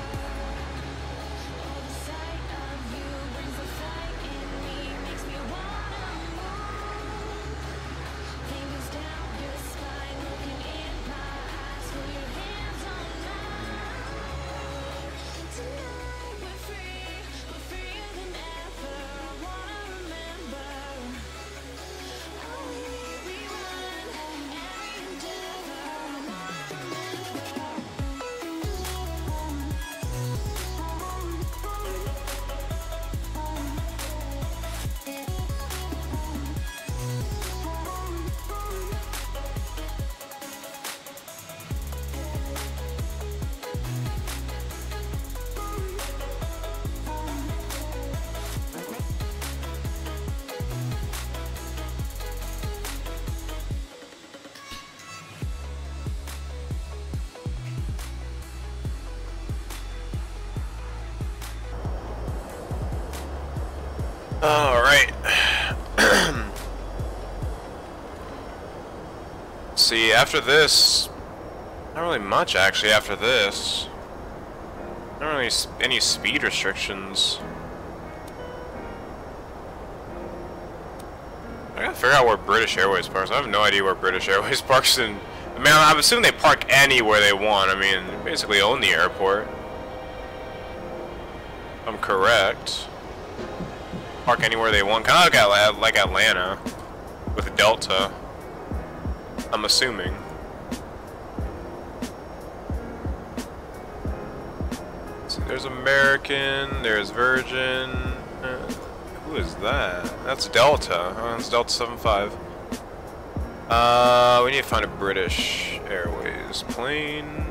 Alright. See, after this, not really much actually after this. Not really any speed restrictions. I gotta figure out where British Airways parks. I have no idea where British Airways parks in. I mean, I'm assuming they park anywhere they want. I mean, they basically own the airport. If I'm correct. Park anywhere they want. Kind of like Atlanta with Delta. I'm assuming. So there's American. There's Virgin. Who is that? That's Delta. Oh, that's Delta 75. We need to find a British Airways plane.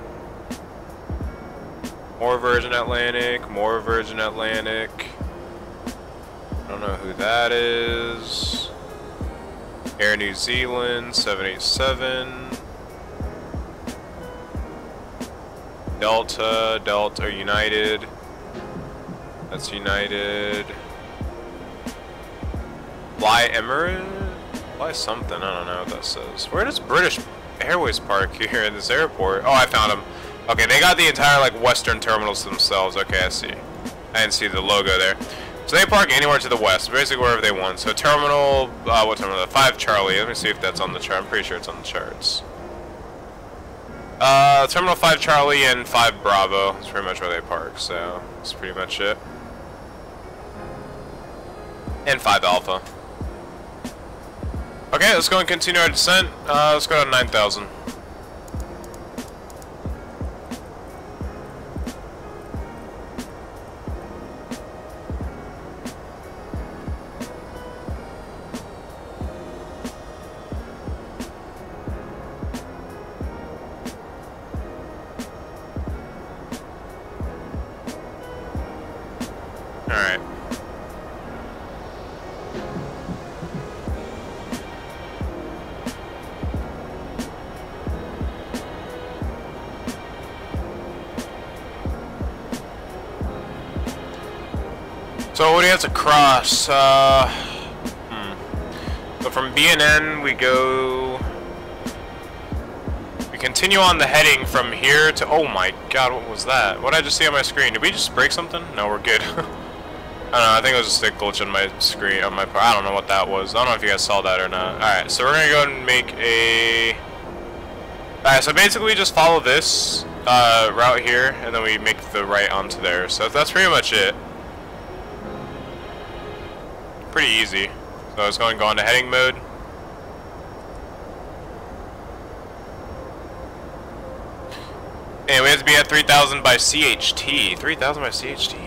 More Virgin Atlantic. More Virgin Atlantic. I don't know who that is. Air New Zealand 787. Delta United. That's United. Fly Emirates? Fly something, I don't know what that says. Where does British Airways park here in this airport? Oh, I found them. Okay, they got the entire like western terminals to themselves. Okay, I see. I didn't see the logo there. So they park anywhere to the west, basically wherever they want. So terminal, what terminal? 5 Charlie. Let me see if that's on the chart. I'm pretty sure it's on the charts. Terminal 5 Charlie and 5 Bravo. That's pretty much where they park. So that's pretty much it. And 5 Alpha. Okay, let's go and continue our descent. Let's go to 9,000. Alright. So what do you have to cross? So from BNN we go... We continue on the heading from here to... Oh my god, what was that? What did I just see on my screen? Did we just break something? No, we're good. I don't know, I think it was just a glitch on my screen, on my part. I don't know what that was. I don't know if you guys saw that or not. Alright, so we're gonna go and make a... Alright, so basically we just follow this route here, and then we make the right onto there. So that's pretty much it. Pretty easy. So it's going to go into heading mode. And we have to be at 3,000 by CHT. 3,000 by CHT?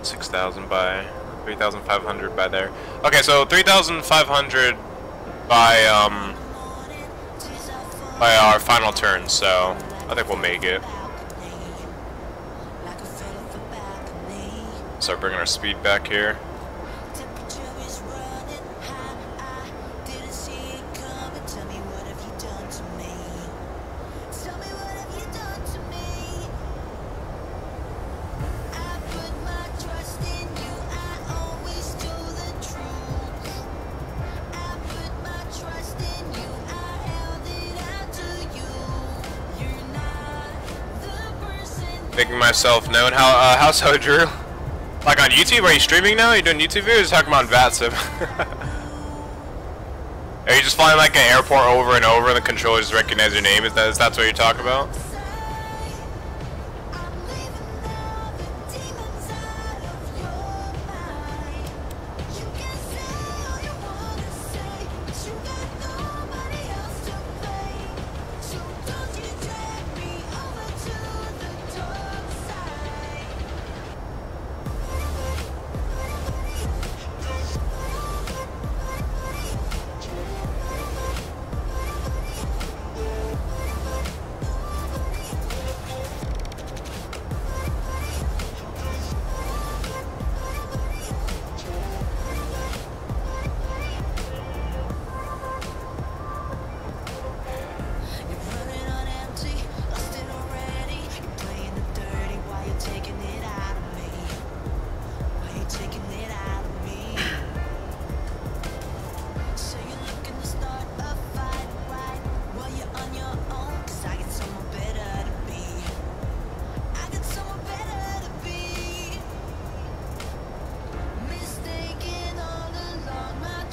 6,000 by 3,500 by there. Okay, so 3,500 by our final turn, so I think we'll make it. Start bringing our speed back here. Making myself known. How so, Drew? Like on YouTube? Are you streaming now? Are you doing YouTube videos? Or talking about VATSIM? Are you just flying like an airport over and over and the controller just recognize your name? Is that what you're talking about?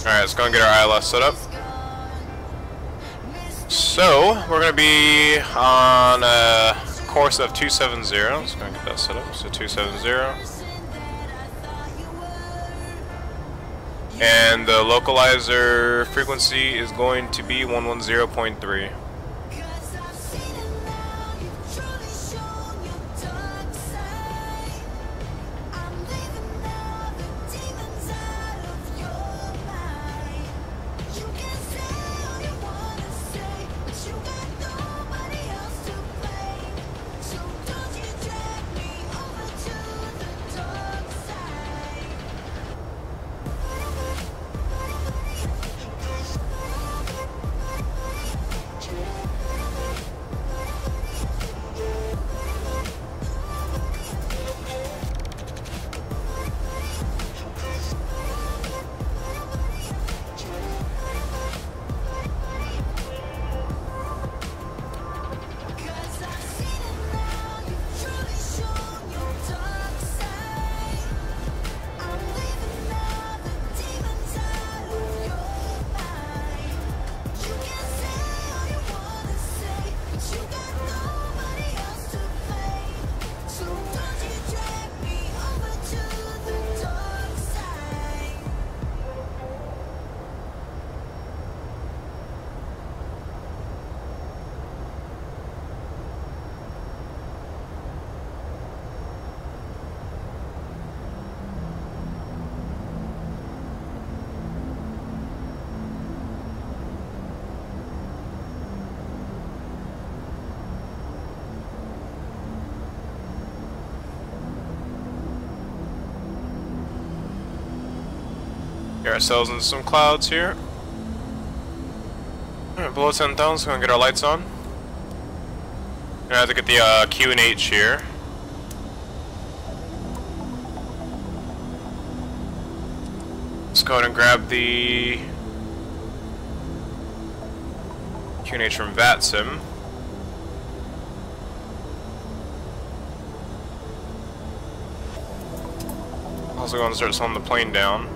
Alright, let's go and get our ILS set up. So, we're going to be on a course of 270. Let's go and get that set up. So 270. And the localizer frequency is going to be 110.3. Get ourselves into some clouds here. Alright, below 10,000, so we're gonna get our lights on. Gonna have to get the Q and H here. Let's go ahead and grab the Q and H from VATSIM. Also going to start slowing the plane down.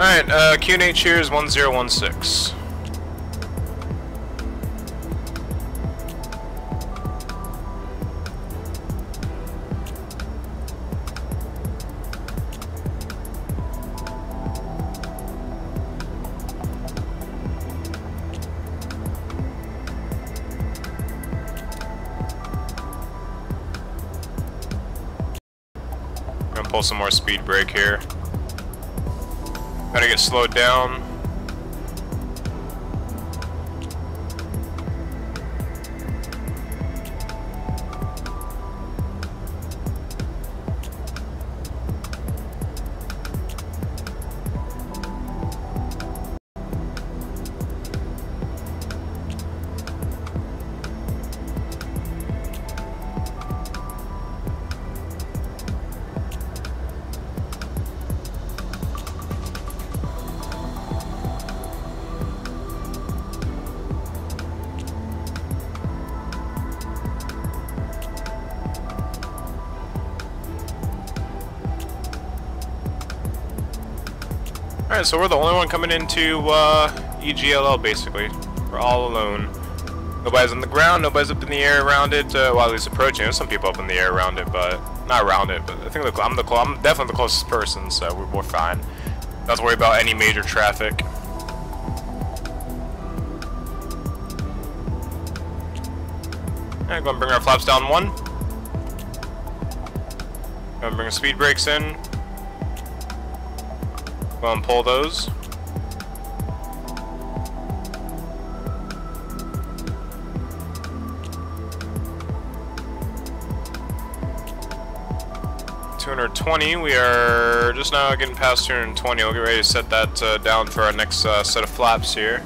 Alright, Q and H here is 1016. Gonna pull some more speed brake here. Gotta get slowed down. Alright, so we're the only one coming into EGLL basically. We're all alone. Nobody's on the ground, nobody's up in the air around it. Well, at least approaching. There's some people up in the air around it, but not around it. But I think I'm definitely the closest person, so we're fine. Don't have to worry about any major traffic. Alright, go and bring our flaps down one. Go and bring our speed brakes in. Go and pull those. $220. We are just now getting past 220. We'll get ready to set that down for our next set of flaps here.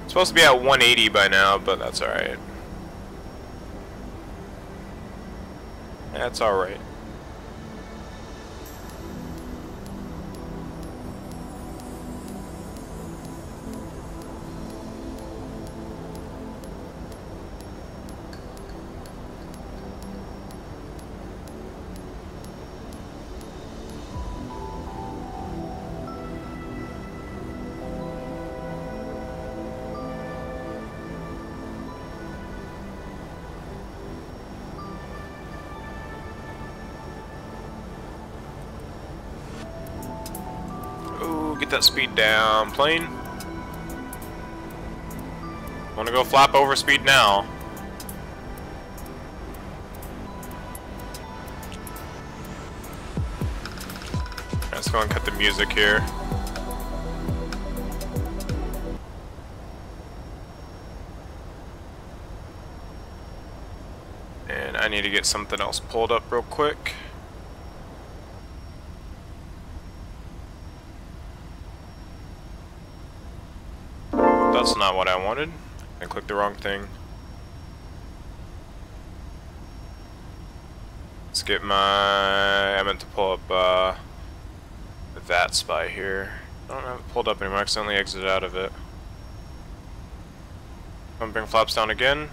It's supposed to be at 180 by now, but that's alright. That's alright. Get that speed down, plane. Wanna go flap over speed now. Let's go and cut the music here. And I need to get something else pulled up real quick. That's not what I wanted. I clicked the wrong thing. Let's get I meant to pull up that spy here. I don't have it pulled up anymore. I accidentally exited out of it. I'm bring flaps down again.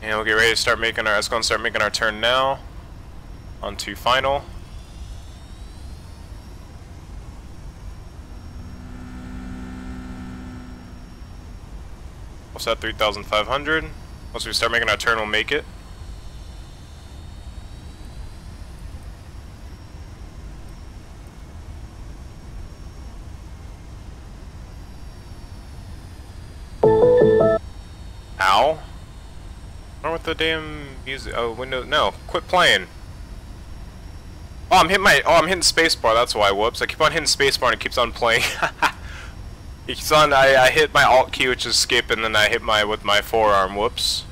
And we'll get ready to start making let's go and start making our turn now. Onto final. We'll set 3,500. Once we start making our turn, we'll make it. Ow. What's wrong with the damn music. Oh, window. No, quit playing. Oh, I'm hitting spacebar. That's why. Whoops! I keep on hitting spacebar and it keeps on playing. It keeps on. I hit my Alt key, which is skip, and then I hit with my forearm. Whoops.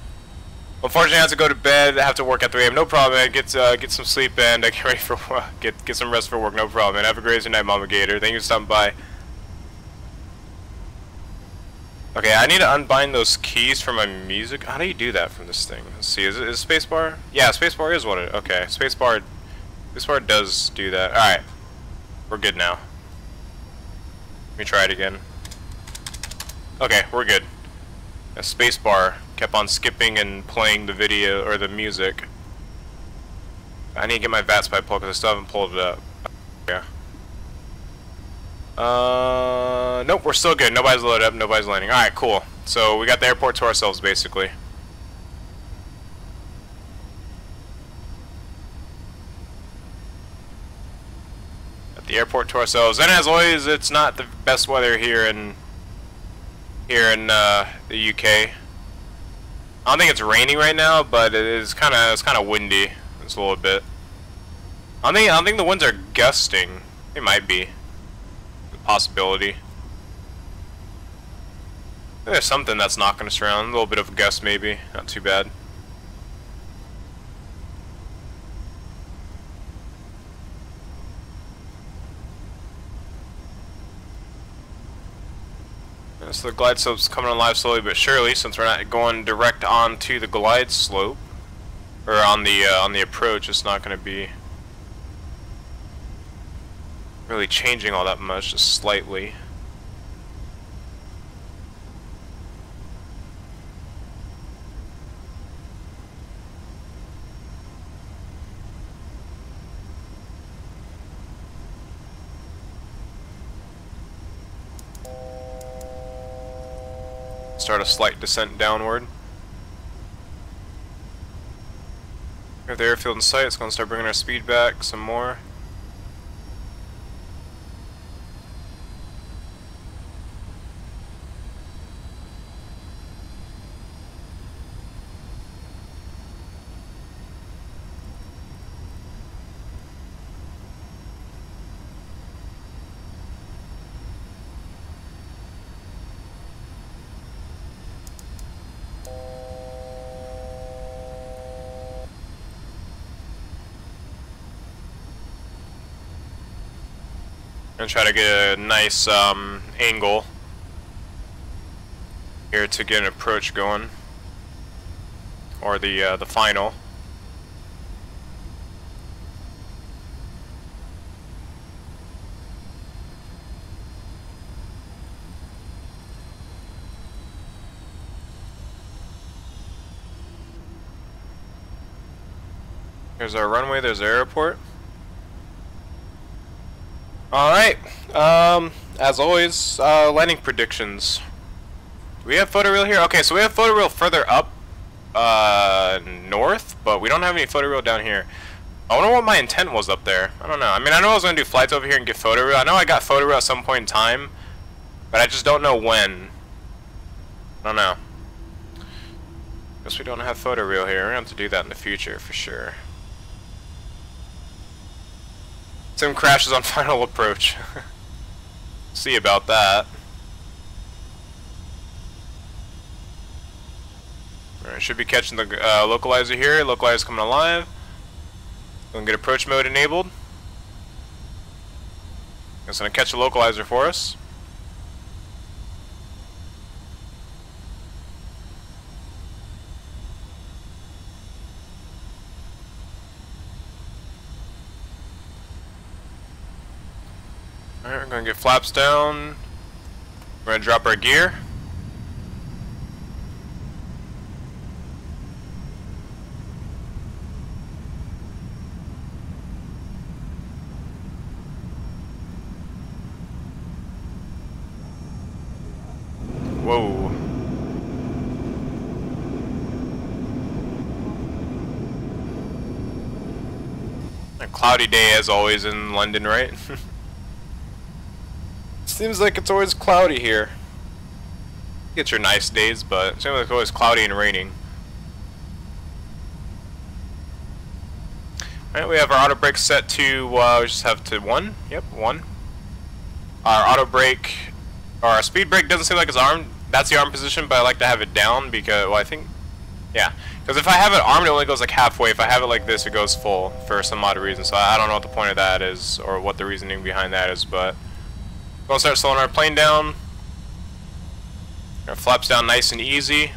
Unfortunately, I have to go to bed. I have to work at 3 a.m. No problem, man. Get some sleep and get ready for get some rest for work. No problem, man. Have a great night, MambaGator. Thank you for stopping by. Okay, I need to unbind those keys from my music. How do you do that from this thing? Let's see. Is spacebar? Yeah, spacebar is what it. Okay, spacebar does do that. All right, we're good now. Let me try it again. Okay, we're good. A spacebar kept on skipping and playing the video or the music. I need to get my VATS pipe pulled because I still haven't pulled it up. Yeah. Nope, we're still good. Nobody's loaded up, nobody's landing. Alright, cool. So we got the airport to ourselves, basically. Got the airport to ourselves. And as always, it's not the best weather here in the UK. I don't think it's raining right now, but it's kind of windy. It's a little bit. I don't think the winds are gusting. They might be. Possibility. There's something that's knocking us around. A little bit of a gust, maybe. Not too bad. Yeah, so the glide slope's coming on live slowly but surely, since we're not going direct onto the glide slope, or on the approach. It's not going to be really changing all that much, just slightly. Start a slight descent downward. We have the airfield in sight. It's going to start bringing our speed back some more. And try to get a nice angle here to get an approach going, or the final. Here's our runway. There's our airport. Alright, as always, landing predictions. Do we have photoreal here? Okay, so we have photoreal further up, north, but we don't have any photoreal down here. I wonder what my intent was up there. I don't know. I mean, I know I was going to do flights over here and get photoreal. I know I got photoreal at some point in time, but I just don't know when. I don't know. Guess we don't have photoreal here. We're going to have to do that in the future, for sure. Sim crashes on final approach. See about that. Alright, should be catching the localizer here. Localizer coming alive. Gonna get approach mode enabled. It's gonna catch a localizer for us. Alright, we're gonna get flaps down. We're gonna drop our gear. Whoa. A cloudy day as always in London, right? Seems like it's always cloudy here. Get your nice days, but it seems like it's always cloudy and raining. Alright, we have our auto brake set to, we just have to 1. Yep, 1. Our auto brake, or our speed brake doesn't seem like it's armed. That's the arm position, but I like to have it down because, well, I think, yeah. Because if I have it armed, it only goes like halfway. If I have it like this, it goes full for some odd reason. So I don't know what the point of that is, or what the reasoning behind that is, but we're going to start slowing our plane down. Our flaps down nice and easy.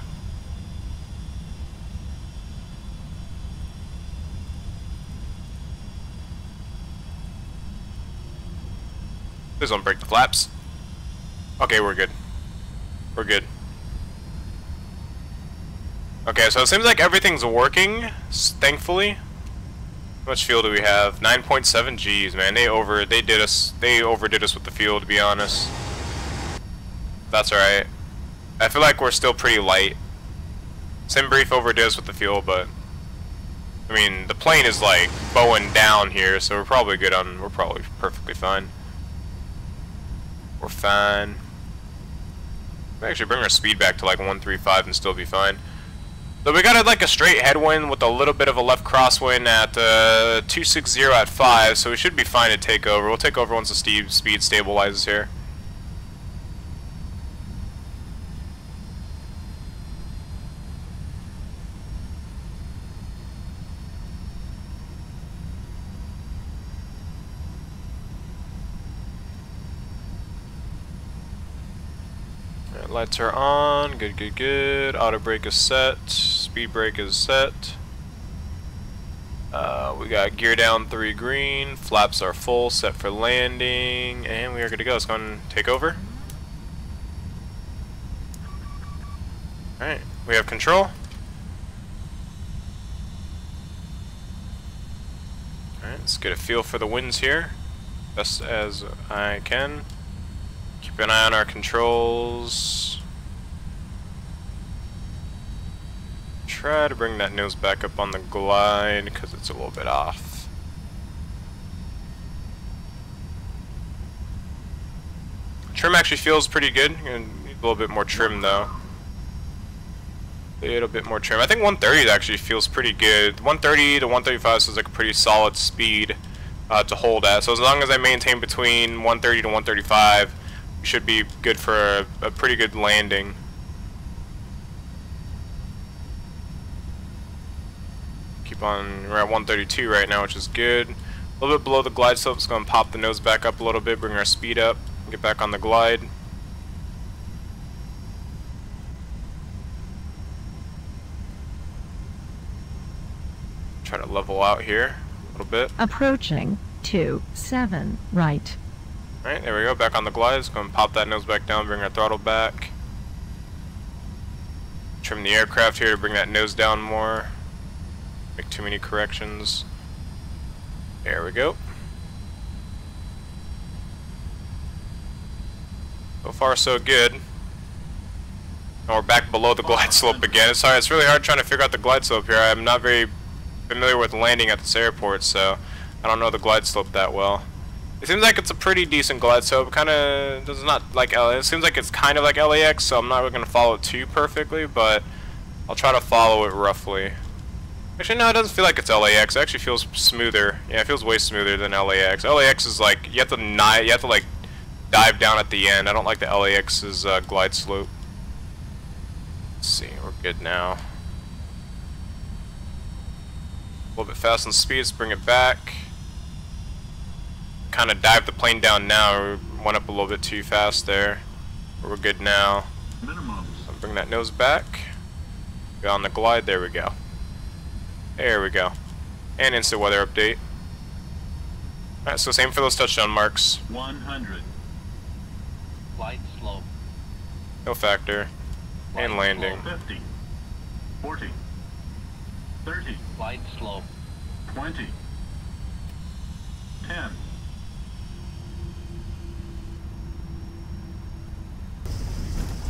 Please don't break the flaps. Okay, we're good. We're good. Okay, so it seems like everything's working, thankfully. How much fuel do we have? 9.7 Gs, man. They overdid us with the fuel, to be honest. That's alright. I feel like we're still pretty light. SimBrief overdid us with the fuel, but I mean, the plane is like bowing down here, so we're probably good on. We're probably perfectly fine. We're fine. We actually bring our speed back to like 135 and still be fine. So we got like a straight headwind with a little bit of a left crosswind at 260 at 5, so we should be fine to take over. We'll take over once the speed stabilizes here. Lights are on, good, good, good. Auto brake is set, speed brake is set. We got gear down 3 green, flaps are full, set for landing, and we are good to go. Let's go and take over. Alright, we have control. Alright, let's get a feel for the winds here, best as I can. Keep an eye on our controls. Try to bring that nose back up on the glide because it's a little bit off. Trim actually feels pretty good. You're gonna need a little bit more trim though. A little bit more trim. I think 130 actually feels pretty good. 130 to 135 feels like a pretty solid speed to hold at. So as long as I maintain between 130 to 135, we should be good for a pretty good landing. Keep on, we're at 132 right now, which is good. A little bit below the glide slope, it's going to pop the nose back up a little bit, bring our speed up, get back on the glide. Try to level out here a little bit. Approaching 27 right. Alright, there we go, back on the glide. It's going to pop that nose back down, bring our throttle back. Trim the aircraft here to bring that nose down more. Make too many corrections. There we go. So far so good. Now we're back below the glide slope again. Sorry, it's really hard trying to figure out the glide slope here. I'm not very familiar with landing at this airport, so I don't know the glide slope that well. It seems like it's a pretty decent glide slope. It kind of does not like it seems like it's kind of like LAX, so I'm not really going to follow it too perfectly, but I'll try to follow it roughly. Actually, no, it doesn't feel like it's LAX. It actually feels smoother. Yeah, it feels way smoother than LAX. LAX is like you have to like dive down at the end. I don't like the LAX's glide slope. Let's see, we're good now. A little bit fast on speed. Let's bring it back. Kind of dive the plane down now. We went up a little bit too fast there. But we're good now. So bring that nose back. Go on the glide. There we go. There we go. And instant weather update. Alright, so same for those touchdown marks. 100. Glide slope. No factor. And landing. 50. 40. 30. Glide slope. 20. 10.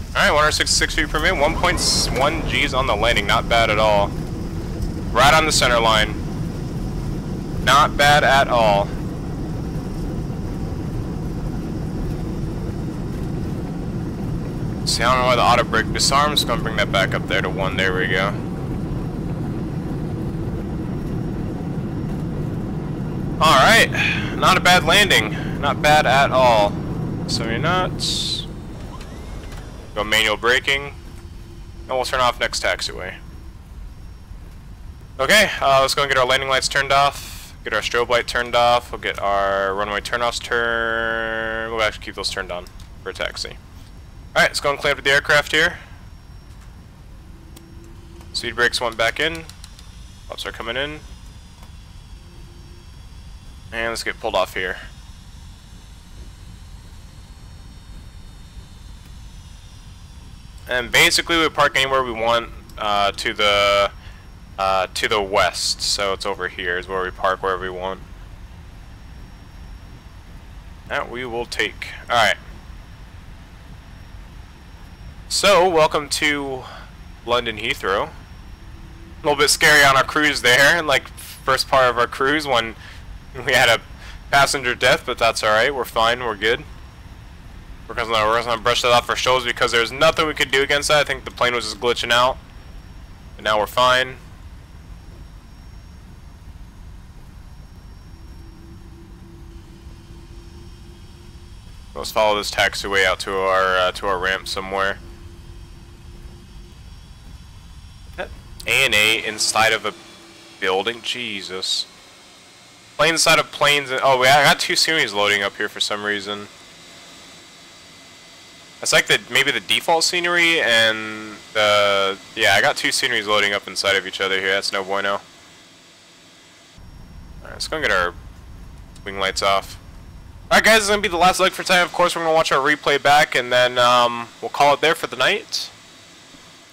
Alright, 166 feet per minute, 1.1 Gs on the landing, not bad at all. Right on the center line. Not bad at all. See, I don't know why the auto brake disarms, gonna bring that back up there to 1, there we go. Alright, not a bad landing. Not bad at all. 70 knots. Go manual braking. And we'll turn off next taxiway. Okay, let's go and get our landing lights turned off. Get our strobe light turned off. We'll get our runway turn-offs turned. We'll actually keep those turned on for a taxi. Alright, let's go and clean up the aircraft here. Speed brakes went back in. Flaps are coming in. And let's get pulled off here. And basically we park anywhere we want to the west. So it's over here is where we park wherever we want. That we will take. Alright. So, welcome to London Heathrow. A little bit scary on our cruise there, like first part of our cruise when we had a passenger death, but that's alright, we're fine, we're good. We're gonna brush that off our shoulders because there's nothing we could do against that. I think the plane was just glitching out. But now we're fine. Let's follow this taxiway out to our ramp somewhere. A&A inside of a building? Jesus. Plane inside of planes. Oh, I got two sceneries loading up here for some reason. It's like maybe the default scenery and the... Yeah, I got two sceneries loading up inside of each other here. That's no bueno. Alright, let's go and get our wing lights off. Alright guys, this is going to be the last leg for time. Of course, we're going to watch our replay back and then we'll call it there for the night.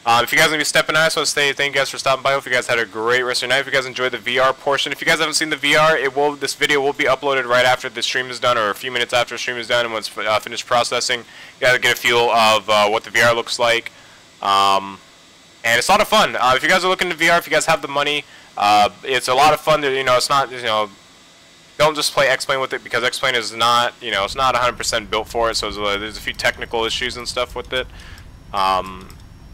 If you guys are going to be stepping out, I just want to say thank you guys for stopping by. I hope you guys had a great rest of your night. If you guys enjoyed the VR portion. If you guys haven't seen the VR, this video will be uploaded right after the stream is done or a few minutes after the stream is done and once finished processing. You guys get a feel of what the VR looks like. And it's a lot of fun. If you guys are looking to VR, if you guys have the money, it's a lot of fun. It's not, don't just play X-Plane with it because X-Plane is not, it's not 100% built for it. So there's a few technical issues and stuff with it.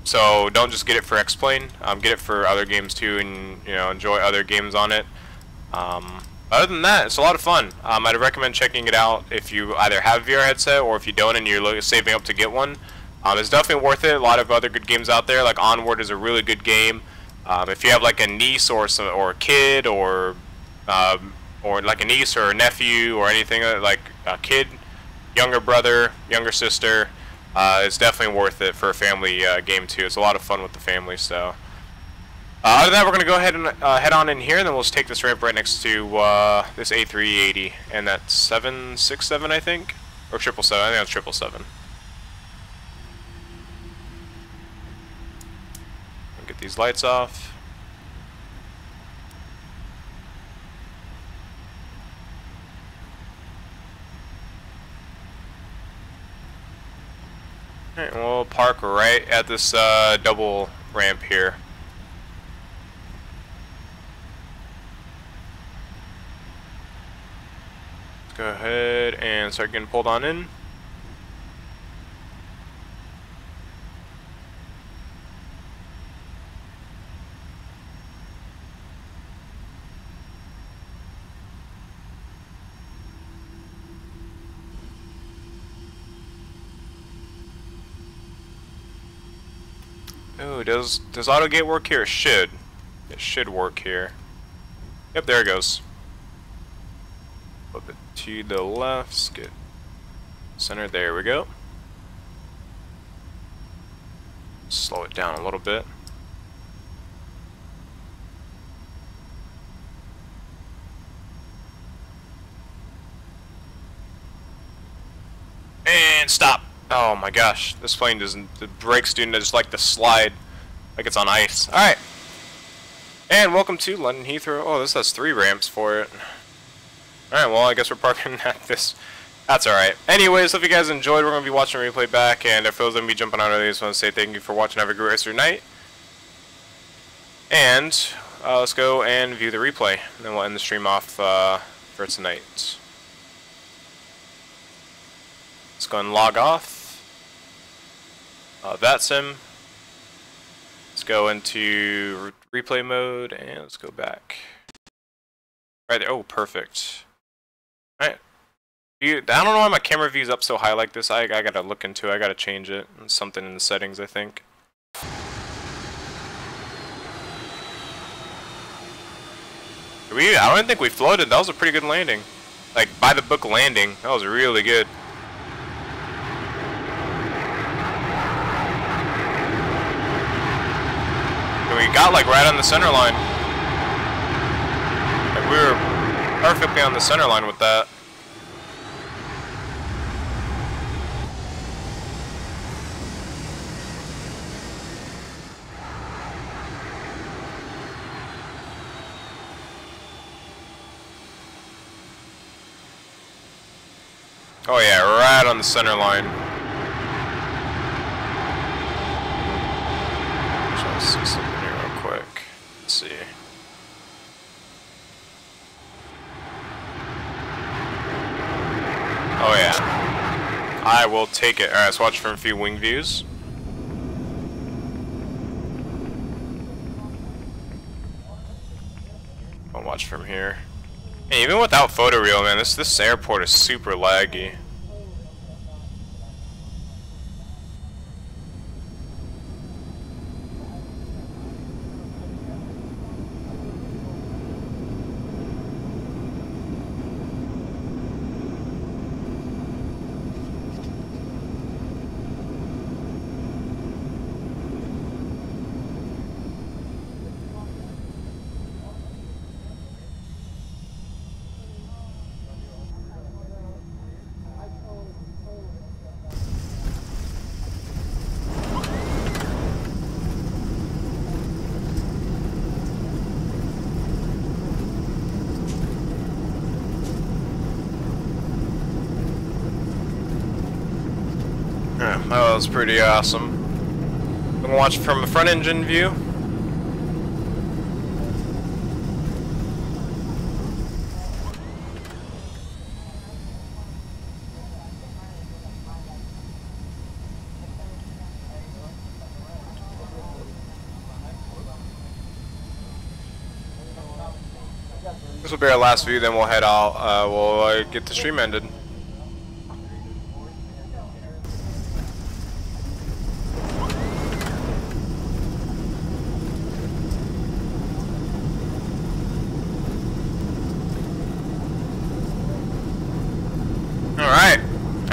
So don't just get it for X-Plane, get it for other games too and enjoy other games on it. Other than that, it's a lot of fun. I'd recommend checking it out if you either have a VR headset or if you don't and you're saving up to get one. It's definitely worth it. A lot of other good games out there, like Onward is a really good game. If you have like a niece or a kid or like a niece or a nephew or anything like a kid, younger brother, younger sister, it's definitely worth it for a family game too. It's a lot of fun with the family. So other than that, we're gonna go ahead and head on in here, and then we'll just take this ramp right next to this A380, and that's 767, I think, or 777. I think that's 777. Get these lights off. Alright, we'll park right at this double ramp here. Let's go ahead and start getting pulled on in. Oh, does AutoGate work here? It should. It should work here. Yep, there it goes. Flip it to the left. Get center. There we go. Slow it down a little bit. And stop. Oh my gosh, this plane doesn't, the brakes do just like to slide like it's on ice. Alright. And welcome to London Heathrow. Oh, this has 3 ramps for it. Alright, well, I guess we're parking at this. That's alright. Anyways, if you guys enjoyed, we're going to be watching a replay back. And if those going to be jumping on early, I just want to say thank you for watching. Have a great rest of your night. And let's go and view the replay. And then we'll end the stream off for tonight. Let's go and log off. That sim. Let's go into replay mode and let's go back. Right there. Oh, perfect. I don't know why my camera view is up so high like this. I gotta look into it. I gotta change it. It's something in the settings, I think. I don't think we floated. That was a pretty good landing. Like, by the book landing. That was really good. And we got like right on the center line. Like, we were perfectly on the center line with that. Oh yeah, right on the center line. Try to see something here real quick. Let's see. Oh yeah. I will take it. Alright, let's watch from a few wing views. I'll watch from here. Hey, even without photoreal, man, this airport is super laggy. That was pretty awesome. I'm gonna watch from a front engine view. This will be our last view, then we'll head out. We'll get the stream ended.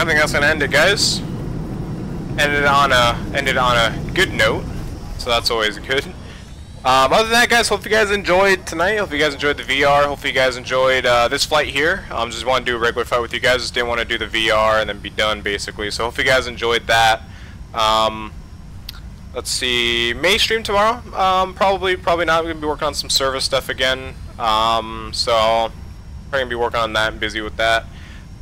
I think that's gonna end it, guys. Ended on a good note, so that's always good. Other than that, guys, hope you guys enjoyed tonight. Hope you guys enjoyed the VR. Hope you guys enjoyed this flight here. Just want to do a regular flight with you guys. Just didn't want to do the VR and then be done, basically. So hope you guys enjoyed that. Let's see. May stream tomorrow. Probably not. We're gonna be working on some service stuff again. So probably gonna be working on that and busy with that.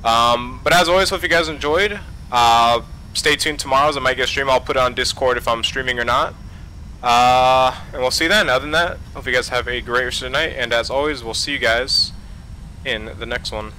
But as always, hope you guys enjoyed. Stay tuned tomorrow as I might get a stream. I'll put it on Discord if I'm streaming or not. And we'll see you then. Other than that, hope you guys have a great rest of the night. And as always, we'll see you guys in the next one.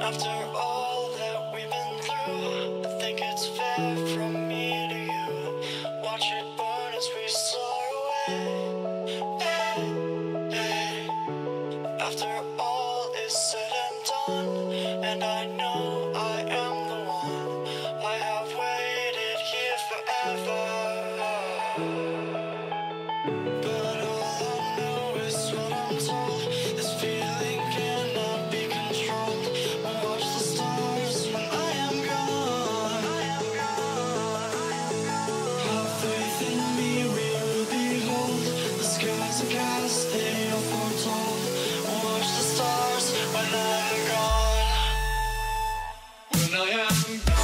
After all that we've been through, I think it's fair from me to you. Watch it burn as we soar away. Hey, hey. After all is said and done, and I know I am the one, I have waited here forever. But all I know is what I'm told. This feeling cannot be controlled. Watch the stars when I am gone. Have faith in me, we will behold. The skies are cast, they are foretold. Watch the stars when I'm gone. When I am gone.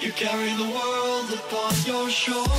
You carry the world upon your shoulders.